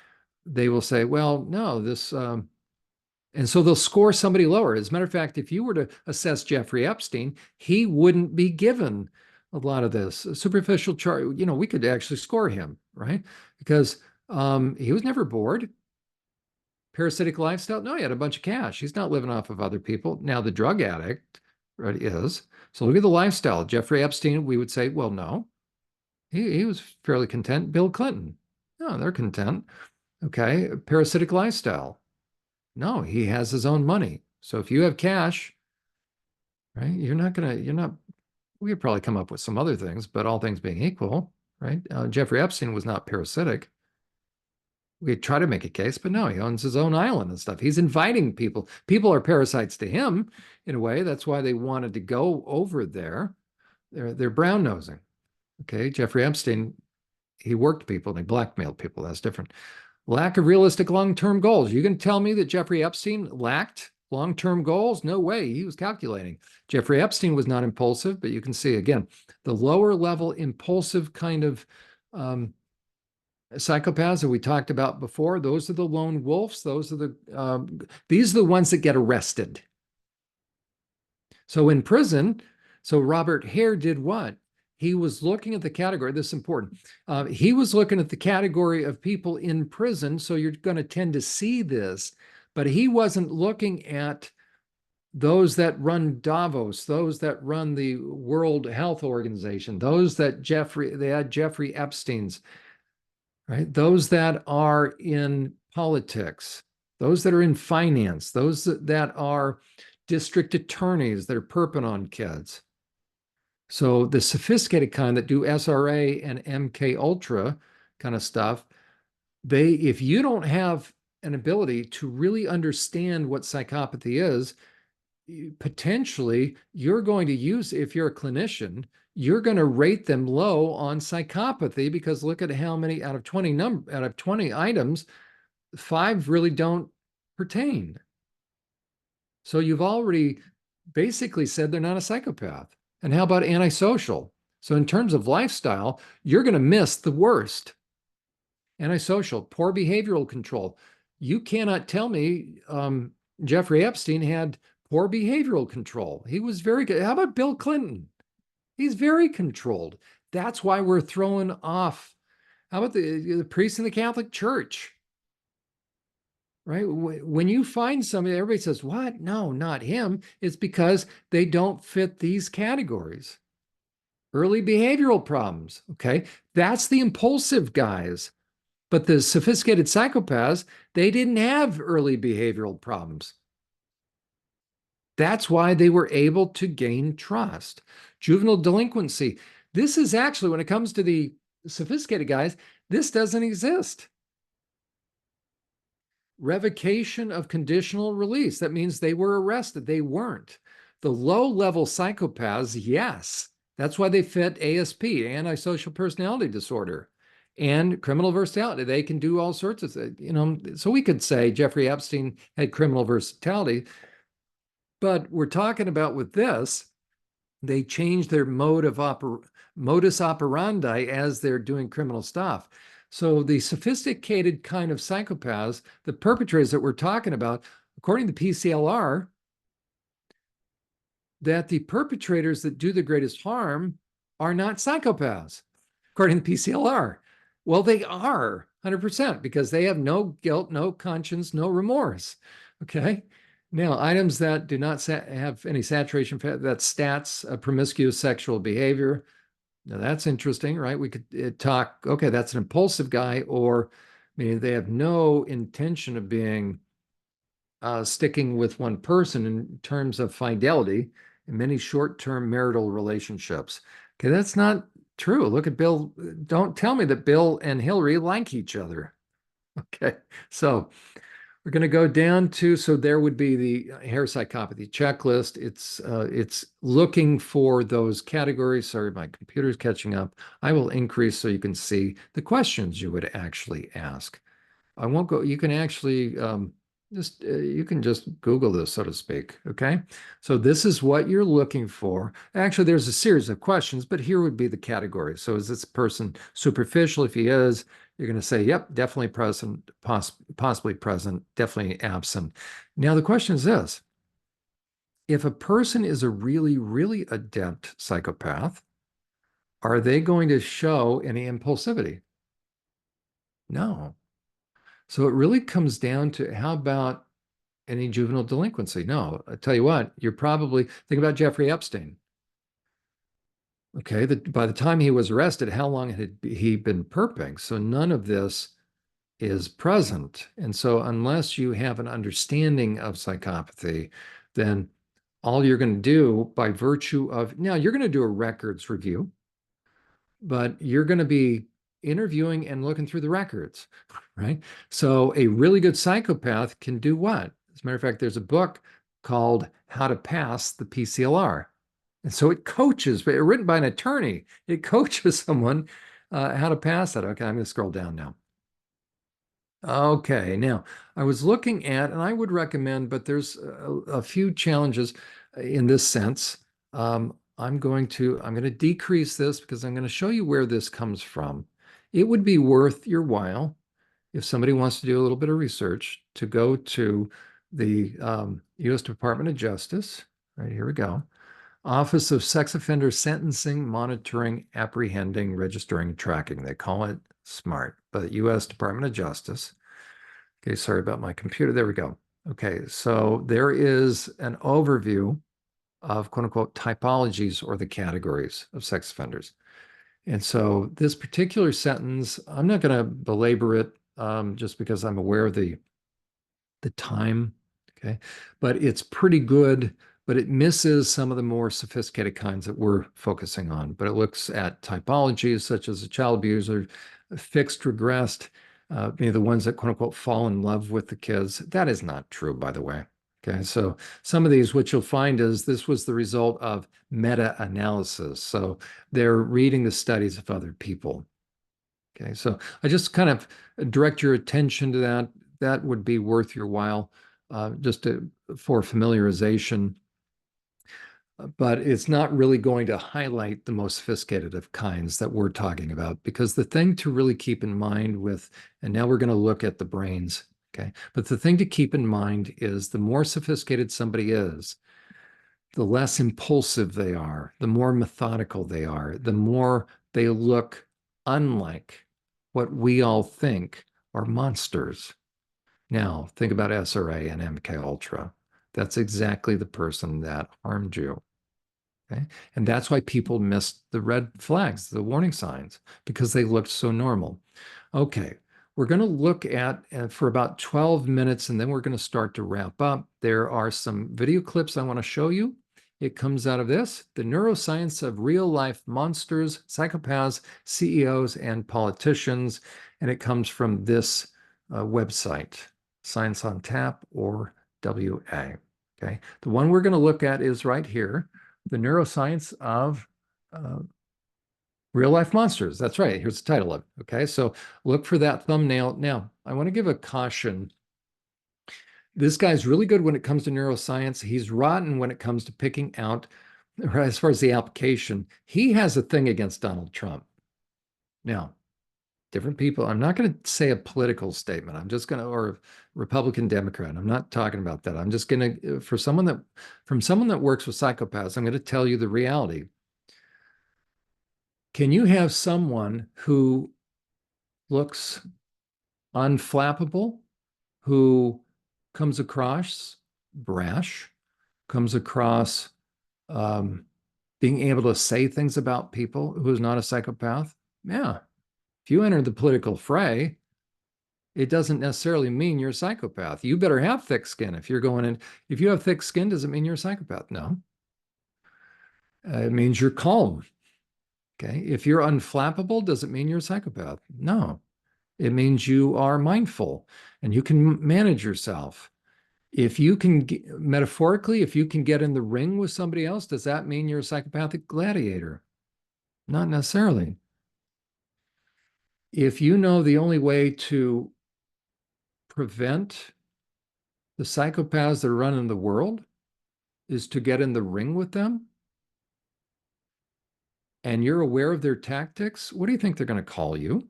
[SPEAKER 2] they will say, well, no, and so they'll score somebody lower. As a matter of fact, if you were to assess Jeffrey Epstein, he wouldn't be given a lot of this superficial chart. We could actually score him, right? Because he was never bored. Parasitic lifestyle? No, he had a bunch of cash. He's not living off of other people. Now, the drug addict, right, is. So look at the lifestyle. Jeffrey Epstein, we would say, well, no, he was fairly content. Bill Clinton, no, they're content. Okay, parasitic lifestyle. No, he has his own money. So if you have cash, right, we could probably come up with some other things, but all things being equal, right? Jeffrey Epstein was not parasitic. We try to make a case, but no, he owns his own island and stuff. He's inviting people. People are parasites to him in a way. That's why they wanted to go over there. They're brown nosing. Okay. Jeffrey Epstein, he worked people and he blackmailed people. That's different. Lack of realistic long-term goals. You can tell me that Jeffrey Epstein lacked long-term goals? No way. He was calculating. Jeffrey Epstein was not impulsive, but you can see again, the lower level impulsive kind of psychopaths that we talked about before, those are the lone wolves. These are the ones that get arrested. So in prison, Robert Hare did what? He was looking at the category, this is important. He was looking at the category of people in prison. So you're going to tend to see this, but he wasn't looking at those that run Davos, those that run the World Health Organization, those that they had Jeffrey Epstein's, right? Those that are in politics, those that are in finance, those that are district attorneys that are perping on kids. So the sophisticated kind that do SRA and MK Ultra kind of stuff, if you don't have an ability to really understand what psychopathy is, potentially you're going to use, if you're a clinician, you're going to rate them low on psychopathy because look at how many out of 20 items, 5 really don't pertain. So you've already basically said they're not a psychopath. And how about antisocial? So in terms of lifestyle, you're going to miss the worst. Antisocial, poor behavioral control. You cannot tell me Jeffrey Epstein had poor behavioral control. He was very good. How about Bill Clinton? He's very controlled. That's why we're throwing off. How about the priests in the Catholic Church? right? When you find somebody, everybody says, what? No, not him. It's because they don't fit these categories. Early behavioral problems, okay? That's the impulsive guys. But the sophisticated psychopaths, they didn't have early behavioral problems. That's why they were able to gain trust. Juvenile delinquency. This is actually, when it comes to the sophisticated guys, this doesn't exist. Revocation of conditional release. That means they were arrested. They weren't. The low-level psychopaths, yes. That's why they fit ASP, antisocial personality disorder, and criminal versatility. They can do all sorts of things. So we could say Jeffrey Epstein had criminal versatility, but we're talking about with this, they change their modus operandi as they're doing criminal stuff. So the sophisticated kind of psychopaths, the perpetrators that we're talking about, according to PCLR, that the perpetrators that do the greatest harm are not psychopaths, according to PCLR. Well, they are 100% because they have no guilt, no conscience, no remorse. Okay. Now, items that do not have any saturation fat, that's stats, promiscuous sexual behavior. Now, that's interesting, right? We could talk, okay, that's an impulsive guy, or meaning they have no intention of being sticking with one person in terms of fidelity in many short-term marital relationships. Okay, that's not true. Look at Bill. Don't tell me that Bill and Hillary like each other. Okay, so we're going to go down to, so there would be the hair psychopathy checklist. It's looking for those categories. Sorry, my computer's catching up. I will increase so you can see the questions you would actually ask. I won't go, you can actually you can just Google this, so to speak. Okay. So this is what you're looking for. Actually, there's a series of questions, but here would be the category. So is this person superficial? If he is, you're going to say, yep, definitely present, possibly present, definitely absent. Now, the question is this: if a person is a really, really adept psychopath, are they going to show any impulsivity? No. So it really comes down to, how about any juvenile delinquency? No, I tell you what, you're probably, think about Jeffrey Epstein. Okay, by the time he was arrested, how long had he been perping? So none of this is present. And so unless you have an understanding of psychopathy, then all you're going to do by virtue of, now you're going to do a records review, but you're going to be interviewing and looking through the records, right? So a really good psychopath can do what? As a matter of fact, there's a book called How to Pass the PCLR. And so it coaches, but written by an attorney, it coaches someone how to pass that. Okay, I'm going to scroll down now. Okay, now I was looking at, and I would recommend, but there's a few challenges in this sense. I'm going to decrease this because I'm going to show you where this comes from. It would be worth your while if somebody wants to do a little bit of research to go to the U.S. Department of Justice. Right, here we go. Office of Sex Offender Sentencing, Monitoring, Apprehending, Registering, Tracking. They call it SMART, but U.S. Department of Justice. Okay, sorry about my computer. There we go. Okay, so there is an overview of quote unquote typologies, or the categories of sex offenders. And so this particular sentence, I'm not going to belabor it just because I'm aware of the time. Okay, but it's pretty good, but it misses some of the more sophisticated kinds that we're focusing on. But it looks at typologies such as a child abuser, fixed regressed, the ones that quote unquote fall in love with the kids. That is not true, by the way. Okay, so some of these, what you'll find is this was the result of meta-analysis. So they're reading the studies of other people. Okay, so I just kind of direct your attention to that. That would be worth your while, for familiarization. But it's not really going to highlight the most sophisticated of kinds that we're talking about, because the thing to really keep in mind with, and now we're going to look at the brains, okay? But the thing to keep in mind is the more sophisticated somebody is, the less impulsive they are, the more methodical they are, the more they look unlike what we all think are monsters. Now, think about SRA and MK Ultra. That's exactly the person that harmed you. Okay. And that's why people missed the red flags, the warning signs, because they looked so normal. Okay. We're going to look at for about 12 minutes, and then we're going to start to wrap up. There are some video clips I want to show you. It comes out of this, The Neuroscience of Real Life Monsters, Psychopaths, CEOs, and Politicians. And it comes from this website, Science on Tap or WA. Okay. The one we're going to look at is right here, The Neuroscience of Real Life Monsters. That's right. Here's the title of it. Okay. So look for that thumbnail. Now, I want to give a caution. This guy's really good when it comes to neuroscience. He's rotten when it comes to picking out, as far as the application. He has a thing against Donald Trump. Now, different people, I'm not going to say a political statement. I'm just going to, or Republican, Democrat. I'm not talking about that. I'm just going to, from someone that works with psychopaths, I'm going to tell you the reality. Can you have someone who looks unflappable, who comes across brash, comes across being able to say things about people, who is not a psychopath? Yeah. If you enter the political fray, it doesn't necessarily mean you're a psychopath. You better have thick skin. If you're going in, if you have thick skin, does it mean you're a psychopath? No. It means you're calm. Okay. If you're unflappable, does it mean you're a psychopath? No. It means you are mindful and you can manage yourself. If you can, metaphorically, if you can get in the ring with somebody else, does that mean you're a psychopathic gladiator? Not necessarily. If you know the only way to prevent the psychopaths that are running the world is to get in the ring with them, and you're aware of their tactics, what do you think they're going to call you?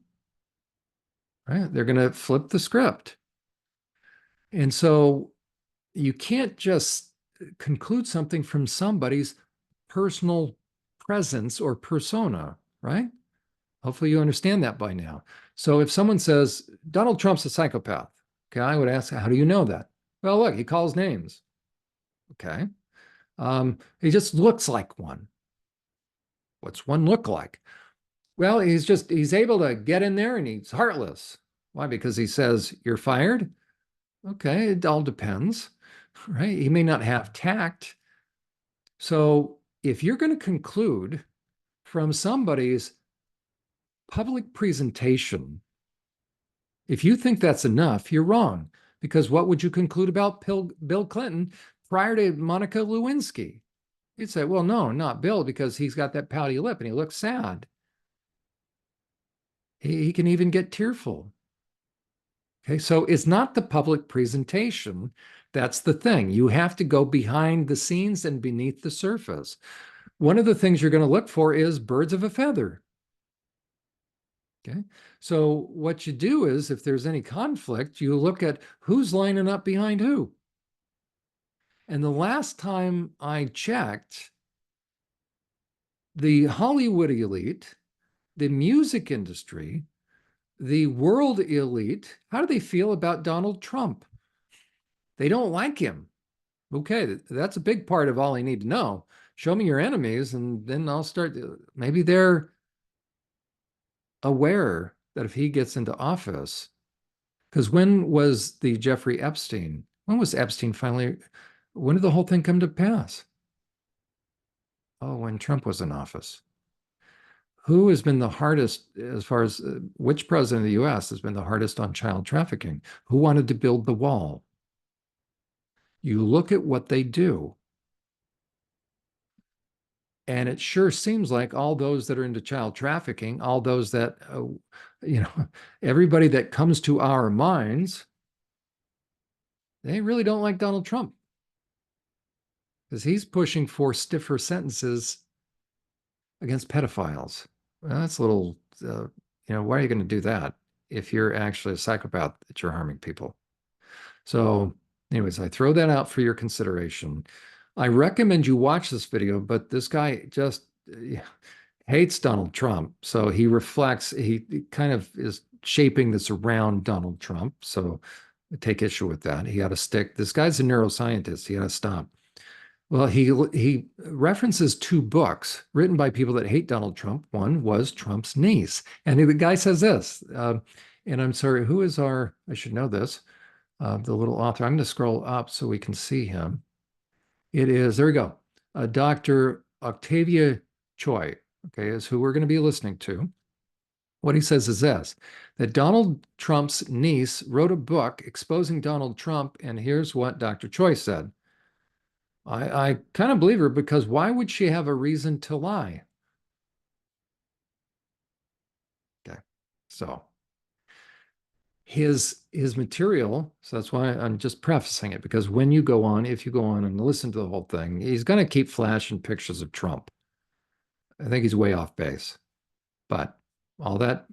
[SPEAKER 2] Right? They're going to flip the script. And so you can't just conclude something from somebody's personal presence or persona, right? Hopefully you understand that by now. So if someone says, Donald Trump's a psychopath, okay, I would ask, how do you know that? Well, look, he calls names. Okay. He just looks like one. What's one look like? Well, he's able to get in there and he's heartless. Why? Because he says, you're fired? Okay, it all depends, right? He may not have tact. So if you're going to conclude from somebody's public presentation, if you think that's enough, you're wrong. Because what would you conclude about Bill Clinton prior to Monica Lewinsky? You'd say, well, no, not Bill, because he's got that pouty lip and he looks sad. He can even get tearful. Okay, so it's not the public presentation. That's the thing. You have to go behind the scenes and beneath the surface. One of the things you're going to look for is birds of a feather. Okay, so what you do is, if there's any conflict, you look at who's lining up behind who. And the last time I checked, the Hollywood elite, the music industry, the world elite, how do they feel about Donald Trump? They don't like him. Okay, that's a big part of all I need to know. Show me your enemies, and then I'll start. Maybe they're aware that if he gets into office, because when was the Jeffrey Epstein? When was Epstein finally? When did the whole thing come to pass? Oh, when Trump was in office. Who has been the hardest, as far as which president of the US has been the hardest on child trafficking? Who wanted to build the wall? You look at what they do. And it sure seems like all those that are into child trafficking, all those that, everybody that comes to our minds, they really don't like Donald Trump because he's pushing for stiffer sentences against pedophiles. Well, that's a little, why are you going to do that if you're actually a psychopath that you're harming people? So anyways, I throw that out for your consideration. I recommend you watch this video, but this guy just hates Donald Trump. So he kind of is shaping this around Donald Trump. So take issue with that. He had to stick. This guy's a neuroscientist. He had to stop. Well, he references two books written by people that hate Donald Trump. One was Trump's niece, and the guy says this. And I'm sorry, who is our? I should know this. The little author. I'm going to scroll up so we can see him. It is, there we go. Dr. Octavia Choi, okay, is who we're going to be listening to. What he says is this, that Donald Trump's niece wrote a book exposing Donald Trump, and here's what Dr. Choi said. I kind of believe her, because why would she have a reason to lie? Okay, so his material, so that's why I'm just prefacing it, because when you go on, if you go on and listen to the whole thing, he's going to keep flashing pictures of Trump. I think he's way off base. But all that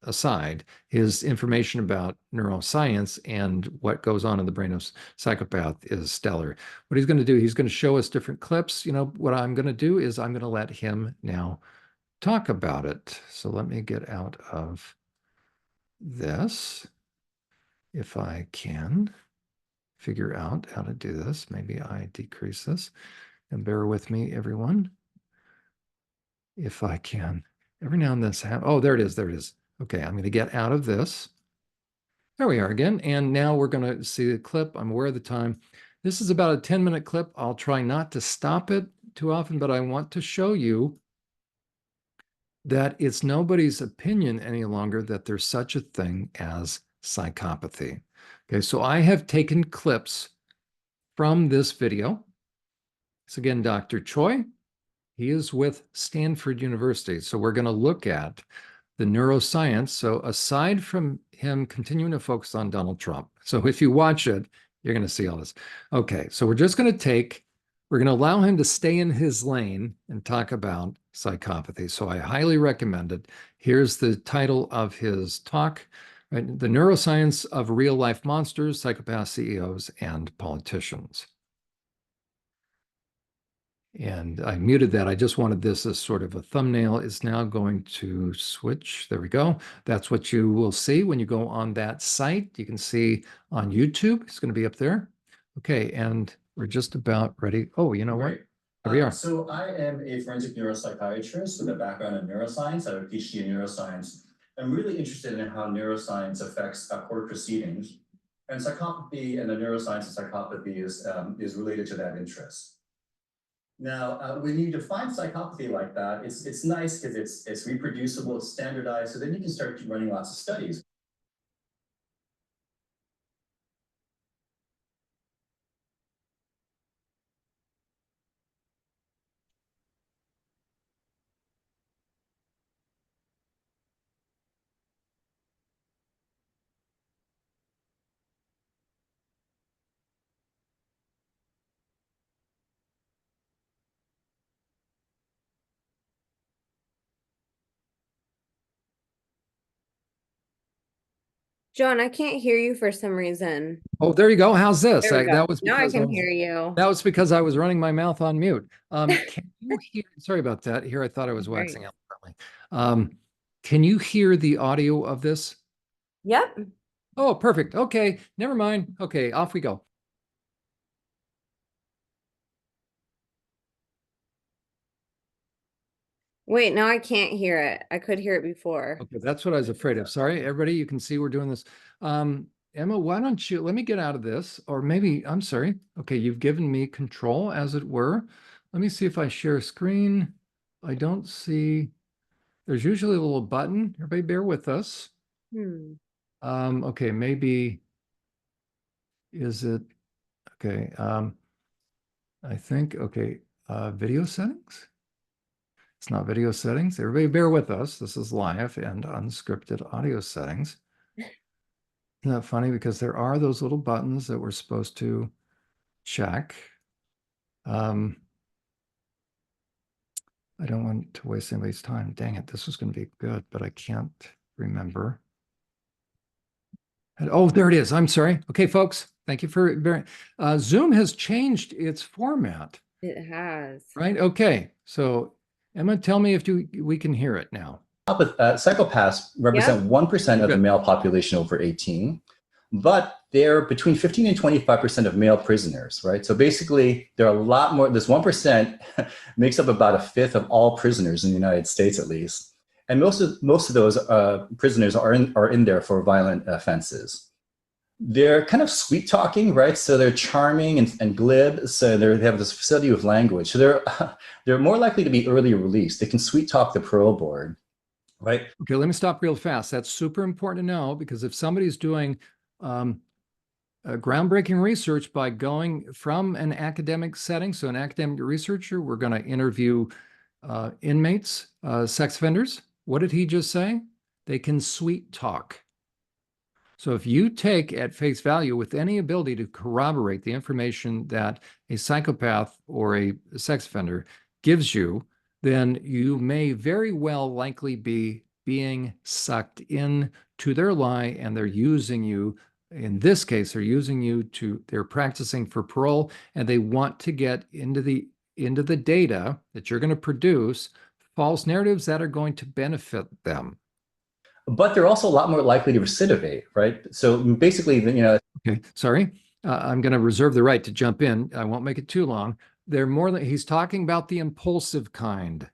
[SPEAKER 2] aside, his information about neuroscience and what goes on in the brain of psychopath is stellar. What he's going to do, he's going to show us different clips. You know, what I'm going to do is I'm going to let him now talk about it. So let me get out of this, if I can figure out how to do this. Maybe I decrease this, and bear with me, everyone. If I can, every now and then this happens. Oh, there it is. There it is. Okay, I'm going to get out of this. There we are again. And now we're going to see the clip. I'm aware of the time. This is about a 10-minute clip. I'll try not to stop it too often, but I want to show you that it's nobody's opinion any longer that there's such a thing as psychopathy. Okay, so I have taken clips from this video. It's again, Dr. Choi. He is with Stanford University. So we're going to look at the neuroscience. So aside from him continuing to focus on Donald Trump, so if you watch it, you're going to see all this. Okay, so we're going to allow him to stay in his lane and talk about psychopathy. So I highly recommend it. Here's the title of his talk, right? The Neuroscience of Real-Life Monsters, Psychopaths, CEOs, and Politicians. And I muted that. I just wanted this as sort of a thumbnail. It's now going to switch. There we go. That's what you will see when you go on that site. You can see on YouTube. It's going to be up there. Okay, and we're just about ready. Oh, you know what? Here we are.
[SPEAKER 3] So I am a forensic neuropsychiatrist with a background in neuroscience. I have a PhD in neuroscience. I'm really interested in how neuroscience affects court proceedings. And psychopathy and the neuroscience of psychopathy is related to that interest. Now, when you define psychopathy like that, it's nice because it's reproducible, it's standardized, so then you can start running lots of studies.
[SPEAKER 1] John, I can't hear you for some reason.
[SPEAKER 2] Oh, there you go. How's this?
[SPEAKER 1] There we go.
[SPEAKER 2] That was
[SPEAKER 1] Now I
[SPEAKER 2] because
[SPEAKER 1] can hear you.
[SPEAKER 2] that was because I was running my mouth on mute. Can you hear? Sorry about that. Here, I thought I was waxing out. Can you hear the audio of this?
[SPEAKER 1] Yep.
[SPEAKER 2] Oh, perfect. Okay, never mind. Okay, off we go.
[SPEAKER 1] Wait, now I can't hear it. I could hear it before.
[SPEAKER 2] Okay, that's what I was afraid of. Sorry, everybody. You can see we're doing this. Emma, why don't you let me get out of this, or maybe I'm sorry. Okay, you've given me control, as it were. Let me see if I share a screen. I don't see. There's usually a little button. Everybody, bear with us. Okay, maybe is it okay? I think okay. Video settings. It's not video settings. Everybody bear with us. This is live and unscripted audio settings. Isn't that funny? Because there are those little buttons that we're supposed to check. I don't want to waste anybody's time. Dang it, this was going to be good, but I can't remember. And, oh, there it is. I'm sorry. Okay, folks, thank you for bearing. Zoom has changed its format.
[SPEAKER 1] It has.
[SPEAKER 2] Right? Okay, so Emma, tell me if we can hear it now.
[SPEAKER 3] Psychopaths represent 1% of the male population over 18. but they're between 15 and 25% of male prisoners, right? So basically, there are a lot more. This 1% makes up about a fifth of all prisoners in the United States, at least. And most of those prisoners are in there for violent offenses. They're kind of sweet talking, right? So they're charming and glib. So they have this facility with language. So they're more likely to be early released. They can sweet talk the parole board, right?
[SPEAKER 2] Okay, let me stop real fast. That's super important to know, because if somebody's doing groundbreaking research by going from an academic setting, so an academic researcher, we're going to interview inmates, sex offenders. What did he just say? They can sweet talk. So if you take at face value with any ability to corroborate the information that a psychopath or a sex offender gives you, then you may very well likely be being sucked into their lie, and they're using you. In this case, they're practicing for parole, and they want to get into the data that you're going to produce false narratives that are going to benefit them.
[SPEAKER 3] But they're also a lot more likely to recidivate, right? So basically,
[SPEAKER 2] Okay, sorry. I'm going to reserve the right to jump in. I won't make it too long. He's talking about the impulsive kind.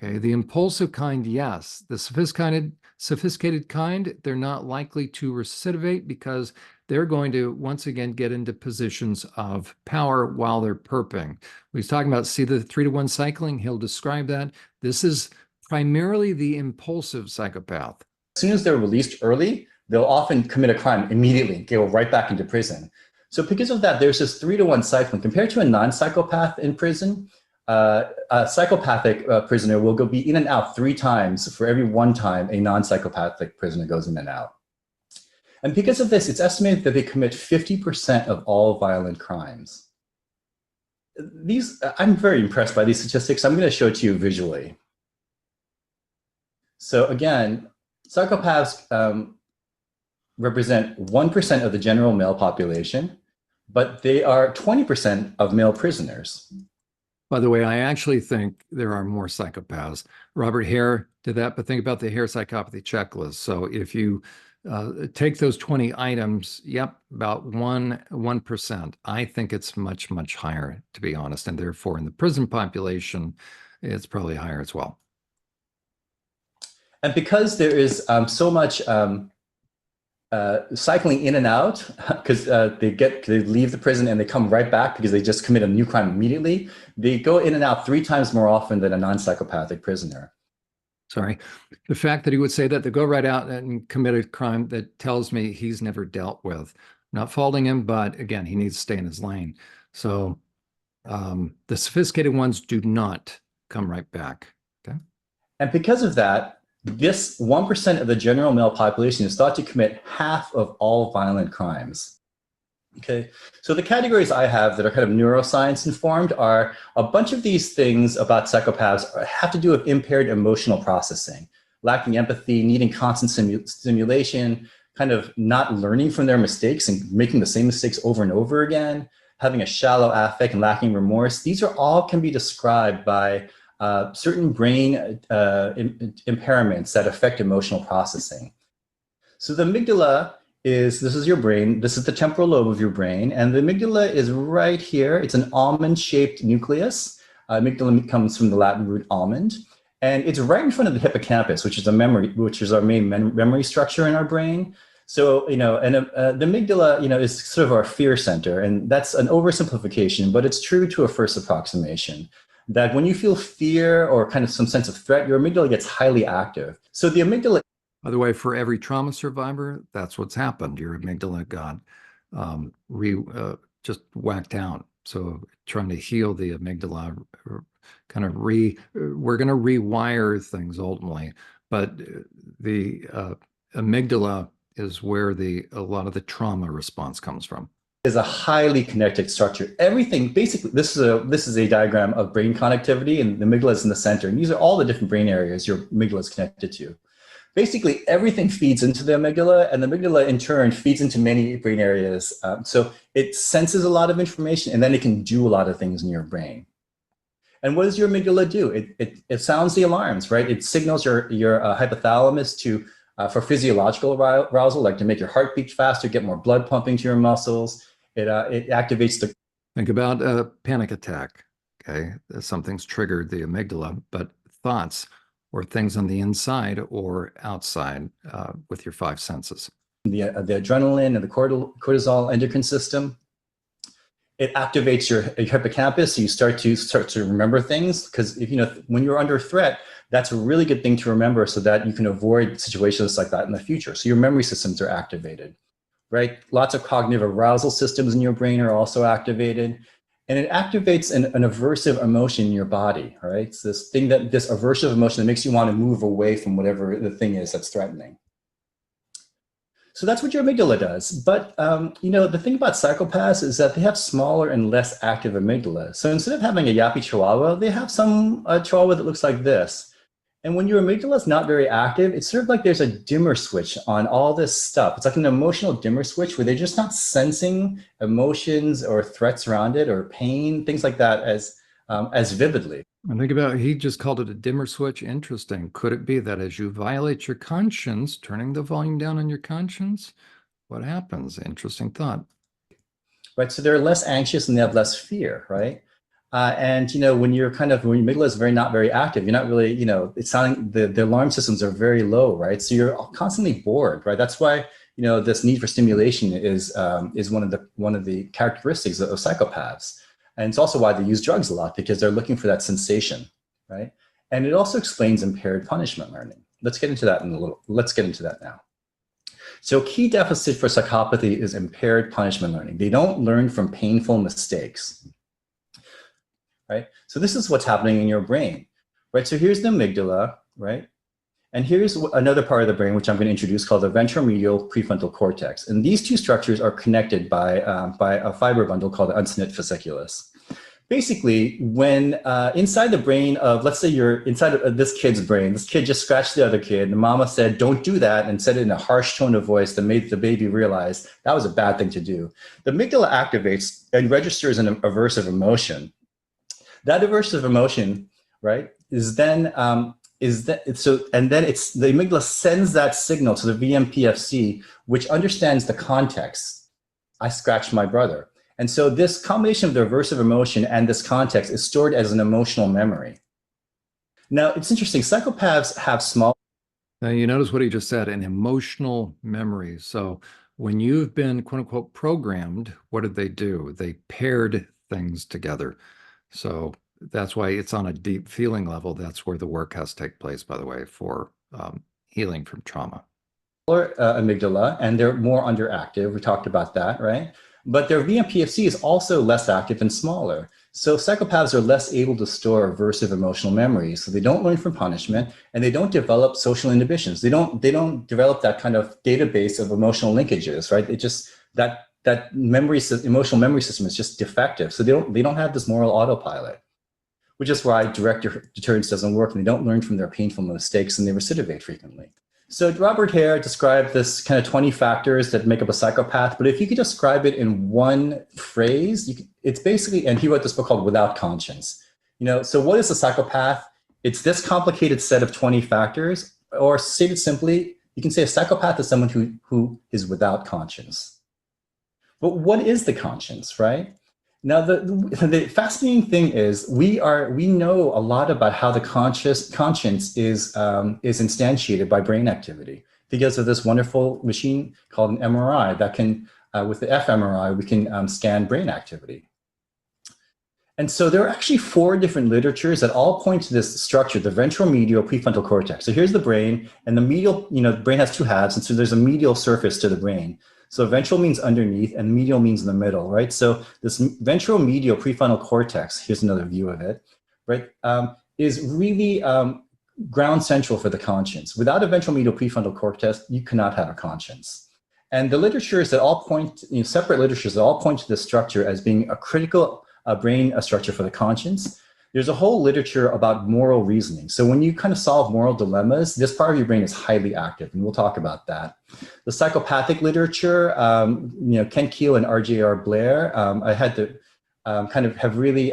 [SPEAKER 2] Okay, the impulsive kind, yes. The sophisticated kind, they're not likely to recidivate because they're going to once again get into positions of power while they're perping. He's talking about, see the 3-to-1 cycling? He'll describe that. This is primarily the impulsive psychopath.
[SPEAKER 3] As soon as they're released early, they'll often commit a crime immediately, go right back into prison. So because of that, there's this 3-to-1 cycling. Compared to a non-psychopath in prison, a psychopathic prisoner will be in and out 3 times for every 1 time a non-psychopathic prisoner goes in and out. And because of this, it's estimated that they commit 50% of all violent crimes. I'm very impressed by these statistics. I'm going to show it to you visually. So again, psychopaths represent 1% of the general male population, but they are 20% of male prisoners.
[SPEAKER 2] By the way, I actually think there are more psychopaths. Robert Hare did that, but think about the Hare psychopathy checklist. So if you take those 20 items, yep, about 1%. I think it's much, much higher, to be honest. And therefore, in the prison population, it's probably higher as well.
[SPEAKER 3] And because there is so much cycling in and out, because they leave the prison and they come right back because they just commit a new crime immediately, they go in and out 3 times more often than a non-psychopathic prisoner.
[SPEAKER 2] Sorry. The fact that he would say that, they go right out and commit a crime, that tells me he's never dealt with. Not faulting him, but again, he needs to stay in his lane. So the sophisticated ones do not come right back. Okay.
[SPEAKER 3] And because of that, this 1% of the general male population is thought to commit half of all violent crimes. Okay, so the categories I have that are kind of neuroscience informed are a bunch of these things about psychopaths have to do with impaired emotional processing, lacking empathy, needing constant stimulation, kind of not learning from their mistakes and making the same mistakes over and over again, having a shallow affect and lacking remorse. These are all can be described by certain brain impairments that affect emotional processing. So the amygdala this is your brain, this is the temporal lobe of your brain, and the amygdala is right here. It's an almond-shaped nucleus. Amygdala comes from the Latin root almond, and it's right in front of the hippocampus, which is our main memory structure in our brain. So, the amygdala, is sort of our fear center, and that's an oversimplification, but it's true to a first approximation. That when you feel fear or kind of some sense of threat, your amygdala gets highly active. So the amygdala.
[SPEAKER 2] By the way, for every trauma survivor, that's what's happened. Your amygdala got just whacked out. So trying to heal the amygdala, we're going to rewire things ultimately. But the amygdala is where a lot of the trauma response comes from.
[SPEAKER 3] Is a highly connected structure. Everything, basically, this is a diagram of brain connectivity, and the amygdala is in the center. And these are all the different brain areas your amygdala is connected to. Basically, everything feeds into the amygdala, and the amygdala in turn feeds into many brain areas. So it senses a lot of information, and then it can do a lot of things in your brain. And what does your amygdala do? It sounds the alarms, right? It signals your hypothalamus to
[SPEAKER 4] for physiological arousal, like to make your heart beat faster, get more blood pumping to your muscles. It activates the...
[SPEAKER 2] Think about a panic attack, okay? Something's triggered the amygdala, but thoughts or things on the inside or outside with your five senses.
[SPEAKER 4] The adrenaline and the cortisol endocrine system. It activates your hippocampus, so you start to remember things, because if when you're under threat, that's a really good thing to remember so that you can avoid situations like that in the future. So your memory systems are activated, right? Lots of cognitive arousal systems in your brain are also activated, and it activates an aversive emotion in your body, right? It's this aversive emotion that makes you want to move away from whatever the thing is that's threatening. So that's what your amygdala does. But, the thing about psychopaths is that they have smaller and less active amygdala. So instead of having a yappy chihuahua, they have a chihuahua that looks like this. And when your amygdala is not very active, it's sort of like there's a dimmer switch on all this stuff. It's like an emotional dimmer switch where they're just not sensing emotions or threats around it or pain, things like that as vividly.
[SPEAKER 2] And think about, he just called it a dimmer switch. Interesting. Could it be that as you violate your conscience, turning the volume down on your conscience, what happens? Interesting thought.
[SPEAKER 4] Right. So they're less anxious and they have less fear, right? When your amygdala is not very active, you're not really, it's sounding, the alarm systems are very low, right? So you're constantly bored, right? That's why, this need for stimulation is one of the characteristics of psychopaths. And it's also why they use drugs a lot, because they're looking for that sensation, right? And it also explains impaired punishment learning. Let's get into that now. So key deficit for psychopathy is impaired punishment learning. They don't learn from painful mistakes, right? So this is what's happening in your brain, right? So here's the amygdala, right? And here's another part of the brain, which I'm going to introduce, called the ventromedial prefrontal cortex. And these two structures are connected by a fiber bundle called the uncinate fasciculus. Basically, when inside the brain of, let's say you're inside of this kid's brain, this kid just scratched the other kid, and mama said, don't do that, and said it in a harsh tone of voice that made the baby realize that was a bad thing to do. The amygdala activates and registers an aversive emotion. That aversive emotion, right, is then the amygdala sends that signal to the VMPFC, which understands the context. I scratched my brother. And so this combination of the aversive emotion and this context is stored as an emotional memory. Now, it's interesting. Psychopaths have small...
[SPEAKER 2] Now, you notice what he just said, an emotional memory. So when you've been, quote unquote, programmed, what did they do? They paired things together. So that's why it's on a deep feeling level. That's where the work has to take place, by the way, for healing from trauma.
[SPEAKER 4] Amygdala, and they're more underactive. We talked about that, right? But their VMPFC is also less active and smaller. So psychopaths are less able to store aversive emotional memories. So they don't learn from punishment, and they don't develop social inhibitions. They don't develop that kind of database of emotional linkages, right? It just, that emotional memory system is just defective. So they don't have this moral autopilot, which is why direct deterrence doesn't work, and they don't learn from their painful mistakes, and they recidivate frequently. So Robert Hare described this kind of 20 factors that make up a psychopath, but if you could describe it in one phrase, it's basically, and he wrote this book called Without Conscience. So what is a psychopath? It's this complicated set of 20 factors, or stated simply, you can say a psychopath is someone who is without conscience. But what is the conscience, right? Now, the fascinating thing is we know a lot about how the conscience is instantiated by brain activity because of this wonderful machine called an MRI that can, with the fMRI, we can scan brain activity. And so there are actually 4 different literatures that all point to this structure, the ventromedial prefrontal cortex. So here's the brain, and the medial, the brain has 2 halves, and so there's a medial surface to the brain. So ventral means underneath and medial means in the middle, right? So this ventromedial prefrontal cortex, here's another view of it, right, is really ground central for the conscience. Without a ventromedial prefrontal cortex, you cannot have a conscience. And the literatures that all point, separate literatures that all point to this structure as being a critical brain structure for the conscience. There's a whole literature about moral reasoning. So when you kind of solve moral dilemmas, this part of your brain is highly active, and we'll talk about that. The psychopathic literature, Ken Keel and R.J.R. Blair, I had to kind of have really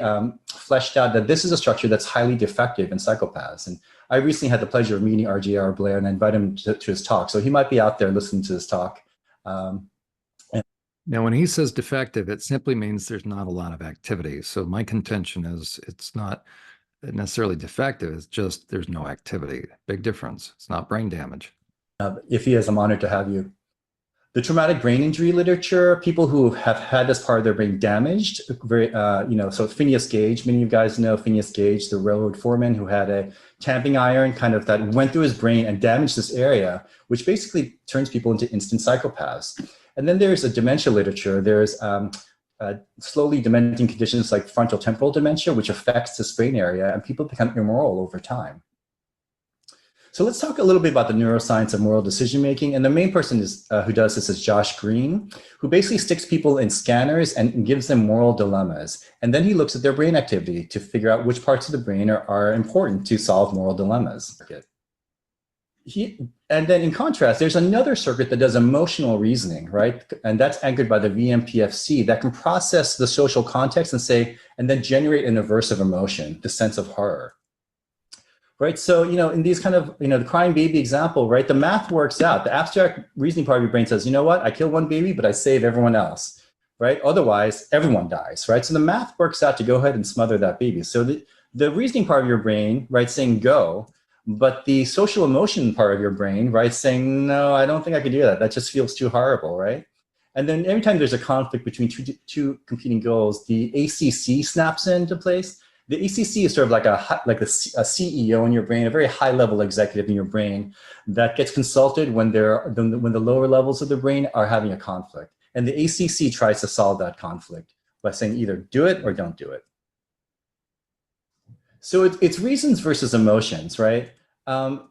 [SPEAKER 4] fleshed out that this is a structure that's highly defective in psychopaths. And I recently had the pleasure of meeting RJR Blair, and I invited him to his talk. So he might be out there listening to this talk.
[SPEAKER 2] Now, when he says defective, it simply means there's not a lot of activity. So my contention is it's not necessarily defective. It's just there's no activity. Big difference. It's not brain damage.
[SPEAKER 4] If he is, I'm honored to have you. The traumatic brain injury literature, people who have had this part of their brain damaged, so Phineas Gage, many of you guys know Phineas Gage, the railroad foreman who had a tamping iron kind of that went through his brain and damaged this area, which basically turns people into instant psychopaths. And then there's a dementia literature. There's slowly dementing conditions like frontal temporal dementia, which affects this brain area, and people become immoral over time. So let's talk a little bit about the neuroscience of moral decision-making. And the main person who does this is Josh Green, who basically sticks people in scanners and gives them moral dilemmas. And then he looks at their brain activity to figure out which parts of the brain are important to solve moral dilemmas. And then in contrast, there's another circuit that does emotional reasoning, right? And that's anchored by the VMPFC that can process the social context and then generate an aversive emotion, the sense of horror. Right, so in these kind of the crying baby example, right, the math works out. The abstract reasoning part of your brain says, you know what, I kill one baby, but I save everyone else, right? Otherwise, everyone dies, right? So the math works out to go ahead and smother that baby. So the reasoning part of your brain, right, saying go, but the social emotion part of your brain, right, saying no, I don't think I could do that. That just feels too horrible, right? And then every time there's a conflict between two competing goals, the ACC snaps into place. The ACC is sort of like a CEO in your brain, a very high-level executive in your brain that gets consulted when the lower levels of the brain are having a conflict. And the ACC tries to solve that conflict by saying either do it or don't do it. So it's reasons versus emotions, right? For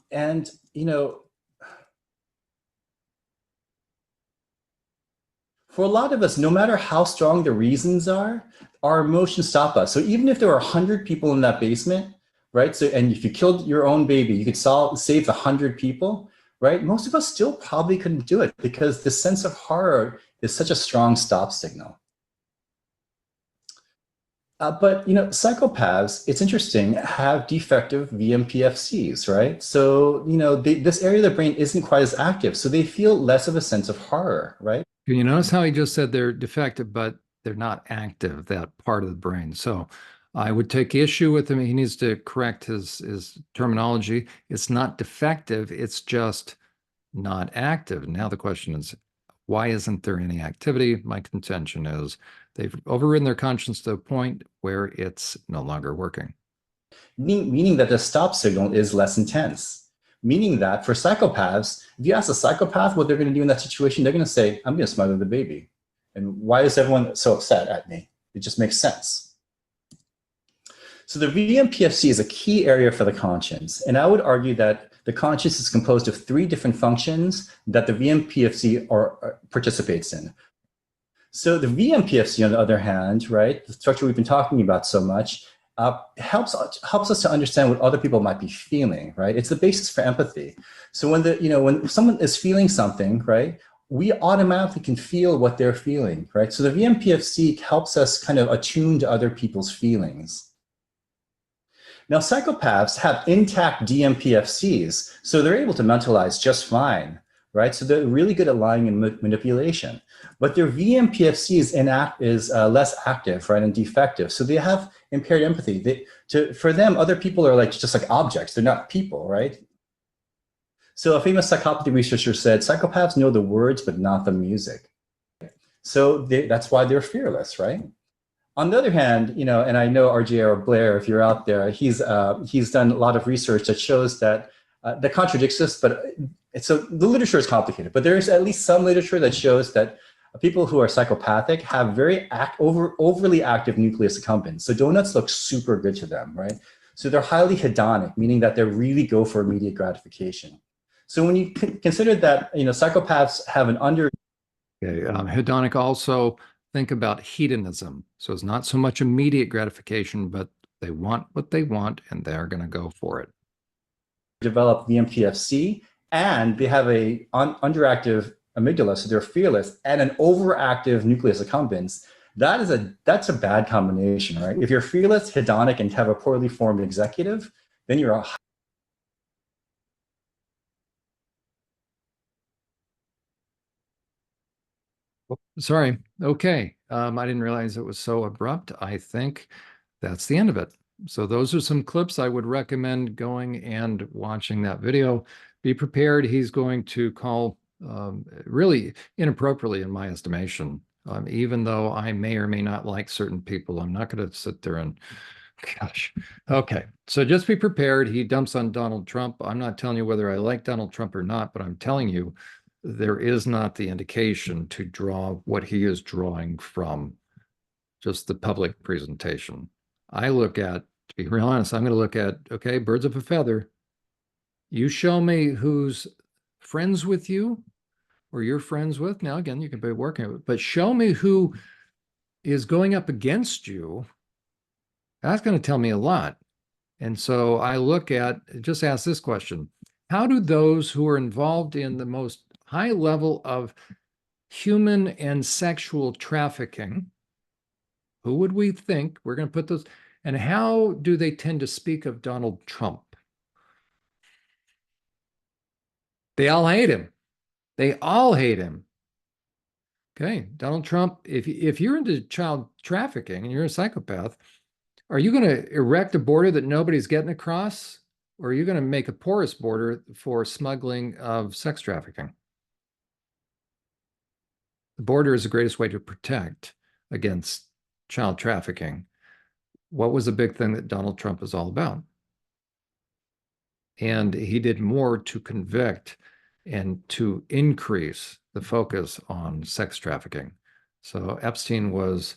[SPEAKER 4] a lot of us, no matter how strong the reasons are, our emotions stop us. So even if there were 100 people in that basement, right? So, and if you killed your own baby, you could save 100 people, right? Most of us still probably couldn't do it because the sense of horror is such a strong stop signal. But psychopaths, it's interesting, have defective VMPFCs, right? So this area of the brain isn't quite as active, so they feel less of a sense of horror, right?
[SPEAKER 2] Can you notice how he just said they're defective, but they're not active, that part of the brain? So I would take issue with him. He needs to correct his terminology. It's not defective, it's just not active. Now the question is, why isn't there any activity? My contention is they've overridden their conscience to a point where it's no longer working.
[SPEAKER 4] Meaning that the stop signal is less intense. Meaning that for psychopaths, if you ask a psychopath what they're going to do in that situation, they're going to say, I'm going to smother the baby. And why is everyone so upset at me? It just makes sense. So the VMPFC is a key area for the conscience. And I would argue that the conscience is composed of 3 different functions that the VMPFC participates in. So the VMPFC, on the other hand, right, the structure we've been talking about so much, helps us to understand what other people might be feeling, right? It's the basis for empathy. So when someone is feeling something, right, we automatically can feel what they're feeling, right? So the VMPFC helps us kind of attune to other people's feelings. Now, psychopaths have intact DMPFCs, so they're able to mentalize just fine, right? So they're really good at lying and manipulation. But their VMPFC is less active, right, and defective. So they have impaired empathy. For them, other people are just like objects. They're not people, right? So a famous psychopathy researcher said, psychopaths know the words, but not the music. So that's why they're fearless, right? On the other hand, and I know RJR Blair, if you're out there, he's done a lot of research that shows that contradicts this, but so the literature is complicated, but there's at least some literature that shows that people who are psychopathic have very overly active nucleus accumbens. So donuts look super good to them, right? So they're highly hedonic, meaning that they really go for immediate gratification. So when you consider that, psychopaths have an
[SPEAKER 2] hedonic also, think about hedonism. So it's not so much immediate gratification, but they want what they want and they're going to go for it.
[SPEAKER 4] Develop VMPFC, and they have a underactive amygdala, so they're fearless, and an overactive nucleus accumbens. That's a bad combination, right? If you're fearless, hedonic, and have a poorly formed executive, then you're
[SPEAKER 2] Sorry. Okay. I didn't realize it was so abrupt. I think that's the end of it. So those are some clips I would recommend going and watching that video. Be prepared. He's going to call really inappropriately, in my estimation. Even though I may or may not like certain people, I'm not going to sit there and, gosh. Okay. So just be prepared. He dumps on Donald Trump. I'm not telling you whether I like Donald Trump or not, but I'm telling you there is not the indication to draw what he is drawing from just the public presentation. I look at, to be real honest, I'm going to look at, okay, birds of a feather. You show me who's friends with you or you're friends with. Now, again, you can be working with, but show me who is going up against you. That's going to tell me a lot. And so I look at, just ask this question. How do those who are involved in the most high level of human and sexual trafficking, who would we think we're going to put those, and how do they tend to speak of Donald Trump? They all hate him. They all hate him. Okay, Donald Trump, if you're into child trafficking and you're a psychopath, are you going to erect a border that nobody's getting across? Or are you going to make a porous border for smuggling of sex trafficking? The border is the greatest way to protect against child trafficking. What was the big thing that Donald Trump is all about? And he did more to convict and to increase the focus on sex trafficking. So Epstein was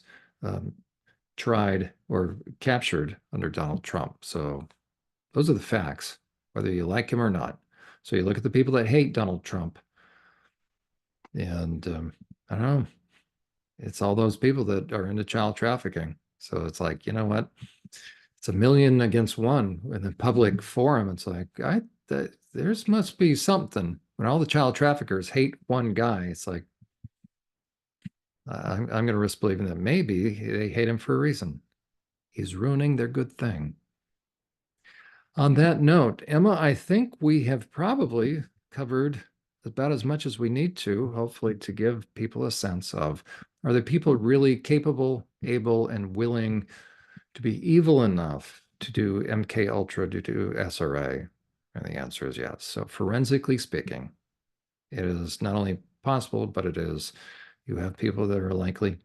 [SPEAKER 2] tried or captured under Donald Trump. So those are the facts, whether you like him or not. So you look at the people that hate Donald Trump, and I don't know, it's all those people that are into child trafficking. So it's like, you know what? It's a million against one in the public forum. It's like, there's must be something. When all the child traffickers hate one guy, it's like, I'm going to risk believing that maybe they hate him for a reason. He's ruining their good thing. On that note, Emma, I think we have probably covered about as much as we need to, hopefully to give people a sense of, are the people really capable, able, and willing to be evil enough to do MK Ultra, to do SRA? And the answer is yes. So forensically speaking, it is not only possible, but it is, you have people that are likely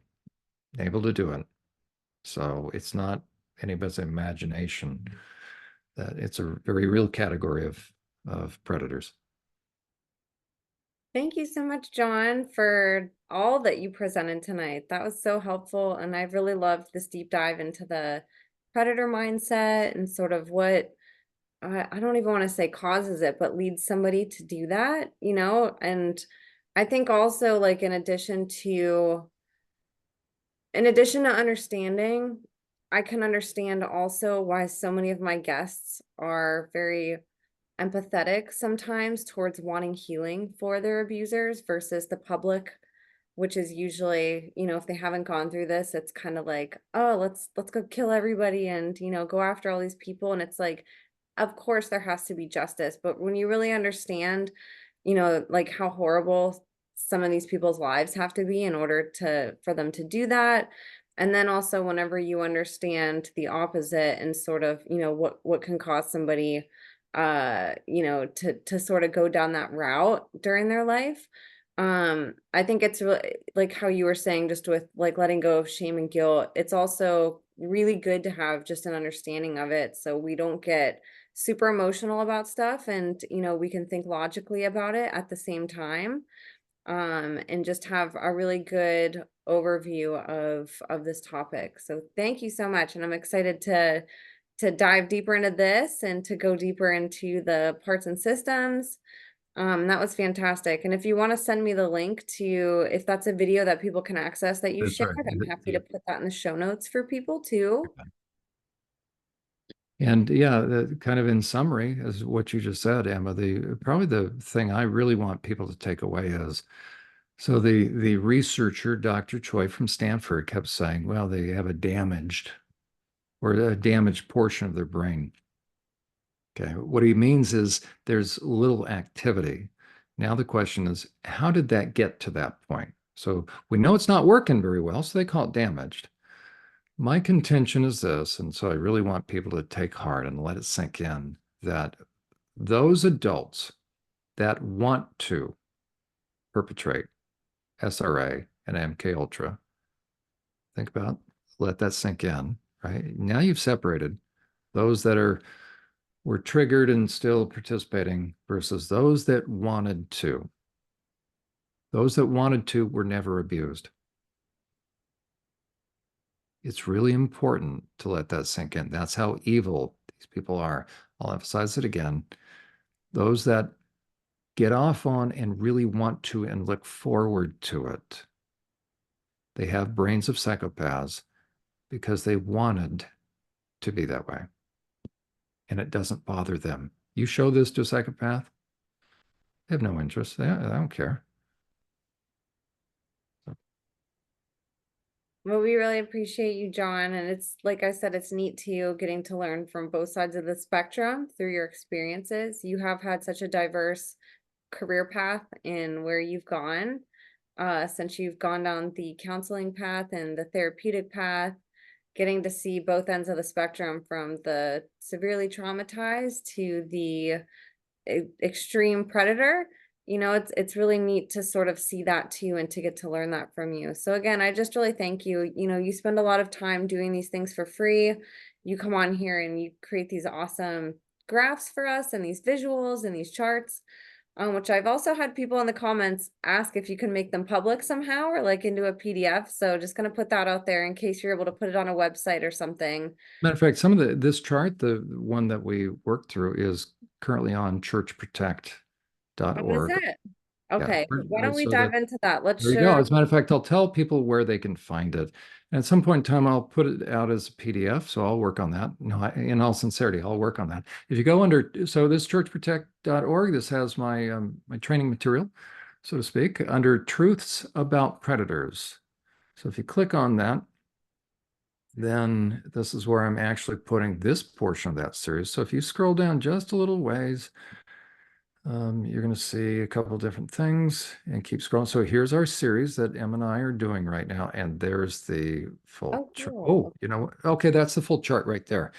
[SPEAKER 2] able to do it. So it's not anybody's imagination that it's a very real category of predators.
[SPEAKER 1] Thank you so much, John, for all that you presented tonight. That was so helpful, and I really loved this deep dive into the predator mindset and sort of what, I don't even want to say causes it, but leads somebody to do that, you know? And I think also, like, in addition to understanding, I can understand also why so many of my guests are very empathetic sometimes towards wanting healing for their abusers versus the public, which is usually, you know, if they haven't gone through this, it's kind of like, oh, let's go kill everybody and, you know, go after all these people. And it's like, of course there has to be justice, but when you really understand, you know, like how horrible some of these people's lives have to be in order for them to do that. And then also whenever you understand the opposite and sort of, you know, what can cause somebody you know, to sort of go down that route during their life. I think it's really like how you were saying, just with like letting go of shame and guilt. It's also really good to have just an understanding of it so we don't get super emotional about stuff, and you know, we can think logically about it at the same time. And just have a really good overview of this topic. So thank you so much, and I'm excited to dive deeper into this and to go deeper into the parts and systems. That was fantastic. And if you want to send me the link to, if that's a video that people can access that you
[SPEAKER 2] That's
[SPEAKER 1] shared,
[SPEAKER 2] right.
[SPEAKER 1] I'm happy to put that in the show notes for people too.
[SPEAKER 2] And yeah, kind of in summary, is what you just said, Emma, probably the thing I really want people to take away is, so the researcher, Dr. Choi from Stanford, kept saying, well, they have a damaged portion of their brain. Okay, what he means is there's little activity. Now the question is, how did that get to that point? So we know it's not working very well, so they call it damaged. My contention is this, and so I really want people to take heart and let it sink in, that those adults that want to perpetrate SRA and MK Ultra, think about, let that sink in, right? Now you've separated those that were triggered and still participating versus those that wanted to. Those that wanted to were never abused. It's really important to let that sink in. That's how evil these people are. I'll emphasize it again. Those that get off on and really want to and look forward to it, they have brains of psychopaths because they wanted to be that way. And it doesn't bother them. You show this to a psychopath, they have no interest. They don't care.
[SPEAKER 1] Well, we really appreciate you, John. And it's like I said, it's neat to you getting to learn from both sides of the spectrum through your experiences. You have had such a diverse career path in where you've gone, since you've gone down the counseling path and the therapeutic path, getting to see both ends of the spectrum from the severely traumatized to the extreme predator. You know, it's really neat to sort of see that too and to get to learn that from you. So again, I just really thank you. You know, you spend a lot of time doing these things for free. You come on here and you create these awesome graphs for us and these visuals and these charts, which I've also had people in the comments ask if you can make them public somehow or like into a PDF. So just going to put that out there in case you're able to put it on a website or something.
[SPEAKER 2] Matter of fact, some of this chart, the one that we worked through, is currently on churchprotect.org.
[SPEAKER 1] Oh, is it? Okay,
[SPEAKER 2] Yeah.
[SPEAKER 1] why don't we
[SPEAKER 2] So
[SPEAKER 1] dive into that? Let's
[SPEAKER 2] there you
[SPEAKER 1] share.
[SPEAKER 2] go. As a matter of fact, I'll tell people where they can find it. And at some point in time, I'll put it out as a PDF. So I'll work on that. No, in all sincerity, I'll work on that. If you go under, so this churchprotect.org, this has my my training material, so to speak, under Truths About Predators. So if you click on that, then this is where I'm actually putting this portion of that series. So if you scroll down just a little ways, you're going to see a couple different things and keep scrolling. So here's our series that Em and I are doing right now. And there's the full
[SPEAKER 1] Oh,
[SPEAKER 2] chart.
[SPEAKER 1] cool.
[SPEAKER 2] Oh, you know, okay, that's the full chart right there.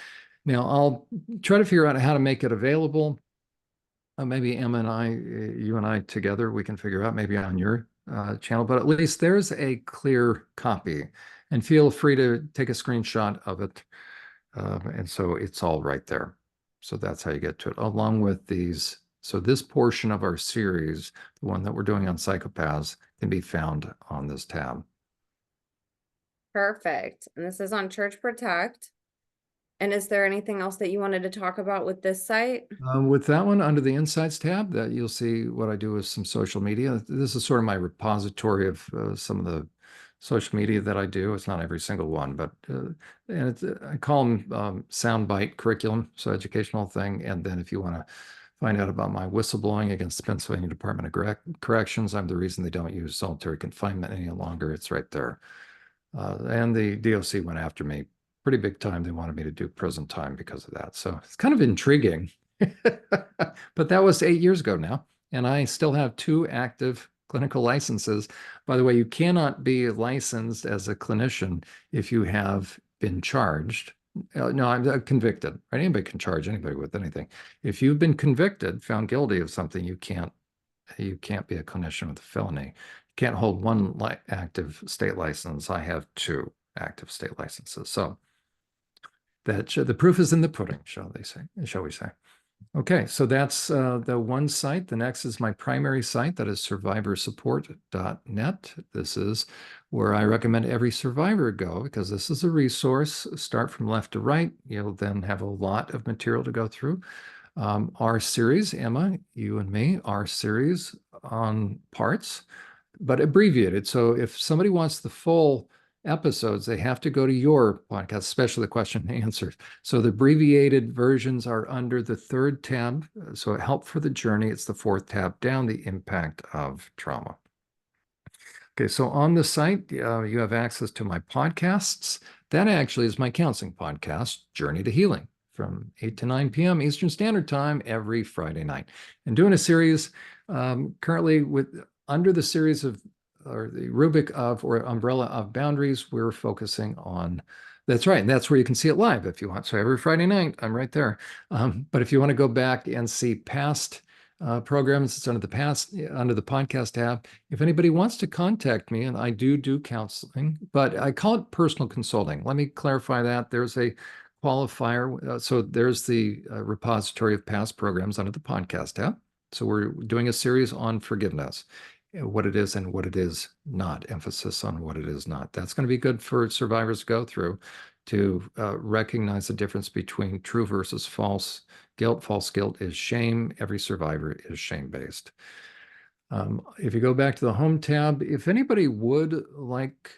[SPEAKER 2] Now I'll try to figure out how to make it available. Maybe Em and I, you and I together, we can figure out maybe on your channel, but at least there's a clear copy. And feel free to take a screenshot of it. And so it's all right there. So that's how you get to it, along with these. So this portion of our series, the one that we're doing on psychopaths, can be found on this tab.
[SPEAKER 1] Perfect. And this is on Church Protect. And is there anything else that you wanted to talk about with this site?
[SPEAKER 2] With that one, under the Insights tab, that you'll see what I do with some social media. This is sort of my repository of some of the social media that I do. It's not every single one, but and I call them soundbite curriculum, so educational thing. And then if you want to find out about my whistleblowing against the Pennsylvania Department of Corrections, I'm the reason they don't use solitary confinement any longer. It's right there. And the DOC went after me pretty big time. They wanted me to do prison time because of that. So it's kind of intriguing. But that was 8 years ago now. And I still have 2 active clinical licenses. By the way, you cannot be licensed as a clinician if you have been charged. No, I'm convicted. Right? Anybody can charge anybody with anything. If you've been convicted, found guilty of something, you can't be a clinician with a felony. You can't hold 1 active state license. I have 2 active state licenses. So that the proof is in the pudding, shall we say. Okay, so that's the one site. The next is my primary site, that is survivorsupport.net. This is where I recommend every survivor go, because this is a resource. Start from left to right. You'll then have a lot of material to go through. Our series, Emma, you and me, our series on parts, but abbreviated. So if somebody wants the full episodes, they have to go to your podcast, especially the question and answers. So the abbreviated versions are under the 3rd tab. So help for the journey, it's the 4th tab down, the impact of trauma. Okay, so on the site, you have access to my podcasts. That actually is my counseling podcast, Journey to Healing, from 8 to 9 p.m. Eastern Standard Time every Friday night. And doing a series currently under the series of or the rubric of, or umbrella of boundaries, we're focusing on, that's right, and that's where you can see it live if you want. So every Friday night, I'm right there. But if you want to go back and see past programs, it's under the podcast tab. If anybody wants to contact me, and I do counseling, but I call it personal consulting. Let me clarify that. There's a qualifier. So there's the repository of past programs under the podcast tab. So we're doing a series on forgiveness, what it is and what it is not, emphasis on what it is not. That's going to be good for survivors to go through to recognize the difference between true versus false guilt. False guilt is shame. Every survivor is shame-based. If you go back to the home tab, if anybody would like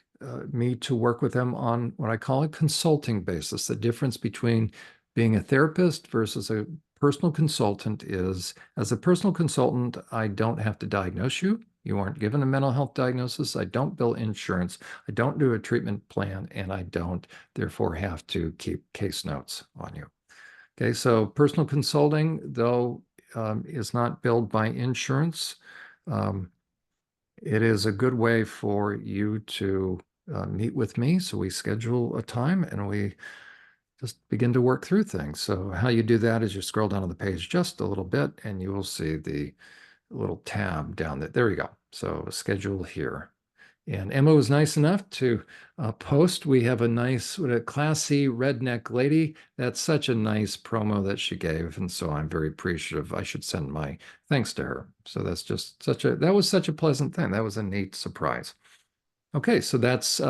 [SPEAKER 2] me to work with them on what I call a consulting basis, the difference between being a therapist versus a personal consultant is, as a personal consultant, I don't have to diagnose you. You aren't given a mental health diagnosis. I don't bill insurance. I don't do a treatment plan, and I don't therefore have to keep case notes on you. Okay, so personal consulting, though, is not billed by insurance. It is a good way for you to meet with me. So we schedule a time and we just begin to work through things. So how you do that is you scroll down on the page just a little bit and you will see the little tab down there. There you go. So schedule here. And Emma was nice enough to post. We have a nice, a classy redneck lady. That's such a nice promo that she gave. And so I'm very appreciative. I should send my thanks to her. So that's just that was such a pleasant thing. That was a neat surprise. Okay, so that's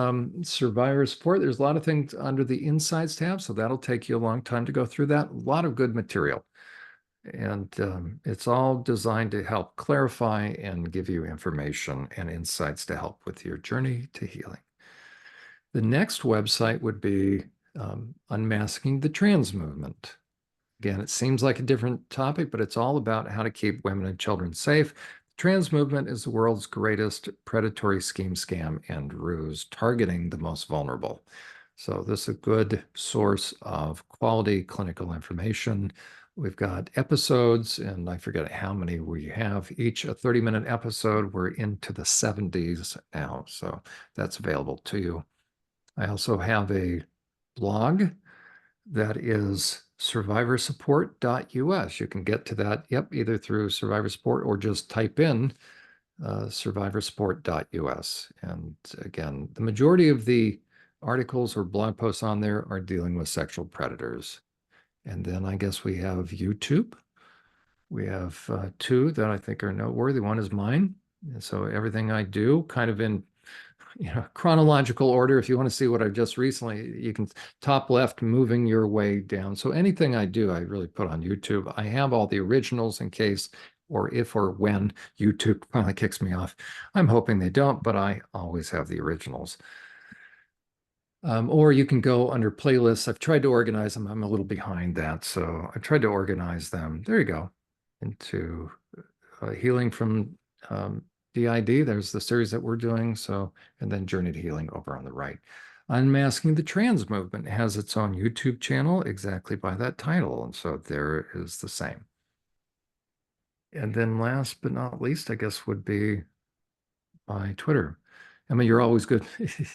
[SPEAKER 2] survivor support. There's a lot of things under the insights tab. So that'll take you a long time to go through that. A lot of good material. And it's all designed to help clarify and give you information and insights to help with your journey to healing. The next website would be Unmasking the Trans Movement. Again, it seems like a different topic, but it's all about how to keep women and children safe. The trans movement is the world's greatest predatory scheme, scam, and ruse, targeting the most vulnerable. So this is a good source of quality clinical information. We've got episodes, and I forget how many we have, each a 30-minute episode. We're into the 70s now, so that's available to you. I also have a blog that is survivorsupport.us. You can get to that, either through Survivor Support or just type in survivorsupport.us. And again, the majority of the articles or blog posts on there are dealing with sexual predators. And then I guess we have YouTube. We have two that I think are noteworthy. One is mine. And so everything I do kind of in chronological order. If you want to see what I've just recently, you can top left, moving your way down. So anything I do, I really put on YouTube. I have all the originals in case, or if or when YouTube finally kicks me off. I'm hoping they don't, but I always have the originals. Or you can go under playlists. I've tried to organize them. I'm a little behind that. So I tried to organize them. There you go. Into healing from DID. There's the series that we're doing. So, and then Journey to Healing over on the right. Unmasking the Trans Movement has its own YouTube channel exactly by that title. And so there is the same. And then last but not least, I guess, would be my Twitter. Emma, you're always good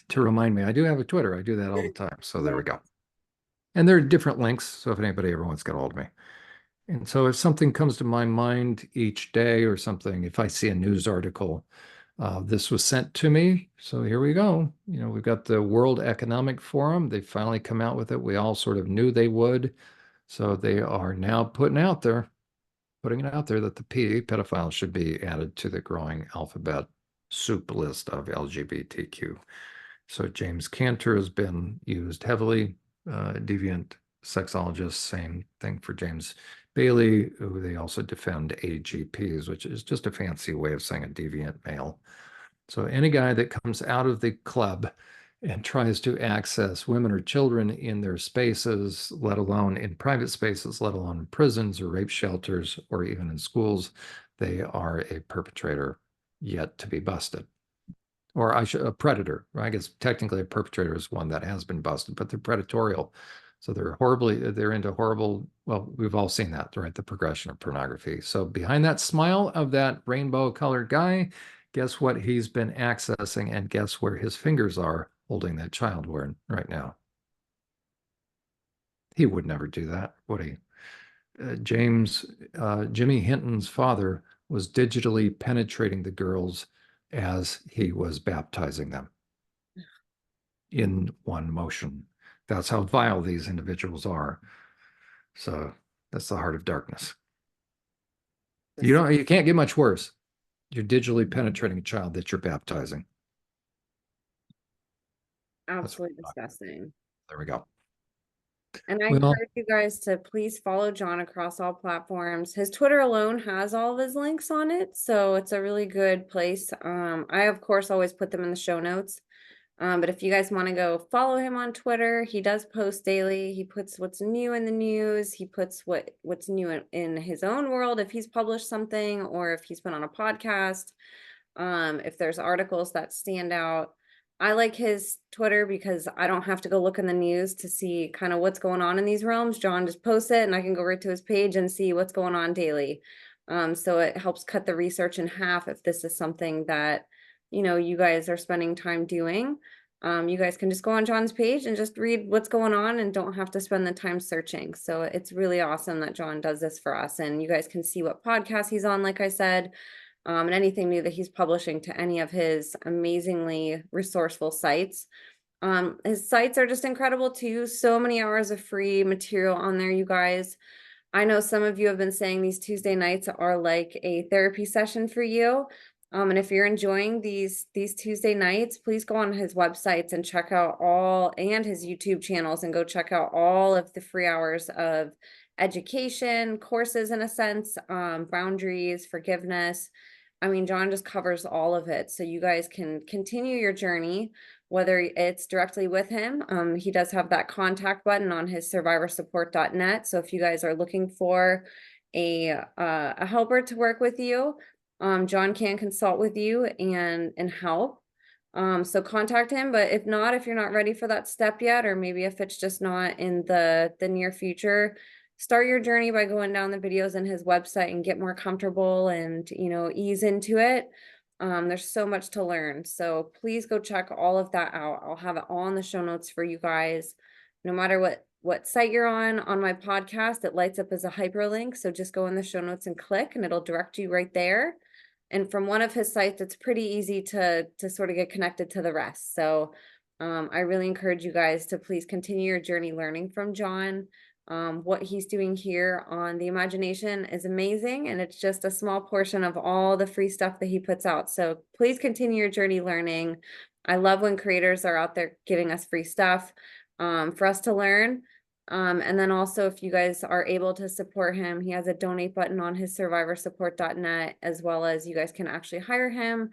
[SPEAKER 2] to remind me. I do have a Twitter. I do that all the time. So there we go. And there are different links. So if anybody ever wants to get a hold of me. And so if something comes to my mind each day or something, if I see a news article, this was sent to me. So here we go. We've got the World Economic Forum. They finally come out with it. We all sort of knew they would. So they are now putting it out there that the pedophiles should be added to the growing alphabet soup list of LGBTQ. So James Cantor has been used heavily, deviant sexologist, same thing for James Bailey, who they also defend AGPs, which is just a fancy way of saying a deviant male. So any guy that comes out of the club and tries to access women or children in their spaces, let alone in private spaces, let alone in prisons or rape shelters, or even in schools, they are a perpetrator yet to be busted. Or a predator. I guess technically a perpetrator is one that has been busted, but they're predatorial. So they're into horrible, well, we've all seen that, right? The progression of pornography. So behind that smile of that rainbow colored guy, guess what he's been accessing, and guess where his fingers are holding that child right now. He would never do that, would he? Jimmy Hinton's father was digitally penetrating the girls as he was baptizing them in one motion. That's how vile these individuals are. So that's the heart of darkness. You can't get much worse. You're digitally penetrating a child that you're baptizing.
[SPEAKER 1] Absolutely disgusting.
[SPEAKER 2] There we go.
[SPEAKER 1] And I encourage you guys to please follow John across all platforms. His Twitter alone has all of his links on it, so it's a really good place. I, of course, always put them in the show notes. But if you guys want to go follow him on Twitter, he does post daily. He puts what's new in the news. He puts what's new in his own world, if he's published something or if he's been on a podcast. If there's articles that stand out. I like his Twitter because I don't have to go look in the news to see kind of what's going on in these realms. John just posts it and I can go right to his page and see what's going on daily. So it helps cut the research in half if this is something that, you guys are spending time doing. You guys can just go on John's page and just read what's going on and don't have to spend the time searching. So it's really awesome that John does this for us, and you guys can see what podcast he's on, like I said. And anything new that he's publishing to any of his amazingly resourceful sites. His sites are just incredible too. So many hours of free material on there, you guys. I know some of you have been saying these Tuesday nights are like a therapy session for you. And if you're enjoying these Tuesday nights, please go on his websites and check out and his YouTube channels and go check out all of the free hours of education, courses in a sense, boundaries, forgiveness. I mean, John just covers all of it. So you guys can continue your journey, whether it's directly with him. He does have that contact button on his survivorsupport.net. So if you guys are looking for a helper to work with you, John can consult with you and help. So contact him. But if you're not ready for that step yet, or maybe if it's just not in the near future, start your journey by going down the videos on his website and get more comfortable and, ease into it. There's so much to learn. So please go check all of that out. I'll have it all in the show notes for you guys. No matter what site you're on my podcast, it lights up as a hyperlink. So just go in the show notes and click and it'll direct you right there. And from one of his sites, it's pretty easy to sort of get connected to the rest. So I really encourage you guys to please continue your journey learning from John. What he's doing here on The Imagination is amazing, and it's just a small portion of all the free stuff that he puts out. So please continue your journey learning. I love when creators are out there giving us free stuff for us to learn. And then also, if you guys are able to support him, he has a donate button on his survivorsupport.net, as well as you guys can actually hire him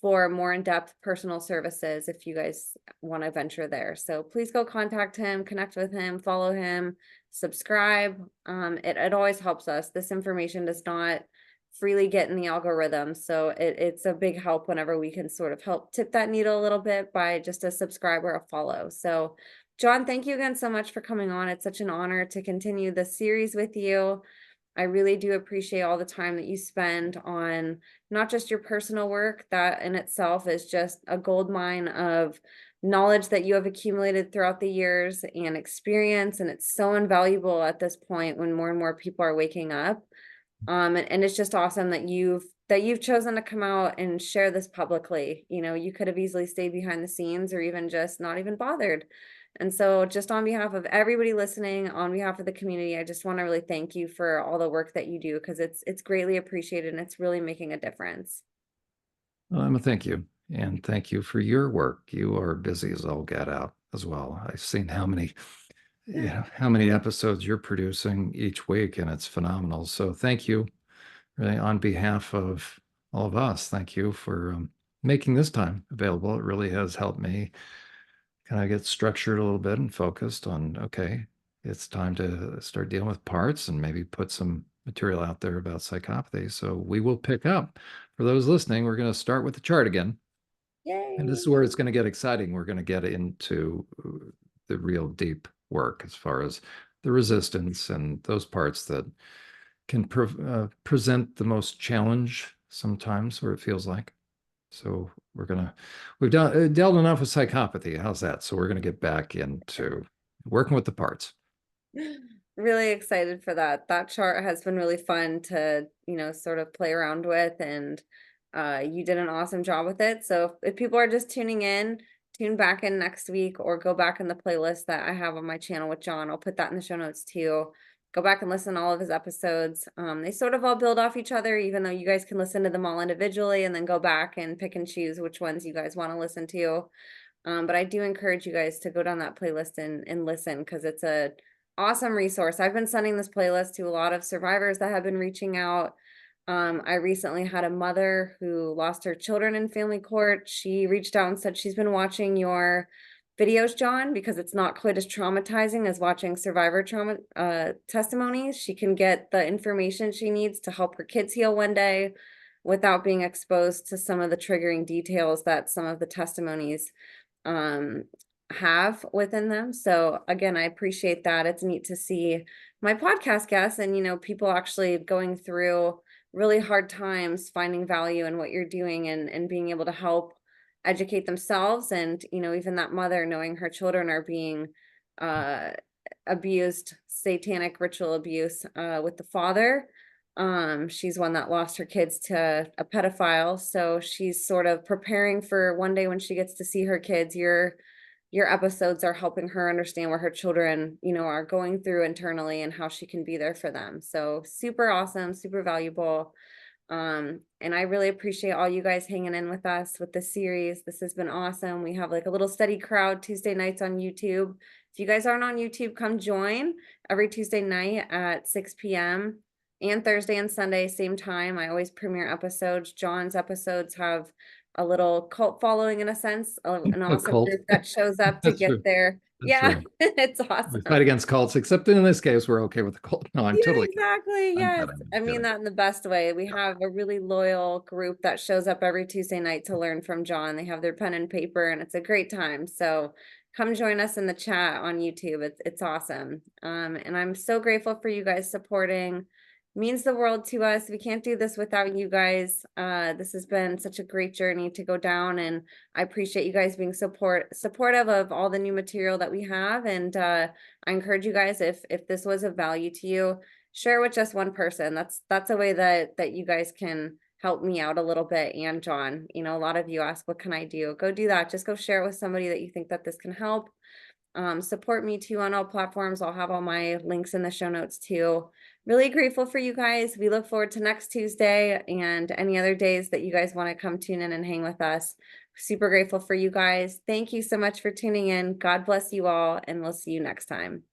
[SPEAKER 1] for more in-depth personal services if you guys want to venture there. So please go contact him, connect with him, follow him, subscribe. It always helps us. This information does not freely get in the algorithm. So it's a big help whenever we can sort of help tip that needle a little bit by just a subscribe or a follow. So John, thank you again so much for coming on. It's such an honor to continue the series with you. I really do appreciate all the time that you spend on not just your personal work. That in itself is just a gold mine of knowledge that you have accumulated throughout the years and experience. And it's so invaluable at this point when more and more people are waking up. And it's just awesome that you've chosen to come out and share this publicly. You could have easily stayed behind the scenes or even just not even bothered. And so just on behalf of everybody listening, on behalf of the community, I just want to really thank you for all the work that you do, because it's greatly appreciated and it's really making a difference.
[SPEAKER 2] Well, thank you. And thank you for your work. You are busy as all get out as well. I've seen how many episodes you're producing each week, and it's phenomenal. So thank you, really, on behalf of all of us. Thank you for making this time available. It really has helped me kind of get structured a little bit and focused on, okay, it's time to start dealing with parts and maybe put some material out there about psychopathy. So we will pick up. For those listening, we're going to start with the chart again.
[SPEAKER 1] Yay.
[SPEAKER 2] And this is where it's going to get exciting. We're going to get into the real deep work as far as the resistance and those parts that can present the most challenge sometimes, where it feels like. So we've dealt enough with psychopathy. How's that? So we're gonna get back into working with the parts.
[SPEAKER 1] Really excited for that. That chart has been really fun to, sort of play around with, and you did an awesome job with it. So if people are just tuning in, tune back in next week or go back in the playlist that I have on my channel with John. I'll put that in the show notes too. Go back and listen to all of his episodes. They sort of all build off each other, even though you guys can listen to them all individually and then go back and pick and choose which ones you guys want to listen to. But I do encourage you guys to go down that playlist and listen, because it's a awesome resource. I've been sending this playlist to a lot of survivors that have been reaching out. I recently had a mother who lost her children in family court. She reached out and said she's been watching your videos, John, because it's not quite as traumatizing as watching survivor trauma testimonies. She can get the information she needs to help her kids heal one day without being exposed to some of the triggering details that some of the testimonies have within them. So again, I appreciate that. It's neat to see my podcast guests and, people actually going through really hard times, finding value in what you're doing and being able to help educate themselves. And, even that mother knowing her children are being abused, satanic ritual abuse with the father. She's one that lost her kids to a pedophile. So she's sort of preparing for one day when she gets to see her kids. Your episodes are helping her understand what her children, are going through internally and how she can be there for them. So super awesome, super valuable. And I really appreciate all you guys hanging in with us with this series. This has been awesome. We have like a little steady crowd Tuesday nights on YouTube. If you guys aren't on YouTube, come join every Tuesday night at 6 p.m. and Thursday and Sunday, same time. I always premiere episodes. John's episodes have a little cult following in a sense, an awesome
[SPEAKER 2] cult.
[SPEAKER 1] group that shows up to
[SPEAKER 2] That's
[SPEAKER 1] get
[SPEAKER 2] true.
[SPEAKER 1] there.
[SPEAKER 2] That's
[SPEAKER 1] Yeah,
[SPEAKER 2] right.
[SPEAKER 1] it's
[SPEAKER 2] We
[SPEAKER 1] awesome.
[SPEAKER 2] fight against cults, except in this case, we're okay with the cult. No, I'm
[SPEAKER 1] Yeah,
[SPEAKER 2] totally
[SPEAKER 1] exactly.
[SPEAKER 2] I'm
[SPEAKER 1] Yes.
[SPEAKER 2] kidding.
[SPEAKER 1] I mean that in the best way. We
[SPEAKER 2] Yeah.
[SPEAKER 1] have a really loyal group that shows up every Tuesday night to learn from John. They have their pen and paper and it's a great time. So come join us in the chat on YouTube. It's awesome. And I'm so grateful for you guys supporting. Means the world to us. We can't do this without you guys. This has been such a great journey to go down, and I appreciate you guys being supportive of all the new material that we have. And I encourage you guys, if this was of value to you, share with just one person. That's a way that you guys can help me out a little bit. And John, a lot of you ask, what can I do? Go do that. Just go share it with somebody that you think that this can help. Support me too on all platforms. I'll have all my links in the show notes too. Really grateful for you guys. We look forward to next Tuesday and any other days that you guys want to come tune in and hang with us. Super grateful for you guys. Thank you so much for tuning in. God bless you all, and we'll see you next time.